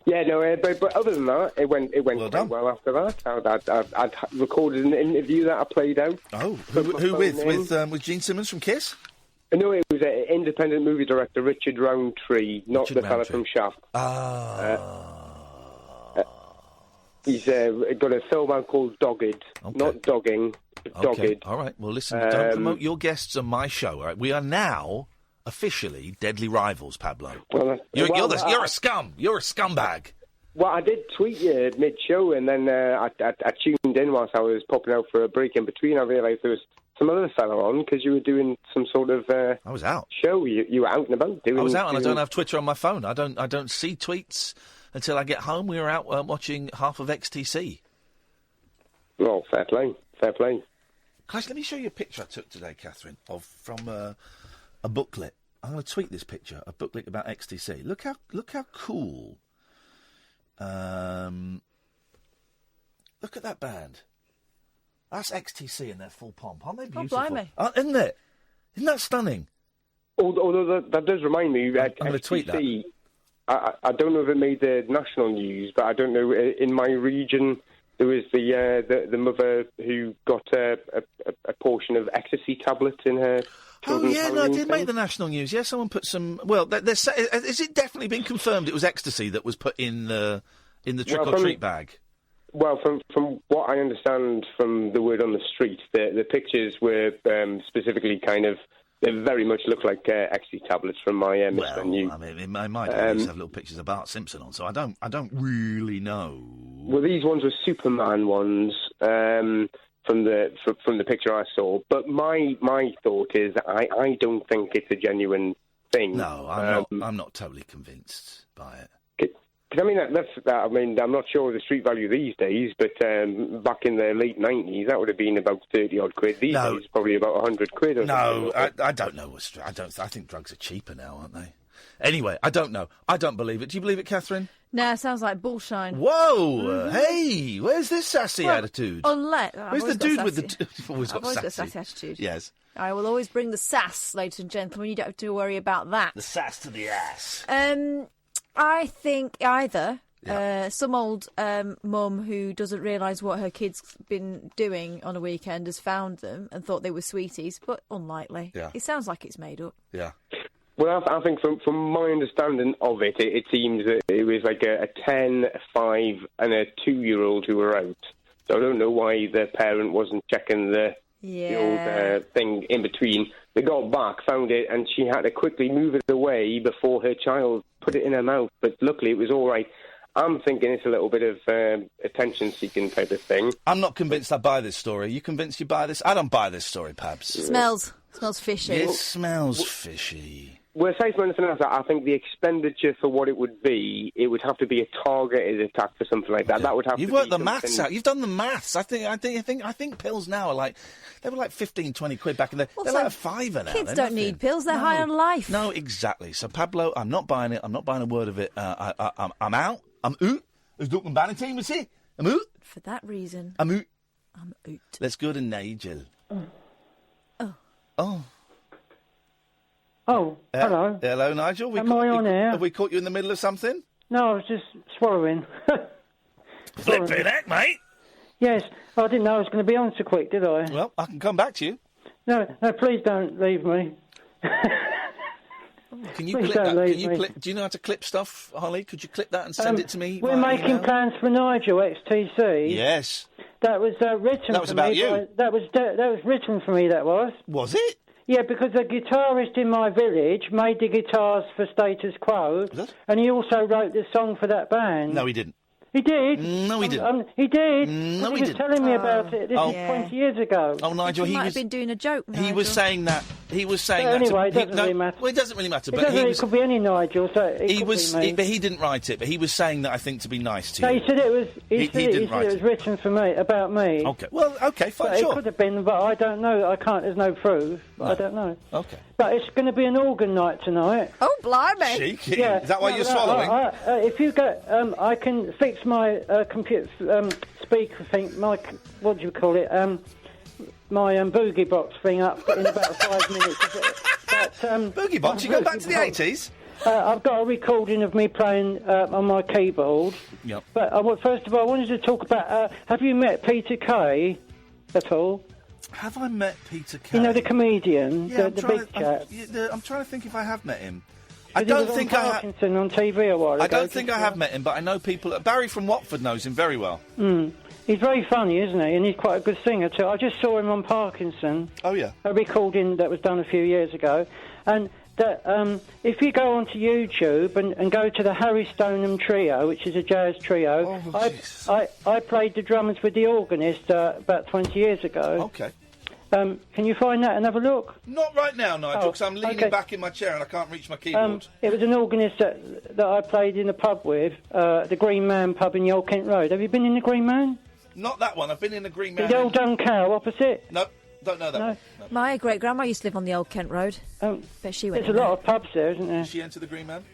Yeah, no, but other than that, it went quite well after that. I'd recorded an interview that I played out. Oh, who with Gene Simmons from Kiss? No, it was an independent movie director, Richard Roundtree, not the fella from Shaft. He's got a film out called Dogged, not Dogging, dogged. All right. Well, listen, don't promote your guests on my show. All right. We are now officially deadly rivals, Pablo. Well, you're a scum. You're a scumbag. Well, I did tweet you mid-show, and then I tuned in whilst I was popping out for a break in between. I realised there was some other fella on because you were doing some sort of I was out. Show. You were out and about doing. I was out, and I don't have Twitter on my phone. I don't see tweets until I get home. We were out watching half of XTC. Oh, fair play. Fair play. Guys, let me show you a picture I took today, Catherine, from a booklet. I'm going to tweet this picture, a booklet about XTC. Look how cool. Look at that band. That's XTC in their full pomp. Aren't they beautiful? Oh, blimey. Isn't it? Isn't that stunning? Although that does remind me, I'm going to tweet that. I don't know if it made the national news, but I don't know. In my region, there was the mother who got a portion of ecstasy tablets in her. Oh yeah, no, it did make the national news. Yeah, someone put some. Well, is it definitely been confirmed it was ecstasy that was put in the trick or treat bag? Well, from what I understand from the word on the street, the pictures were specifically kind of. They very much look like ecstasy tablets from my menu. I mean, in my days have little pictures of Bart Simpson on, so I don't really know. Well, these ones were Superman ones from the picture I saw. But my thought is that I don't think it's a genuine thing. No, I'm not totally convinced by it. I mean, I'm not sure of the street value these days, but back in the late 90s, that would have been about 30-odd quid. These days, probably about 100 quid. Or no, I don't know. I think drugs are cheaper now, aren't they? Anyway, I don't know. I don't believe it. Do you believe it, Catherine? No, sounds like bullshine. Whoa! Hey, where's this sassy attitude? Unless... Where's the dude with the... I've always got a sassy attitude. Yes. I will always bring the sass, ladies and gentlemen. You don't have to worry about that. The sass to the ass. I think either some old mum who doesn't realise what her kid's been doing on a weekend has found them and thought they were sweeties, but unlikely. Yeah. It sounds like it's made up. Yeah. Well, I think from my understanding of it, it seems that it was like a 10, a 5 and a 2-year-old who were out. So I don't know why the parent wasn't checking the old thing in between. They got back, found it, and she had to quickly move it away before her child put it in her mouth. But luckily, it was all right. I'm thinking it's a little bit of attention-seeking type of thing. I'm not convinced I buy this story. Are you convinced you buy this? I don't buy this story, Pabs. Smells fishy. It smells fishy. Well, aside from anything else, I think the expenditure for what it would be, it would have to be a targeted attack for something like that. Okay. That would have You've to worked be the something... maths out. You've done the maths. I think pills now are like, they were like 15, 20 quid back in the... Also, they're like a fiver now. Kids don't need pills. They're high on life. No, exactly. So, Pablo, I'm not buying it. I'm not buying a word of it. I'm out. I'm out. As Duncan Bannatyne would say. I'm out. For that reason. I'm out. I'm out. Let's go to Nigel. Oh. Oh, hello. Hello, Nigel. Am I on air? Have we caught you in the middle of something? No, I was just swallowing. Flipping heck, mate. Yes, I didn't know I was going to be on so quick, did I? Well, I can come back to you. No, please don't leave me. Can you Please clip don't that? leave Can you me. clip? Do you know how to clip stuff, Holly? Could you clip that and send it to me? We're via making email? plans for Nigel, XTC. Yes. That was written. That was for about me you. That was written for me. That was. Was it? Yeah, because the guitarist in my village made the guitars for Status Quo, and he also wrote the song for that band. No, he didn't. He did. No, he didn't. He did. No, he he was didn't. telling me about it. This is 20 years ago. Oh, Nigel, He might have been doing a joke, Nigel. He was saying that. He was saying But that. anyway, it doesn't really matter. Well, it doesn't really matter. It But it could be any Nigel. So it he could was. be me. But he didn't write it. But he was saying that I think to be nice to No, you. he said it was. He didn't write it was written for me, about me. Okay. Well, okay, fine, But sure. It could have been, but I don't know. I can't. There's no proof. No. I don't know. Okay. But it's going to be an organ night tonight. Oh, blimey! Cheeky. Is that why you're swallowing? If you go, I can fix my computer speaker thing. My what do you call it? My boogie box thing up in about 5 minutes. But, boogie box? You go back to the 80s? I've got a recording of me playing on my keyboard. Yep. But first of all, I wanted to talk about. Have you met Peter Kay at all? Have I met Peter Kay? You know, the comedian, Yeah, the big chap. I'm trying to think if I have met him. He I don't was think on I have. Parkinson on TV a while ago. I don't think I have met him, but I know people. Barry from Watford knows him very well. He's very funny, isn't he? And he's quite a good singer too. I just saw him on Parkinson. Oh yeah. A recording that was done a few years ago, and that if you go onto YouTube and go to the Harry Stoneham Trio, which is a jazz trio, I played the drums with the organist about 20 years ago. Okay. Can you find that and have a look? Not right now, Nigel, because I'm leaning back in my chair and I can't reach my keyboard. It was an organist that I played in a pub with, the Green Man pub in the Old Kent Road. Have you been in the Green Man? Not that one. I've been in the Green Man. The Old Dun Cow opposite? Nope, don't know that one. No. My great-grandma used to live on the Old Kent Road. Bet she went There's a lot of pubs there, isn't there? Did she enter the Green Man?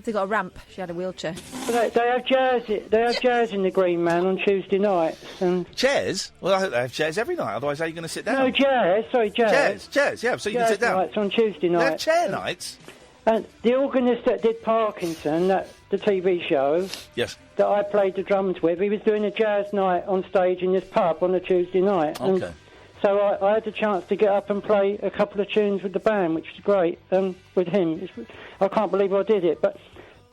They got a ramp. She had a wheelchair. But they have jazz. They have jazz in the Green Man on Tuesday nights. And chairs? Well, I hope they have chairs every night. Otherwise, how are you going to sit down? No, jazz. Sorry, jazz. Chairs. Yeah, so you can sit down. Nights on Tuesday night. They have chair nights. And the organist that did Parkinson, the TV show. Yes. That I played the drums with. He was doing a jazz night on stage in this pub on a Tuesday night. Okay. And so I had the chance to get up and play a couple of tunes with the band, which was great. With him, I can't believe I did it, but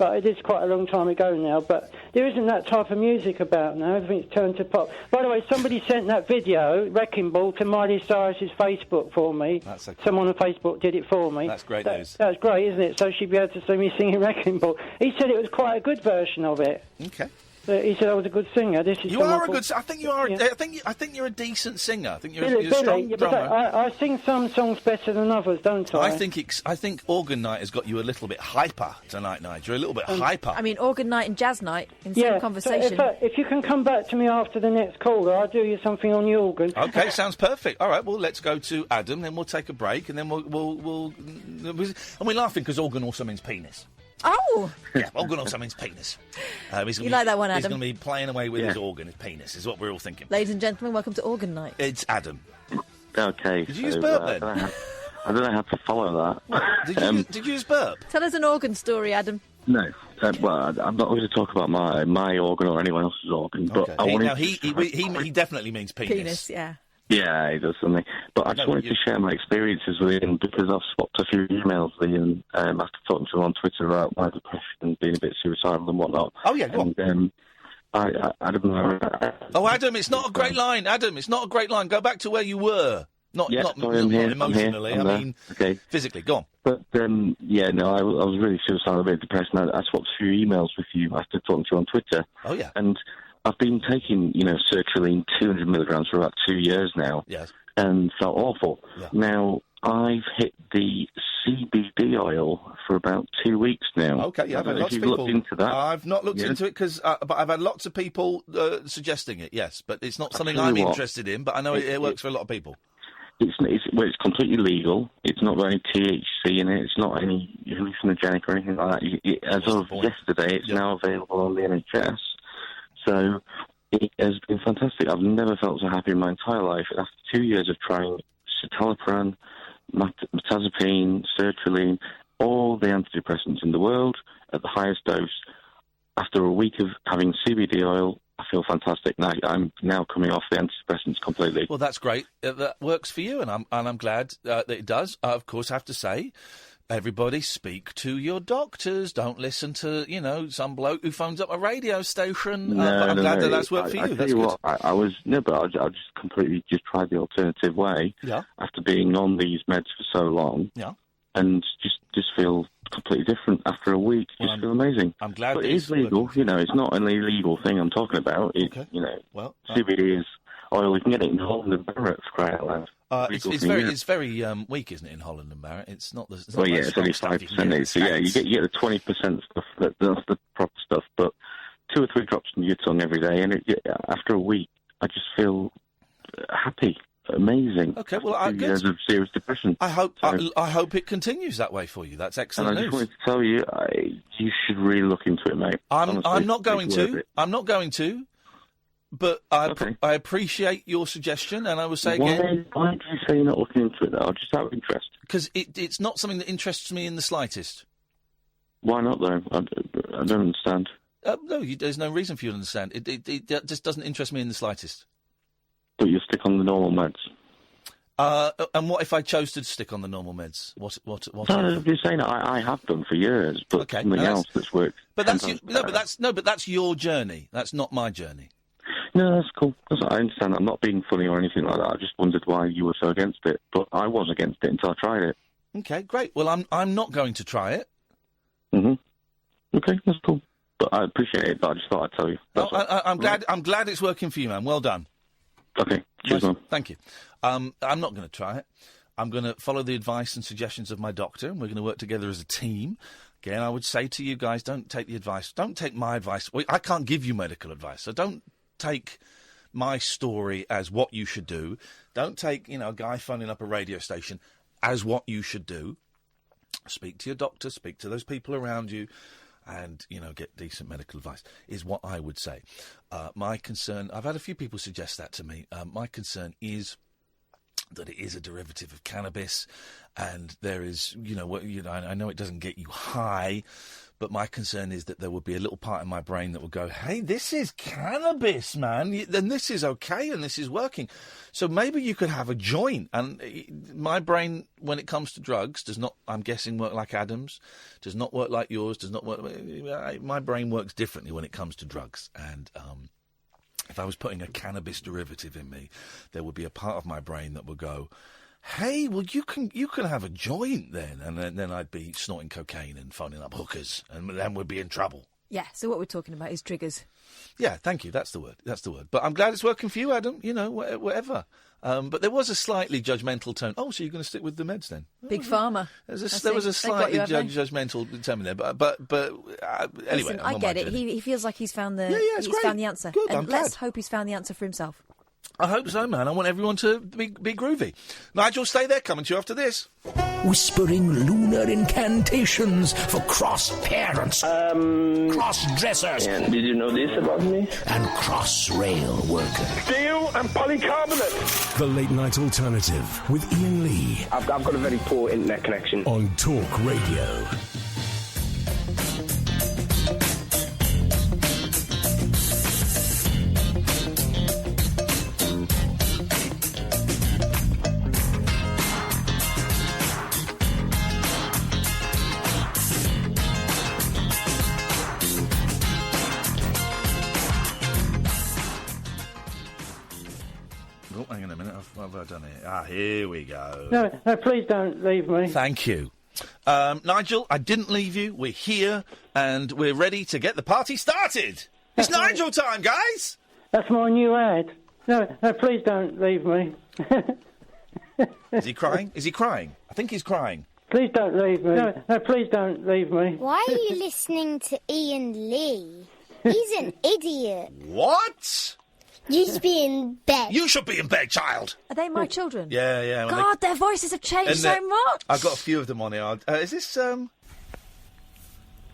it is quite a long time ago now. But there isn't that type of music about now. Everything's turned to pop. By the way, somebody sent that video, Wrecking Ball, to Miley Cyrus's Facebook for me. That's okay. Someone on Facebook did it for me. That's great news. That's great, isn't it? So she'd be able to see me singing Wrecking Ball. He said it was quite a good version of it. Okay. He said I was a good singer. You are a good. I think you are. I think you're a decent singer. I think you're a Billy, strong but drummer. I sing some songs better than others, don't I? I think Organ Night has got you a little bit hyper tonight, Nigel. A little bit hyper. I mean, Organ Night and Jazz Night in the same conversation. So if you can come back to me after the next caller, I'll do you something on the organ. Okay, sounds perfect. All right, well, let's go to Adam, then we'll take a break, and then we'll and we're laughing because organ also means penis. Oh! Yeah, organ also means penis. You like that one, Adam? He's going to be playing away with his organ, his penis, is what we're all thinking. Ladies and gentlemen, welcome to Organ Night. It's Adam. Okay. Did you use burp then? I don't know how to follow that. Did you use burp? Tell us an organ story, Adam. No. Well, I'm not going to talk about my organ or anyone else's organ, but I wanted he definitely means penis. Penis, yeah. Yeah, he does something. But I just wanted to share my experiences with Ian because I've swapped a few emails with Ian after talking to him on Twitter about my depression and being a bit suicidal and whatnot. Oh, yeah, go on. Adam, it's not a great line. Adam, it's not a great line. Go back to where you were. Not emotionally, I mean physically. Go on. But, I was really suicidal, a bit depressed, and I swapped a few emails with you after talking to you on Twitter. Oh, yeah. And I've been taking, sertraline 200 milligrams for about 2 years now. Yes. And felt awful. Yeah. Now, I've hit the CBD oil for about 2 weeks now. Okay, yeah, I've had lots of people. Looked into that. I've not looked into it but I've had lots of people suggesting it. Yes, but it's not something I'm interested in. But I know it works for a lot of people. It's completely legal. It's not got any THC in it. It's not any hallucinogenic or anything like that. As of yesterday, it's now available on the NHS. So it has been fantastic. I've never felt so happy in my entire life. After 2 years of trying citalopram, mirtazapine, sertraline, all the antidepressants in the world at the highest dose, after a week of having CBD oil, I feel fantastic. Now I'm coming off the antidepressants completely. Well, that's great. That works for you, and I'm glad that it does. Of course, I have to say, everybody speak to your doctors. Don't listen to some bloke who phones up a radio station. But I'm glad that that's worked for you. That's good. I just completely tried the alternative way. Yeah. After being on these meds for so long. Yeah. And just feel completely different after a week. Just feel amazing. I'm glad. But it is legal. It's not an illegal thing I'm talking about. CBD is oil. You can get it in Holland and Barrett, for crying out loud. It's very weak, isn't it, in Holland and Barrett? It's not the. Well, yeah, it's only 5%. So you get the 20% stuff. That's the proper stuff. But 2 or 3 drops in your tongue every day, and after a week, I just feel happy. Amazing. Okay, well, 2 years of serious depression. I hope it continues that way for you. That's excellent and I news. just wanted to tell you, you should really look into it, mate. I'm not going to. I'm not going to. But I appreciate your suggestion, and I will say again. Why do you say you're not looking into it, though? Just out of interest. Because it's not something that interests me in the slightest. Why not, though? I don't understand. No, there's no reason for you to understand. It just doesn't interest me in the slightest. But you stick on the normal meds. And what if I chose to stick on the normal meds? What? No, I'm just saying I have done for years, but something else that's worked. But that's your journey. That's not my journey. No, that's cool. I understand. I'm not being funny or anything like that. I just wondered why you were so against it. But I was against it until I tried it. Okay, great. Well, I'm not going to try it. Okay, that's cool. But I appreciate it. But I just thought I'd tell you. I'm glad it's working for you, man. Well done. Okay, cheers, man. Thank you. I'm not going to try it. I'm going to follow the advice and suggestions of my doctor, and we're going to work together as a team. Again, I would say to you guys, don't take the advice. Don't take my advice. I can't give you medical advice, so don't take my story as what you should do. Don't take, a guy phoning up a radio station as what you should do. Speak to your doctor, speak to those people around you, and, get decent medical advice, is what I would say. My concern, I've had a few people suggest that to me. My concern is that it is a derivative of cannabis, and there is, I know it doesn't get you high, but my concern is that there would be a little part in my brain that would go, hey, this is cannabis, man, then this is okay and this is working. So maybe you could have a joint. And my brain, when it comes to drugs, does not, I'm guessing, work like Adam's, does not work like yours, does not work. My brain works differently when it comes to drugs. And if I was putting a cannabis derivative in me, there would be a part of my brain that would go, hey, well, you can have a joint then. And then I'd be snorting cocaine and phoning up hookers, and then we'd be in trouble. Yeah, so what we're talking about is triggers. Yeah, thank you. That's the word. But I'm glad it's working for you, Adam. Whatever. But there was a slightly judgmental tone. Oh, so you're going to stick with the meds then? Big Pharma. There was a slightly judgmental tone there. But anyway. Listen, I get it. He feels like he's found the found the answer. Good, and I'm let's glad. hope he's found the answer for himself. I hope so, man. I want everyone to be groovy. Nigel, stay there. Coming to you after this. Whispering lunar incantations for cross-parents, cross-dressers. Did you know this about me? And cross-rail workers. Steel and polycarbonate. The Late Night Alternative with Iain Lee. I've got a very poor internet connection. On Talk Radio. What have I done here? Here we go. No, please don't leave me. Thank you. Nigel, I didn't leave you. We're here, and we're ready to get the party started. It's Nigel time, guys! That's my new ad. No, please don't leave me. Is he crying? I think he's crying. Please don't leave me. No, please don't leave me. Why are you listening to Iain Lee? He's an idiot. What? You should be in bed. You should be in bed, child. Are they my children? Yeah. God, their voices have changed so much. I've got a few of them on here. Is this,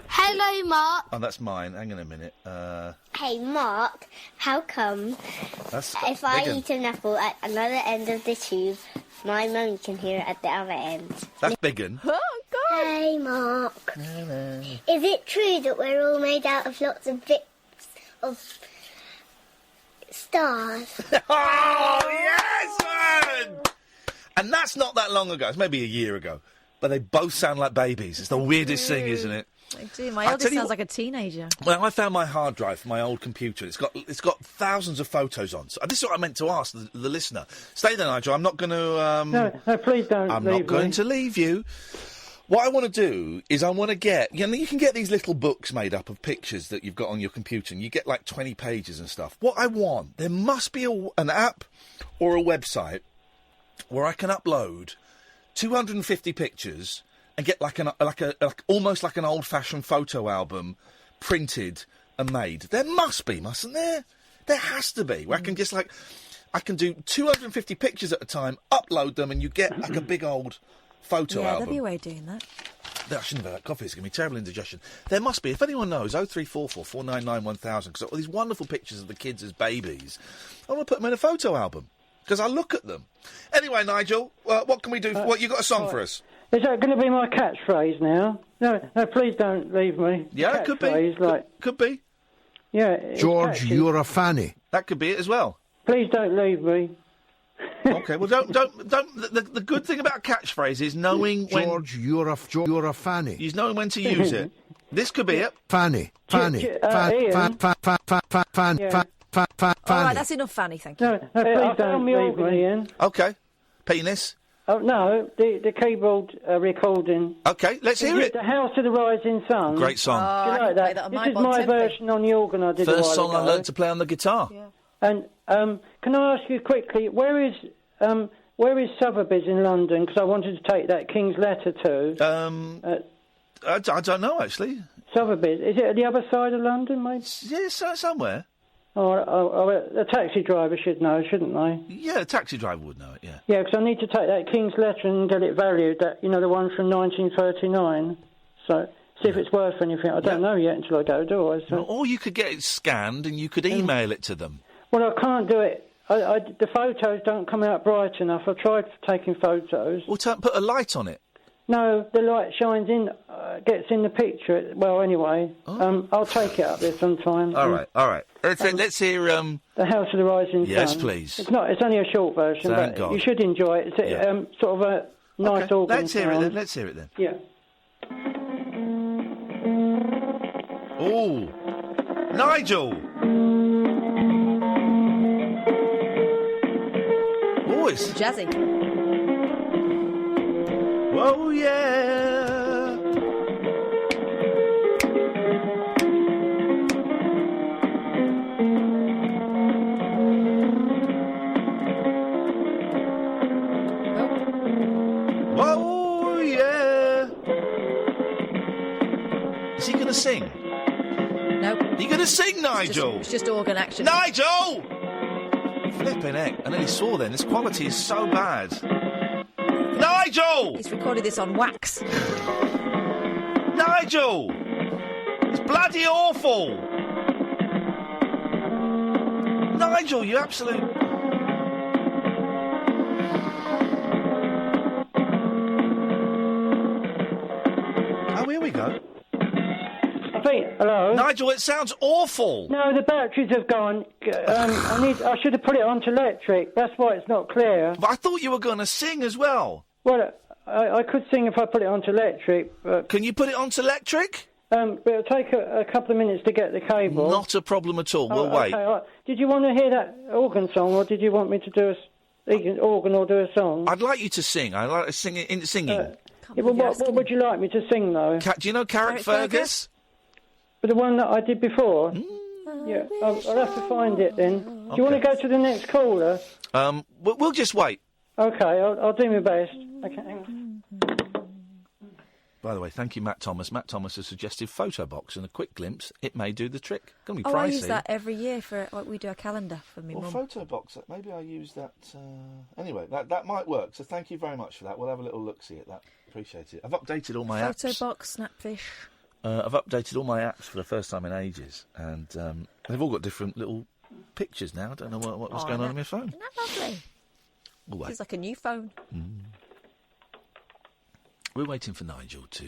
Hello, Mark. Oh, that's mine. Hang on a minute. Hey, Mark, how come if I eat an apple at another end of the tube, my mum can hear it at the other end? That's biggin. Oh, God. Hey, Mark. Hello. Is it true that we're all made out of lots of bits of stars? Oh, yes, man! And that's not that long ago. It's maybe a year ago. But they both sound like babies. It's the weirdest thing, isn't it? I do. My eldest sounds like a teenager. Well, I found my hard drive for my old computer. It's got thousands of photos on. So this is what I meant to ask the listener. Stay there, Nigel. I'm not going to... No, please don't I'm leave not going me. to leave you. What I want to do is I want to get... you can get these little books made up of pictures that you've got on your computer, and you get like 20 pages and stuff. What I want, there must be an app or a website where I can upload 250 pictures and get like almost like an old-fashioned photo album printed and made. There must be, mustn't there? There has to be. Where I can just I can do 250 pictures at a time, upload them, and you get like a big old photo album. Yeah, there'll be a way of doing that. I shouldn't have had that coffee. It's going to be terrible indigestion. There must be. If anyone knows, 0344 499 1000, because all these wonderful pictures of the kids as babies, I want to put them in a photo album, because I look at them. Anyway, Nigel, what can we do? What you got a song for us? Is that going to be my catchphrase now? No, please don't leave me. Yeah, it could be. Could be. Yeah. George, you're a fanny. That could be it as well. Please don't leave me. Okay, well, don't. The good thing about catchphrase is knowing when. George, you're a fanny. He's knowing when to use it. This could be it. Fanny. Ian. All right, that's enough, Fanny. Thank you. No, please don't leave me, Ian. Okay. Penis. Oh, no, the keyboard recording. Okay, let's hear it. The House of the Rising Sun. Great song. Do you like that? This is my version on the organ I did a while First song ago. I learnt to play on the guitar. Yeah. And can I ask you quickly, where is Sotheby's in London? Because I wanted to take that King's Letter to. I don't know, actually. Sotheby's. Is it at the other side of London, mate? Yeah, somewhere. A taxi driver should know, shouldn't they? Yeah, a taxi driver would know it, yeah. Yeah, because I need to take that King's Letter and get it valued, the one from 1939. So, see if it's worth anything. I don't know yet until I go, do I? So. Or you could get it scanned and you could email it to them. Well, I can't do it. The photos don't come out bright enough. I've tried taking photos. Well, put a light on it. No, the light shines in, gets in the picture. Well, anyway, I'll take it up there sometime. All right. Let's hear. The House of the Rising Sun. Yes, please. It's only a short version, Thank but God. you should enjoy it. It's sort of a nice organ Let's hear it then. Let's hear it then. Yeah. Oh, Nigel. Oh, it's jazzy. Whoa, yeah. Whoa, yeah. Is he going to sing? No. Are you going to sing, Nigel? It's just organ action. Nigel! Flipping heck. I nearly swore then. This quality is so bad. Nigel! He's recorded this on wax. Nigel! It's bloody awful! Nigel, you absolute... Oh, here we go. Hello? Nigel, it sounds awful! No, the batteries have gone. I should have put it onto electric. That's why it's not clear. But I thought you were going to sing as well. Well, I could sing if I put it onto electric, but... Can you put it onto electric? But it'll take a couple of minutes to get the cable. Not a problem at all. We'll wait. Okay, all right. Did you want to hear that organ song, or did you want me to do a organ or do a song? I'd like you to sing. I'd like to sing it in singing. What would you like me to sing, though? Do you know Carrick Fergus? The one that I did before? Yeah, I'll have to find it then. Do you want to go to the next caller? We'll just wait. Okay, I'll do my best. Okay, hang on. By the way, thank you, Matt Thomas. Matt Thomas has suggested photo box and a quick glimpse. It may do the trick. Going to be pricey. I use that every year for we do a calendar for me mum. Photo box. Maybe I use that. Anyway, that might work. So thank you very much for that. We'll have a little look-see at that. Appreciate it. I've updated all my apps. Photo box, Snapfish. I've updated all my apps for the first time in ages, and they've all got different little pictures now. I don't know what's going on my phone. Isn't that lovely? We'll It's like a new phone. We're waiting for Nigel to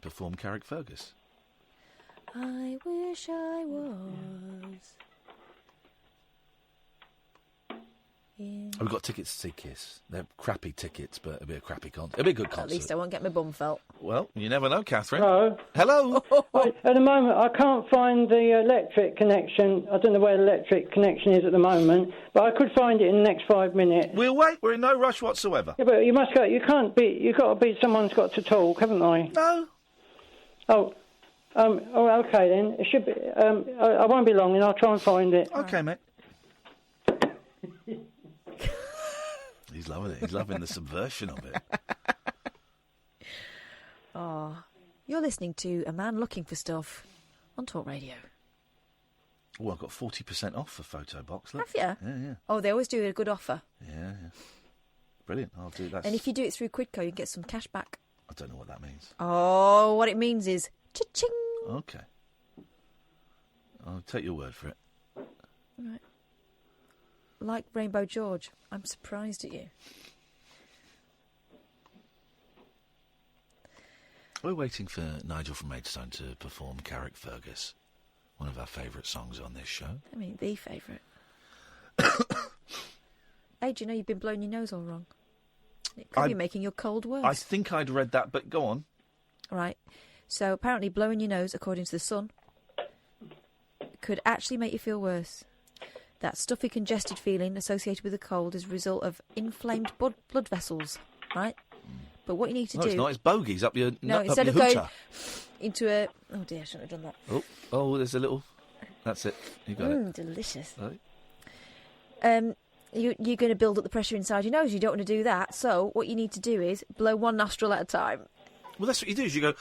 perform Carrick Fergus. I wish I was. We've got tickets to see Kiss. They're crappy tickets, but it'll be a crappy concert. It'll be a good concert. At least I won't get my bum felt. Well, you never know, Catherine. Hello. Hello. At the moment, I can't find the electric connection. I don't know where the electric connection is at the moment, but I could find it in the next 5 minutes. We'll wait. We're in no rush whatsoever. Yeah, but you must go. You can't be. You've got to be. Someone's got to talk, haven't they? No. Oh. Okay then. It should be. I won't be long, and I'll try and find it. Okay, mate. He's loving it. He's loving the subversion of it. Oh, you're listening to A Man Looking for Stuff on Talk Radio. Oh, I've got 40% off for Photo Box. Look. Have you? Yeah. Oh, they always do a good offer. Yeah. Brilliant. I'll do that. And if you do it through Quidco, you get some cash back. I don't know what that means. Oh, what it means is cha-ching. Okay. I'll take your word for it. Right. Like Rainbow George, I'm surprised at you. We're waiting for Nigel from Maidstone to perform Carrick Fergus, one of our favourite songs on this show. I mean, the favourite. Hey, do you know you've been blowing your nose all wrong? It could be making your cold worse. I think I'd read that, but go on. Right. So apparently blowing your nose, according to The Sun, could actually make you feel worse. That stuffy, congested feeling associated with a cold is a result of inflamed blood vessels, right? But what you need to do... No, it's not. It's bogies up your No, instead of going into a... Oh, dear, I shouldn't have done that. Oh, there's a little... That's it. You got it. Delicious. Right. You're going to build up the pressure inside your nose. You don't want to do that. So what you need to do is blow one nostril at a time. Well, that's what you do, is you go...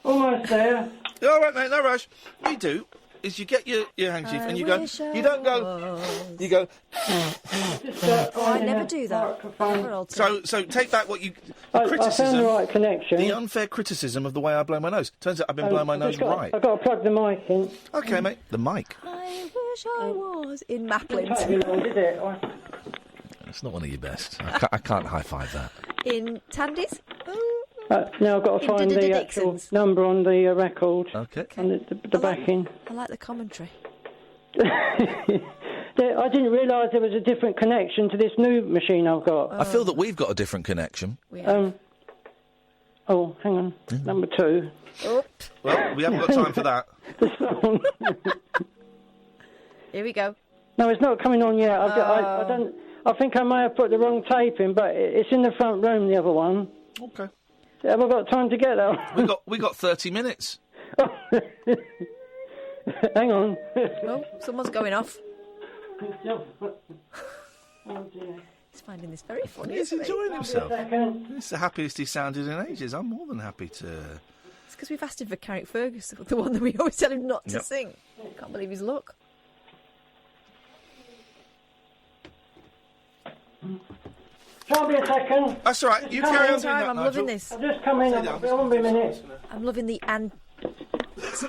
Almost there. All right, mate, no rush. What you do is you get your handkerchief and you go... You don't go... You go... I never do that. So take back what you... I found the right connection. The unfair criticism of the way I blow my nose. Turns out I've been blowing my nose right. I've got to plug the mic in. OK, mate. The mic. I wish I was in Maplin. It's not one of your best. I can't high-five that. In Tandy's? Now I've got to find the actual number on the record. OK. And the backing. I like the commentary. I didn't realise there was a different connection to this new machine I've got. I feel that we've got a different connection. Hang on. Number 2. Well, we haven't got time for that. Here we go. No, it's not coming on yet. I think I may have put the wrong tape in, but it's in the front room, the other one. OK. Have I got time to get that? We got 30 minutes. Hang on. Oh, someone's going off. Oh dear. He's finding this very funny. He's enjoying himself. It's the happiest he's sounded in ages. I'm more than happy to... It's because we've asked him for Carrick Fergus, the one that we always tell him not to sing. Can't believe his luck. Try me a second. That's all right. You carry on doing that, I'm loving this. I've just come in. I'll be a minute. I'm loving the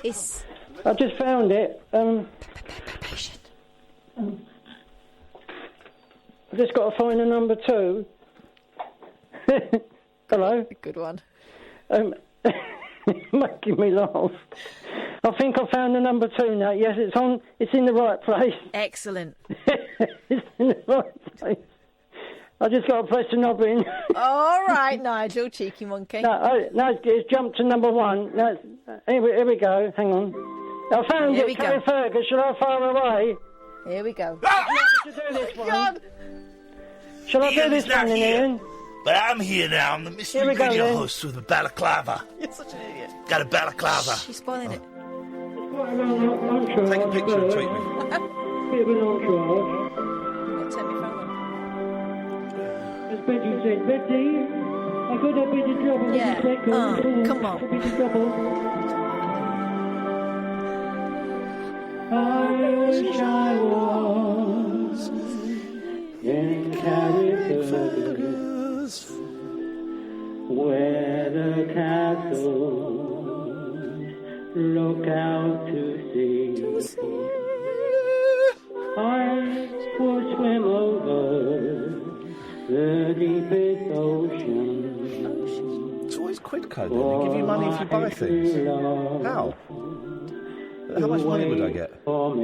is. I just found it. Patient. I've just got to find the number 2. Hello. Good one. Making me laugh. I think I found the number 2 now. Yes, it's on. It's in the right place. Excellent. It's in the right place. I just got to press the knob in. All right, Nigel, cheeky monkey. No, it's jumped to number 1. No, here we go. Hang on. I found it. Carrie Fergus. Shall I fire away? Here we go. Do this one. God. Shall I do this one, Ian? But I'm here now. I'm the mystery radio host with a balaclava. You're such an idiot. Got a balaclava. She's spoiling it. Take a picture and tweet me. Bit of an entourage. Turn me phone on. As Betty said, Betty, I got a bit of trouble. Yeah. Come on. A bit of trouble. I wish I was in Carrick Fergus, where the castles look out to sea. I would swim over the deepest ocean. It's always quid code. They give you money if you buy things. How? How much money would I get? A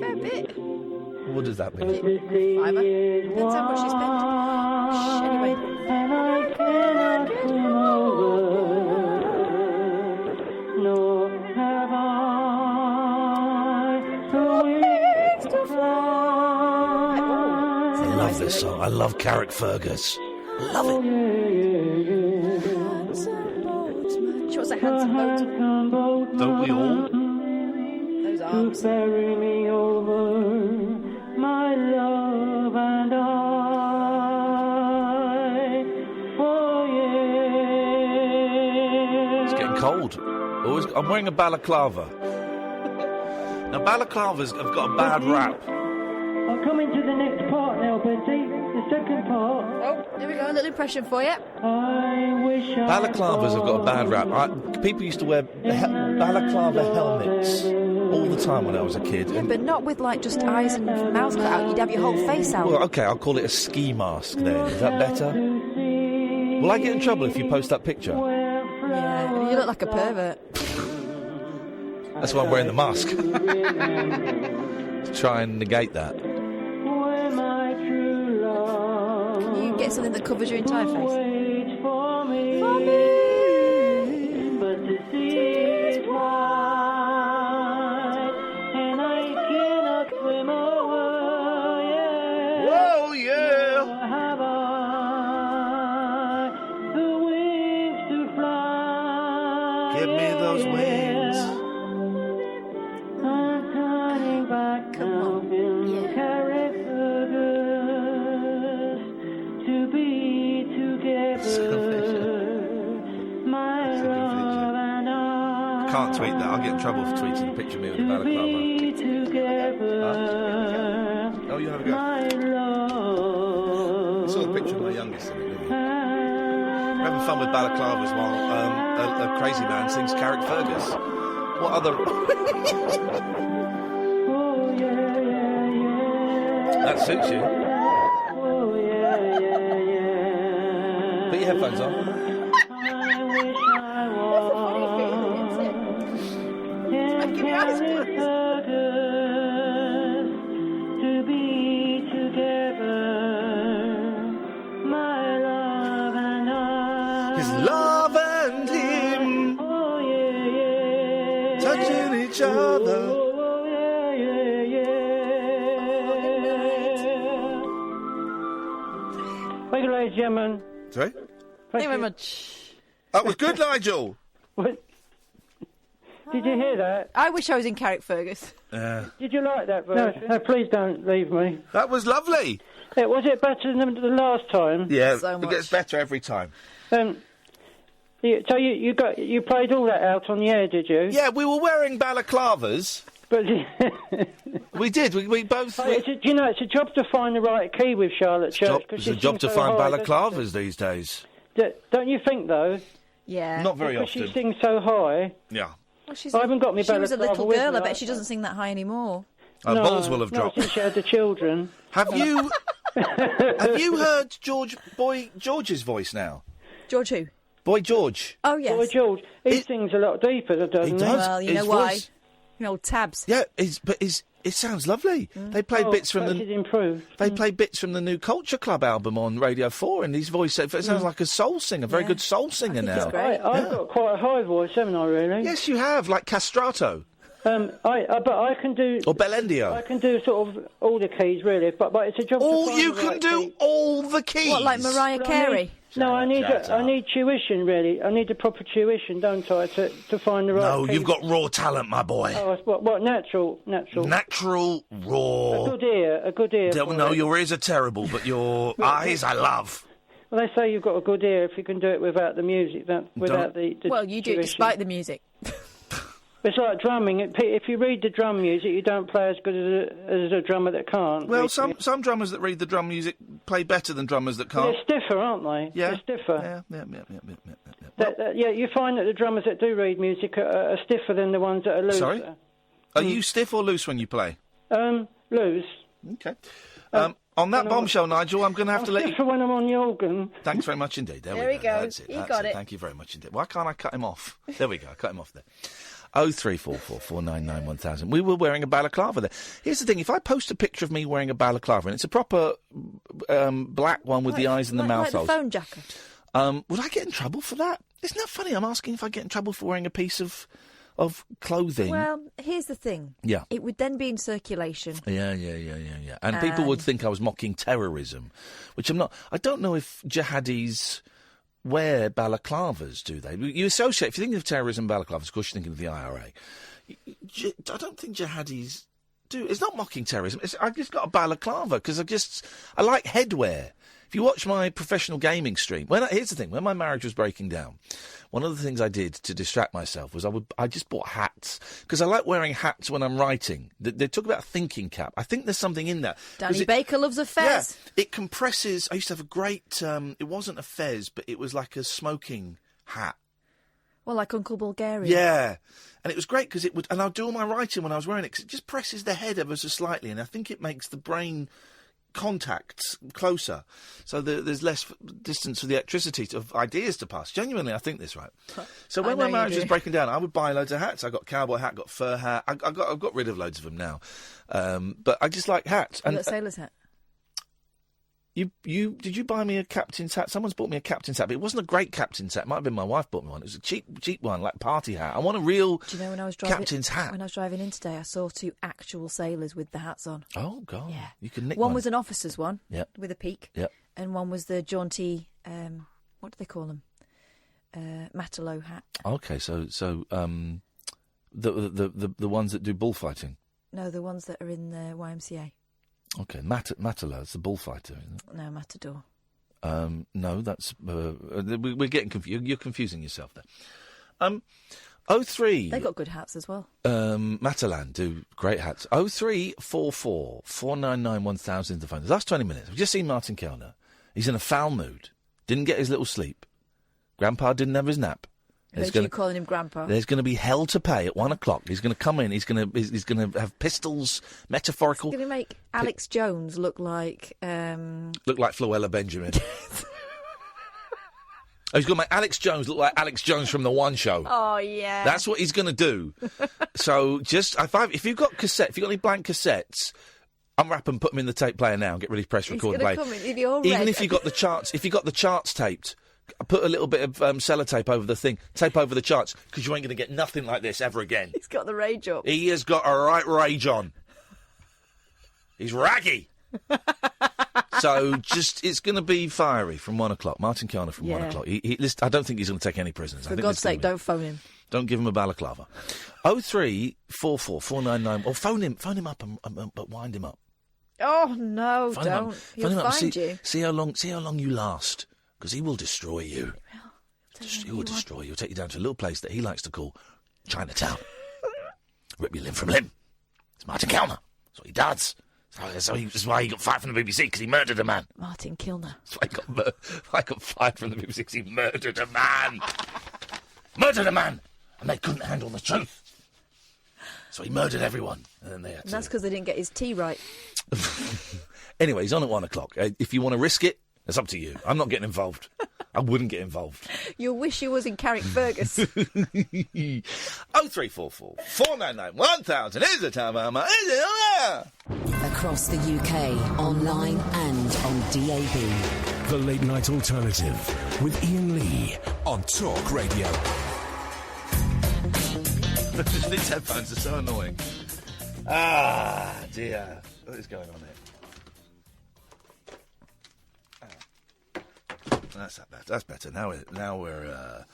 fair bit. What does that mean? Fiver. Depends how much you spend. Shh, anyway. And I cannot swim over, nor have I the wings to fly. I love this song. I love Carrick Fergus. I love it. She was a handsome boat. Don't we all? To ferry me over, my love and I. Oh yeah. It's getting cold. I'm wearing a balaclava. Now balaclavas have got a bad rap. I'm coming to the next part now, Betty. The second part. Oh, here we go. A little impression for you. I wish Balaclavas have got a bad rap. People used to wear balaclava helmets all the time when I was a kid. Yeah, but not with, like, just eyes and mouth cut out. You'd have your whole face out. Well, OK, I'll call it a ski mask then. Is that better? Will I get in trouble if you post that picture? Yeah, you look like a pervert. That's why I'm wearing the mask. To try and negate that. Can you get something that covers your entire face? For me, but the sea is wide, and I Give me those wings. Come on. To be together. My love and I. Can't tweet that. I'll get in trouble for tweeting a picture of me with a balaclava. Oh, you have a go. I saw a picture of my youngest in it, didn't you? We're having fun with balaclavas while a crazy man sings Carrick Fergus. What other... That suits you. Put your headphones on. To be together, my love and I. His love and him touching each other. Thank you, ladies and gentlemen. Sorry? Thank you very much. That was good, Nigel. What? Did you hear that? I wish I was in Carrick Fergus. Did you like that version? No, please don't leave me. That was lovely. Yeah, was it better than the last time? Yeah, So it much. gets better every time. So you played all that out on the air, did you? Yeah, we were wearing balaclavas. But we did. We both. do you know, it's a job to find the right key with Charlotte Church. It's a job to find balaclavas these days. Don't you think, though? Yeah. Not very because often. she sings so high. Yeah. Well, I haven't got me She was a little with girl. me. I bet she doesn't sing that high anymore. Her balls will have not dropped. since she had the children. Have you? Have you heard Boy George's voice now? George who? Boy George. Oh, yes. Boy George. He sings a lot deeper, doesn't he? He does. Well, you His know why. voice- You know, tabs. Yeah, it sounds lovely. They played bits from the. Improved. They played bits from the new Culture Club album on Radio 4, and his voice it sounds like a soul singer, very good soul singer now. I've got quite a high voice, haven't I? Really? Yes, you have, like Castrato. But I can do. Or Bellendio. I can do sort of all the keys, really. But it's a job. All to find you the can right do key. all the keys. What, like Mariah Carey? I need tuition, really. I need a proper tuition, don't I, to find the right. No, key. you've got raw talent, my boy. Oh, what natural? Natural, raw. A good ear. No, your ears are terrible, but your eyes I love. Well, they say you've got a good ear if you can do it without the music, without the Well, you do it tuition. despite the music. It's like drumming. If you read the drum music, you don't play as good as a drummer that can't. Well, some drummers that read the drum music play better than drummers that can't. They're stiffer, aren't they? Yeah. They're stiffer. Yeah. You find that the drummers that do read music are stiffer than the ones that are loose. Sorry? Are you stiff or loose when you play? Loose. Okay. On that bombshell, Nigel, I'm going to have to let you... for when I'm on the organ. Thanks very much indeed. There we go. That's it. You That's got it. Thank you very much indeed. Why can't I cut him off? There we go. I cut him off there. 0344 499 1000. We were wearing a balaclava there. Here's the thing. If I post a picture of me wearing a balaclava, and it's a proper black one with the eyes and the mouth like the holes... phone jacket. Would I get in trouble for that? Isn't that funny? I'm asking if I get in trouble for wearing a piece of clothing. Well, here's the thing. Yeah. It would then be in circulation. Yeah. And people would think I was mocking terrorism, which I'm not. I don't know if jihadis wear balaclavas, do they? You associate, if you think of terrorism balaclavas, of course you're thinking of the IRA. I don't think jihadis do. It's not mocking terrorism. I just got a balaclava because I like headwear. If you watch my professional gaming stream, here's the thing, when my marriage was breaking down, one of the things I did to distract myself was I just bought hats, because I like wearing hats when I'm writing. They talk about a thinking cap. I think there's something in that. Danny Baker loves a fez. Yeah, it compresses. I used to have a great, it wasn't a fez, but it was like a smoking hat. Well, like Uncle Bulgaria. Yeah. And it was great because it would, and I'd do all my writing when I was wearing it, because it just presses the head ever so slightly, and I think it makes the brain contacts closer, so there's less distance for the electricity of ideas to pass. Genuinely, I think this, right? So when my marriage was breaking down, I would buy loads of hats. I got cowboy hat, got fur hat. I've got rid of loads of them now, but I just like hats. You got a sailor's hat. Did you buy me a captain's hat? Someone's bought me a captain's hat, but it wasn't a great captain's hat. It might have been my wife bought me one. It was a cheap one, like party hat. I want a real when I was captain's hat. When I was driving in today, I saw two actual sailors with the hats on. Oh, God. Yeah. You can nick one was an officer's one, Yep. with a peak. Yep. And one was the jaunty, what do they call them? Matalo hat. Okay, so the ones that do bullfighting. No, the ones that are in the YMCA. Okay, Matalo, it's the bullfighter, isn't it? No, Matador. No, that's we're getting confused. You're confusing yourself there. 03. They got good hats as well. Matalan do great hats. 0344 499 1000 the phone. The last 20 minutes. We've just seen Martin Kellner. He's in a foul mood. Didn't get his little sleep. Grandpa didn't have his nap. Heard you calling him Grandpa. There's going to be hell to pay at 1 o'clock. He's going to come in. He's going to have pistols, metaphorical. He's going to make Alex Jones look like Floella Benjamin. He's going to make Alex Jones look like Alex Jones from the One Show. Oh yeah, that's what he's going to do. So just if you've got any blank cassettes, unwrap them, put them in the tape player now, and get ready to press record and play. Even if you got the charts taped. Put a little bit of sellotape over the thing, tape over the charts, because you ain't going to get nothing like this ever again. He's got the rage up. He has got a right rage on. He's raggy. So it's going to be fiery from 1 o'clock. Martin Kellner from 1 o'clock. I don't think he's going to take any prisoners. For God's sake, don't phone him. Don't give him a balaclava. 0344 499. Or phone him up but wind him up. Oh no, don't. He'll find you. See how long you last. Because he will destroy you. He will destroy you. He'll take you down to a little place that he likes to call Chinatown. Rip you limb from limb. It's Martin Kellner. That's what he does. That's why he got fired from the BBC, because he murdered a man. Martin Kellner. That's why I got fired from the BBC, because he murdered a man. Murdered a man! And they couldn't handle the truth. So he murdered everyone. And then they had to... That's because they didn't get his tea right. Anyway, he's on at 1 o'clock. If you want to risk it, it's up to you. I'm not getting involved. I wouldn't get involved. You'll wish you was in Carrickfergus. 0344 499 1000 is the time. Across the UK, online and on DAB. The Late Night Alternative with Iain Lee on Talk Radio. These headphones are so annoying. Ah, dear. What is going on here? That's better. Now we're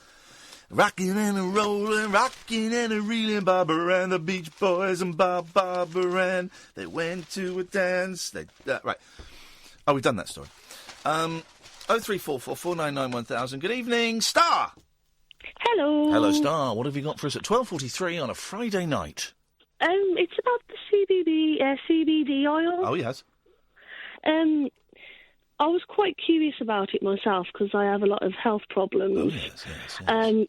rocking and a rolling, rocking and a reeling. Barbara and the Beach Boys and Barbara and they went to a dance. Right. Oh, we've done that story. 0344 499 1000. Good evening, Star. Hello. Hello, Star. What have you got for us at 12:43 on a Friday night? It's about the CBD oil. Oh, yes. I was quite curious about it myself because I have a lot of health problems. Oh, yes.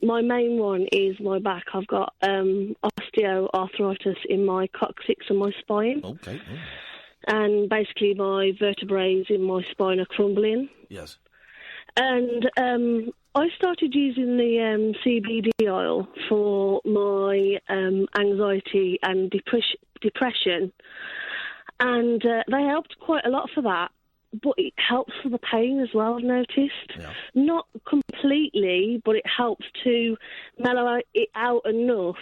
My main one is my back. I've got osteoarthritis in my coccyx and my spine. Okay. Oh. And basically my vertebrae in my spine are crumbling. Yes. And I started using the CBD oil for my anxiety and depression. And they helped quite a lot for that. But it helps for the pain as well, I've noticed. Yeah. Not completely, but it helps to mellow it out enough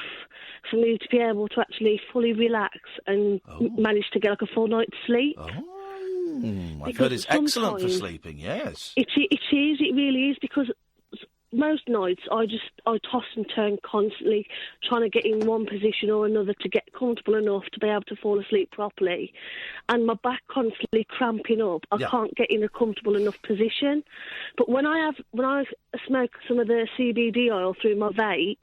for me to be able to actually fully relax and manage to get like a full night's sleep. I've heard it's excellent for sleeping, yes. It really is, because most nights I toss and turn constantly, trying to get in one position or another to get comfortable enough to be able to fall asleep properly, and my back constantly cramping up. I can't get in a comfortable enough position. But when I smoke some of the CBD oil through my vape,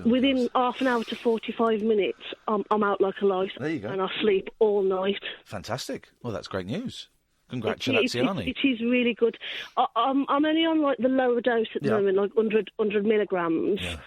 within half an hour to 45 minutes, I'm out like a light. There you go. And I sleep all night. Fantastic. Well, that's great news. Congratulations. It is really good. I'm only on like the lower dose at the moment, like 100 milligrams. Yeah.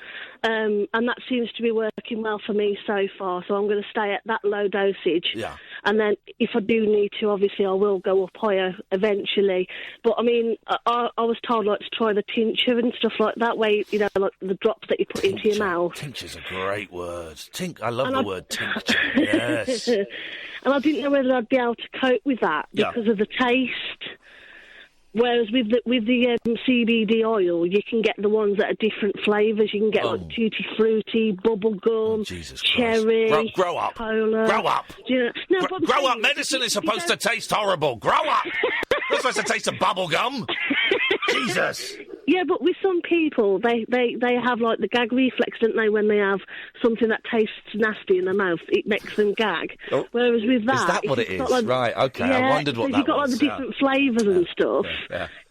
And that seems to be working well for me so far. So I'm going to stay at that low dosage. Yeah. And then if I do need to, obviously I will go up higher eventually. But I mean, I was told like to try the tincture and stuff like that, where like the drops that you put into your mouth. Tincture's a great word. I love the word tincture. Yes. And I didn't know whether I'd be able to cope with that because of the taste. Whereas with the CBD oil, you can get the ones that are different flavours. You can get like tutti frutti, bubble gum, cherry, grow up, cola. Grow up. Grow up. Medicine is supposed to taste horrible. Grow up. You're supposed to taste of bubble gum. Jesus. Yeah, but with some people, they have like the gag reflex, don't they? When they have something that tastes nasty in their mouth, it makes them gag. Oh. Whereas with that, Is that what it is? Like, Right, okay, yeah, I wondered what if that you've got like was. the different flavours and stuff,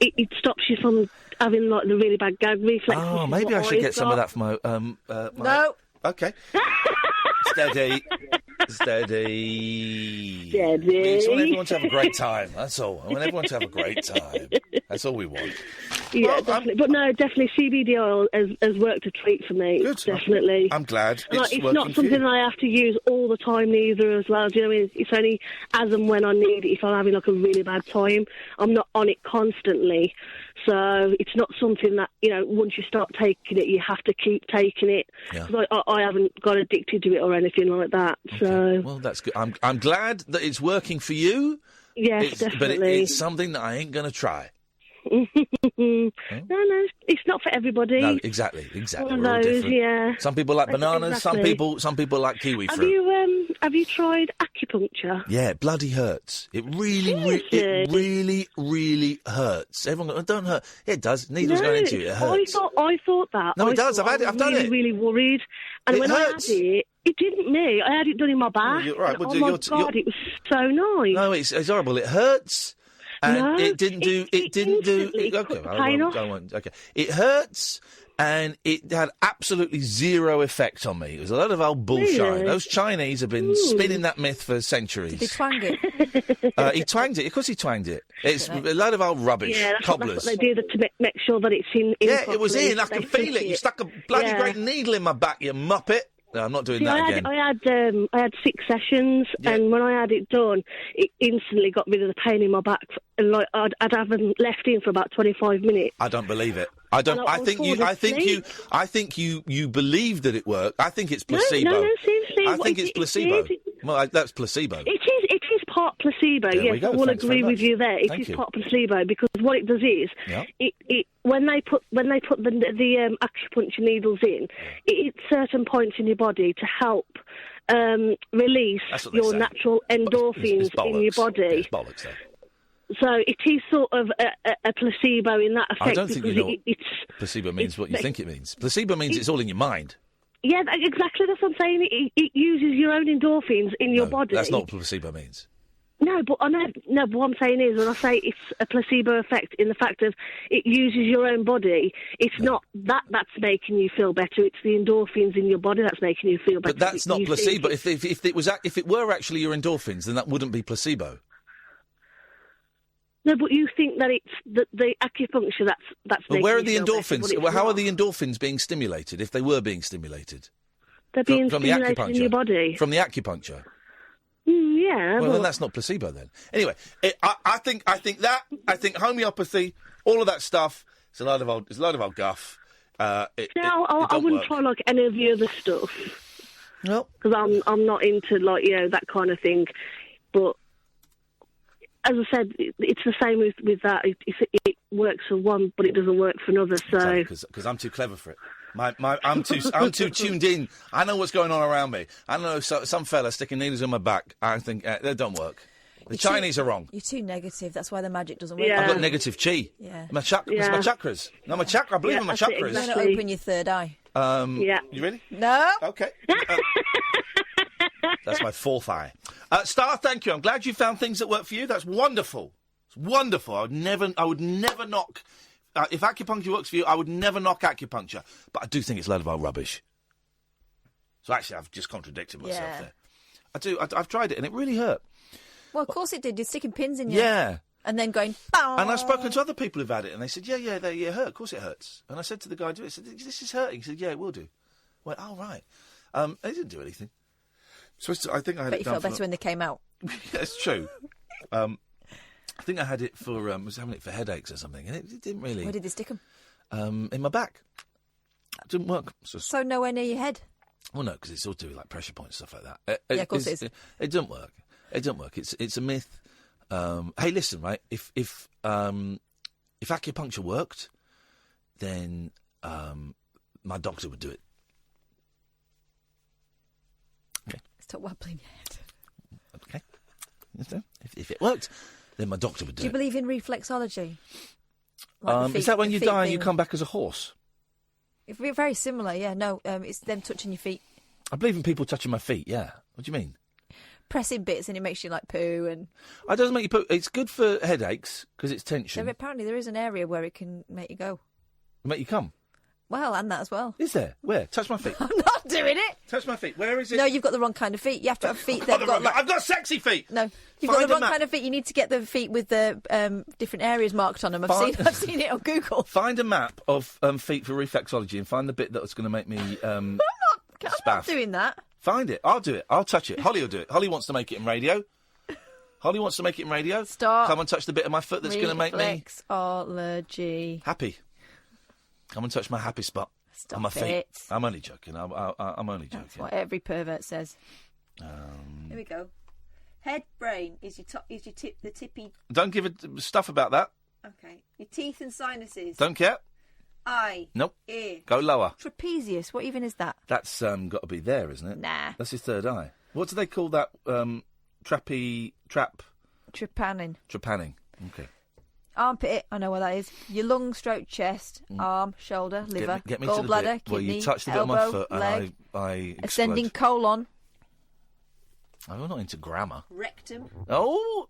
it stops you from having like the really bad gag reflex. Oh, maybe I should get some of that for my... No. Okay. Steady. Steady. We just want everyone to have a great time, that's all. I want everyone to have a great time. That's all we want. Yeah, Well, definitely. But no, definitely CBD oil has worked a treat for me. Good. Definitely. I'm glad Like, it's it's working not for something you. I have to use all the time neither as well. Do you know what I mean? It's only as and when I need it. If I'm having like a really bad time, I'm not on it constantly. So it's not something that, you know, once you start taking it, you have to keep taking it. Yeah. 'Cause I haven't got addicted to it or anything like that. So Well, that's good. I'm glad that it's working for you. yes, But definitely. it's something that I ain't going to try. No, it's not for everybody. No, exactly. One of We're all those, different. yeah. Some people like bananas. Exactly. Some people like kiwi Have fruit. you tried acupuncture? Yeah, it bloody hurts. It really hurts. Everyone goes, "Oh, don't hurt." Yeah, it does. Needles going into you. It hurts. I thought that. No, it I does. thought I've had it. I I've was done really, it. really worried. And It when hurts. I had it, it didn't me. I had it done in my back. you're right. And, Well, oh my you're- God, it was so nice. No, it's horrible. It hurts. And No, it didn't do. It didn't do. instantly Okay, cut the pain off. okay. It hurts, and it had absolutely zero effect on me. It was a lot of old bullshit. Really? Those Chinese have been spinning that myth for centuries. Did he twang it? He twanged it. Of course, he twanged it. It's a load of old rubbish. Yeah, that's Cobblers. what they do to make sure that it's in Yeah, it was properly. in. I They could feel fit it. You stuck a bloody Yeah. great needle in my back, you muppet. No, I'm not doing See, that I again. had 6 sessions, and when I had it done, it instantly got rid of the pain in my back. And like I'd have them left in for about 25 minutes. I don't believe it. I don't. And I was think you. falling I think you believe that it worked. I think it's placebo. No, seriously. I think it's placebo. It Well, that's placebo. is part placebo. There we Yes, go. I will Thanks agree very with much. you there. It Thank is you. part placebo because what it does is, Yeah. it when they put the acupuncture needles in, it hits certain points in your body to help release That's what they your say. natural endorphins It's in your bollocks. body. It's bollocks, though. So it is sort of a placebo in that effect. I don't think you because know it's placebo means what you think it means. Placebo means it's all in your mind. yeah, exactly. That's what I'm saying. It uses your own endorphins in your body. That's not what placebo means. No, but I know. No, but what I'm saying is, when I say it's a placebo effect, in the fact of it uses your own body, it's not that's making you feel better. It's the endorphins in your body that's making you feel better. But that's not You think placebo. it's- If it were actually your endorphins, then that wouldn't be placebo. No, but you think that it's the acupuncture that's But making where are you the feel better, endorphins? but it's Well, how are not. the endorphins being stimulated? If they were being stimulated, They're being from the stimulated acupuncture, in your body. from the acupuncture. Yeah. Well, but then that's not placebo then. Anyway, I think homeopathy, all of that stuff, it's a lot of old guff. I don't wouldn't work. try like any of the other stuff. No, because I'm not into like that kind of thing. But as I said, it's the same with that. It works for one, but it doesn't work for another. So because I'm too clever for it. I'm too tuned in. I know what's going on around me. I know some fella sticking needles in my back. I think they don't work. The Chinese are wrong. You're too negative. That's why the magic doesn't work. I've got negative chi. Yeah. My chakras. No, my chakra. I believe in my chakras. You're going to open your third eye. You ready? No. Okay. That's my fourth eye. Star, thank you. I'm glad you found things that work for you. That's wonderful. It's wonderful. I would never knock. If acupuncture works for you, I would never knock acupuncture. But I do think it's a load of old rubbish. So actually, I've just contradicted myself there. I do. I've tried it and it really hurt. Well, of course it did. You're sticking pins in you. Yeah. And then going, "Bow." And I've spoken to other people who've had it, and they said, yeah, it hurt. Of course it hurts. And I said to the guy, I said, this is hurting. He said, yeah, it will do. I went, oh, right. It didn't do anything. So I think I had Bet it you done felt better when they came out. Yeah, it's true. I think I had it for, was having it for headaches or something, and it didn't really... Where did they stick them? In my back. It didn't work. So nowhere near your head? Well, no, because it's all to do with, like, pressure points and stuff like that. Yeah, of course it is. It doesn't work. It doesn't work. It's a myth. Hey, listen, right? If acupuncture worked, then my doctor would do it. Okay. Stop wobbling your head. Okay. If it worked, then my doctor would do it. Do you believe in reflexology? Is that when you die and you come back as a horse? If we're very similar, yeah. No, it's them touching your feet. I believe in people touching my feet, yeah. What do you mean? Pressing bits and it makes you like poo and... It doesn't make you poo. It's good for headaches because it's tension. So apparently there is an area where it can make you go. Make you come? Well, and that as well. Is there? Where? Touch my feet. I'm not doing it. Touch my feet. Where is it? No, you've got the wrong kind of feet. You have to have feet that got... I've got sexy feet. No, you've got the wrong kind of feet. You need to get the feet with the different areas marked on them. I've seen it on Google. Find a map of feet for reflexology and find the bit that's going to make me I'm not doing that. Find it. I'll do it. I'll touch it. Holly will do it. Holly wants to make it in radio. Holly wants to make it in radio. Stop. Come and touch the bit of my foot that's going to make me... Reflexology. Happy. Come and touch my happy spot. Stop on my feet. it. I'm only joking. I'm only joking. That's what every pervert says. Here we go. Head, brain is the tippy... Don't give it stuff about that. Okay. Your teeth and sinuses. Don't care. Eye. Nope. Ear. Go lower. Trapezius. What even is that? That's got to be there, isn't it? Nah. That's his third eye. What do they call that? Trepanning. Trepanning. Okay. Armpit. I know what that is. Your lung, stroke, chest, arm, shoulder, liver, get me gallbladder, kidney, well, you touched the bit elbow, of my foot leg, and I ascending colon. I'm not into grammar. Rectum. Oh,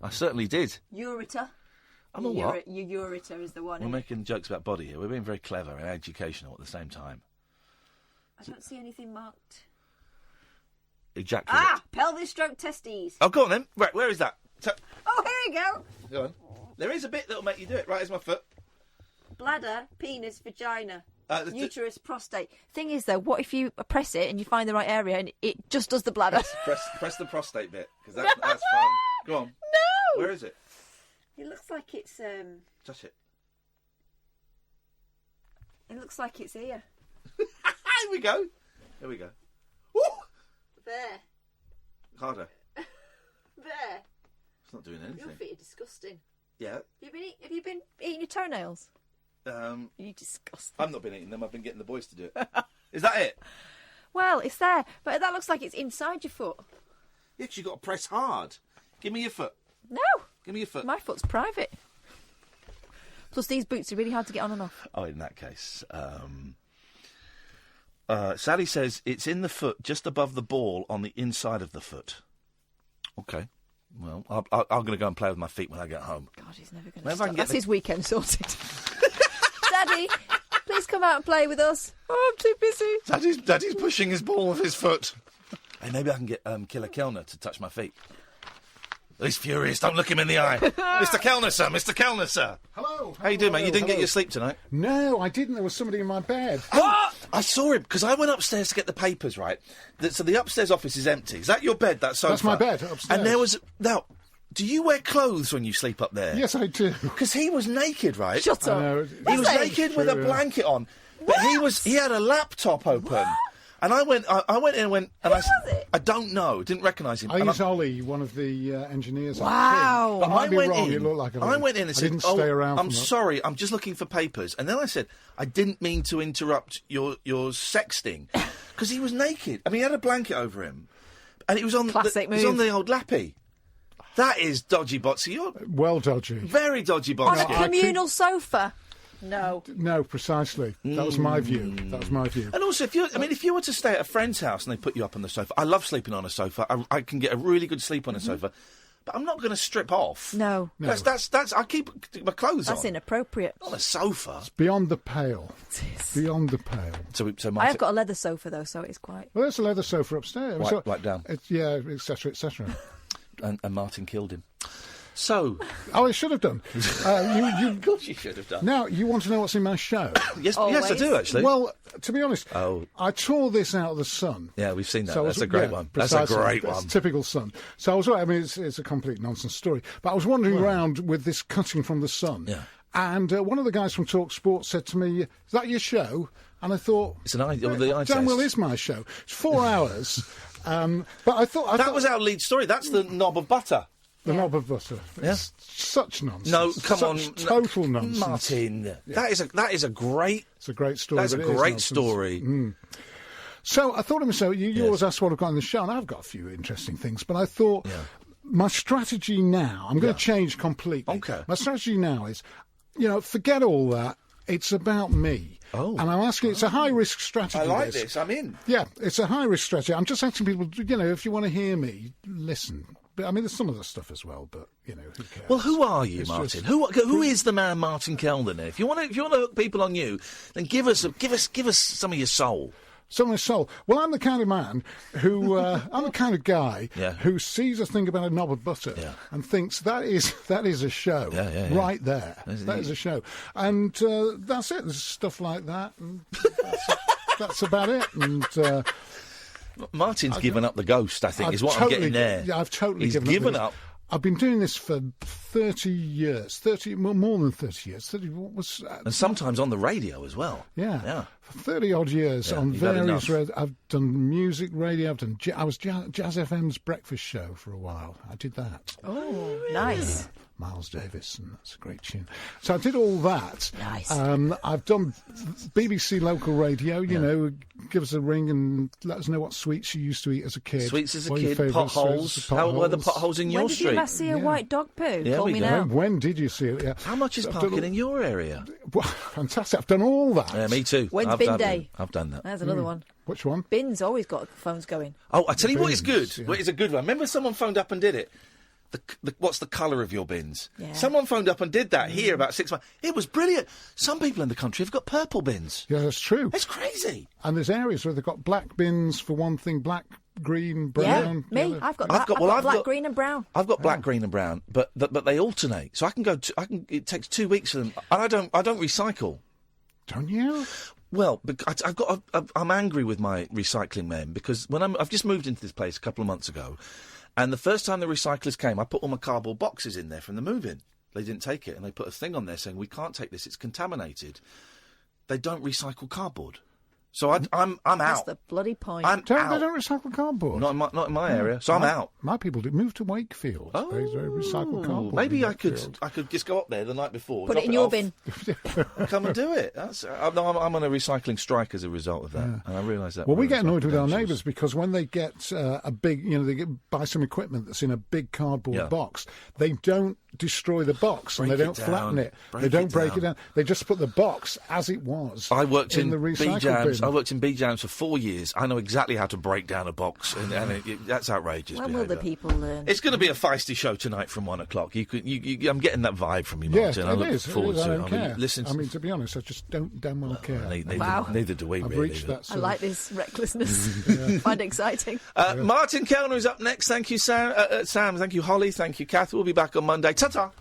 I certainly did. Ureter. I'm a what? Your ureter is the one. We're making jokes about body here. We're being very clever and educational at the same time. I don't see anything marked. Ejaculate. Pelvis, stroke, testes. Oh, go on then. Right, where is that? Oh, here we go. Go on. There is a bit that'll make you do it. Right, here's my foot. Bladder, penis, vagina, uterus, prostate. Thing is, though, what if you press it and you find the right area and it just does the bladder? Press the prostate bit, because that's fun. Go on. No! Where is it? It looks like it's... Touch it. It looks like it's here. Here we go. Here we go. Woo! There. Harder. There. It's not doing anything. Your feet are disgusting. Yeah. Have you been eating your toenails? You disgusting. I've not been eating them. I've been getting the boys to do it. Is that it? Well, it's there, but that looks like it's inside your foot. Yeah, 'cause you've got to press hard. Give me your foot. No. Give me your foot. My foot's private. Plus, these boots are really hard to get on and off. Oh, in that case. Sally says it's in the foot, just above the ball on the inside of the foot. Okay. Well, I'm going to go and play with my feet when I get home. God, he's never going to stop. That's his weekend sorted. Daddy, please come out and play with us. Oh, I'm too busy. Daddy's pushing his ball with his foot. Hey, maybe I can get Killer Kellner to touch my feet. He's furious. Don't look him in the eye. Mr. Kellner, sir. Mr. Kellner, sir. Hello. How you doing, mate? You didn't get your sleep tonight? No, I didn't. There was somebody in my bed. What? I saw him, because I went upstairs to get the papers, right? So the upstairs office is empty. Is that your bed, that sofa? That's my bed, upstairs. And there was... Now, do you wear clothes when you sleep up there? Yes, I do. Because he was naked, right? Shut up. He was naked with a blanket on. But he had a laptop open. What? And I went in and went... And was it? I don't know. Didn't recognise him. I use Ollie, one of the engineers. Wow. I might be wrong. It looked like I went in and said, didn't stay around I'm sorry, I'm just looking for papers. And then I said, I didn't mean to interrupt your sexting. Because he was naked. I mean, he had a blanket over him. And it was on, Classic move. It was on the old lappy. That is dodgy, Botsy. You're well dodgy. Very dodgy, Botsy. On a communal sofa. No. No, precisely. That was my view. And also, if you were to stay at a friend's house and they put you up on the sofa, I love sleeping on a sofa. I can get a really good sleep on a sofa, but I'm not going to strip off. No. That's. I keep my clothes on. That's inappropriate. On a sofa. It's beyond the pale. Beyond the pale. So I have got a leather sofa though, so it's quite. Well, there's a leather sofa upstairs. Wipe down. Etc. etc. And Martin killed him. So... Oh, I should have done. Of course you should have done. Now, you want to know what's in my show? Yes, I do, actually. Well, to be honest, I tore this out of the Sun. Yeah, we've seen that. So that's a great one. Precisely. That's a great one. It's typical Sun. So I was right. I mean, it's a complete nonsense story. But I was wandering around with this cutting from the Sun. Yeah. And one of the guys from Talk Sport said to me, "Is that your show?" And I thought... It's an eye test. Damn well is my show. It's 4 hours. But I thought... That was our lead story. That's the knob of butter. The knob of butter. It's such nonsense. No, come on. Total nonsense. Martin. Yeah. That is a great... It's a great story. That's a great story. Mm. So I thought to myself, you always ask what I've got in the show, and I've got a few interesting things, but I thought my strategy now, I'm going to change completely. Okay. My strategy now is forget all that. It's about me. Oh. And I'm asking, it's a high-risk strategy. I like this. I'm in. Yeah, it's a high-risk strategy. I'm just asking people, if you want to hear me, listen. But, I mean, there's some other stuff as well, but, who cares? Well, who are you, Martin? Who is the man Martin Kelden? If you want to hook people on you, then give us some of your soul. Some of my soul. Well, I'm the kind of man who, I'm the kind of guy who sees a thing about a knob of butter and thinks that is a show right there. That is a show. And that's it. There's stuff like that. And that's about it. And Martin's given up the ghost, I think, is what I'm getting there. Yeah, I've totally given up. I've been doing this for 30 years, more than 30 years. And sometimes on the radio as well. Yeah. For 30-odd years on various radio. I've done music radio. I was Jazz FM's breakfast show for a while. I did that. Oh, nice. Miles Davis, and that's a great tune. So I did all that. Nice. I've done BBC local radio, give us a ring and let us know what sweets you used to eat as a kid. Sweets as a kid, potholes. How were the potholes in your street? When did you last see a white dog poo? Yeah, Call me now. When did you see it? Yeah. How much is parking in your area? Well, fantastic. I've done all that. Yeah, me too. When's bin day? I've done that. There's another one. Which one? Bin's always got phones going. Oh, I tell you what is good. Yeah. What is a good one? Remember someone phoned up and did it? What's the colour of your bins? Yeah. Someone phoned up and did that here about 6 months. It was brilliant. Some people in the country have got purple bins. Yeah, that's true. It's crazy. And there's areas where they've got black bins for one thing, black, green, brown. Yeah, me. I've got that. I've got black, green and brown. I've got black, green and brown, but they alternate. So I can go. It takes 2 weeks for them, and I don't recycle. Don't you? Well, I'm angry with my recycling men because I've just moved into this place a couple of months ago. And the first time the recyclers came, I put all my cardboard boxes in there from the move-in. They didn't take it, and they put a thing on there saying, we can't take this, it's contaminated. They don't recycle cardboard. So I'm out. That's the bloody point. They don't recycle cardboard. Not in my area, so I'm out. My people do. Move to Wakefield. Oh, they recycle cardboard. Maybe I could just go up there the night before. Put it in your bin. Come and do it. I'm on a recycling strike as a result of that, and I realise that. Well, we get annoyed with our neighbours because when they get a big, they buy some equipment that's in a big cardboard box, they don't destroy the box and they don't flatten it. They don't break it down. They just put the box as it was. I worked in the recycle bin. I worked in B-Jams for 4 years. I know exactly how to break down a box, and that's outrageous. When will the people learn? It's going to be a feisty show tonight from 1 o'clock. I'm getting that vibe from you, Martin. Yeah, I look forward to it. I mean, to be honest, I just don't damn well care. Neither do we. I've really. Reached that I like this recklessness. Find it exciting. Martin Kellner is up next. Thank you, Sam. Thank you, Holly. Thank you, Kath. We'll be back on Monday. Ta-ta.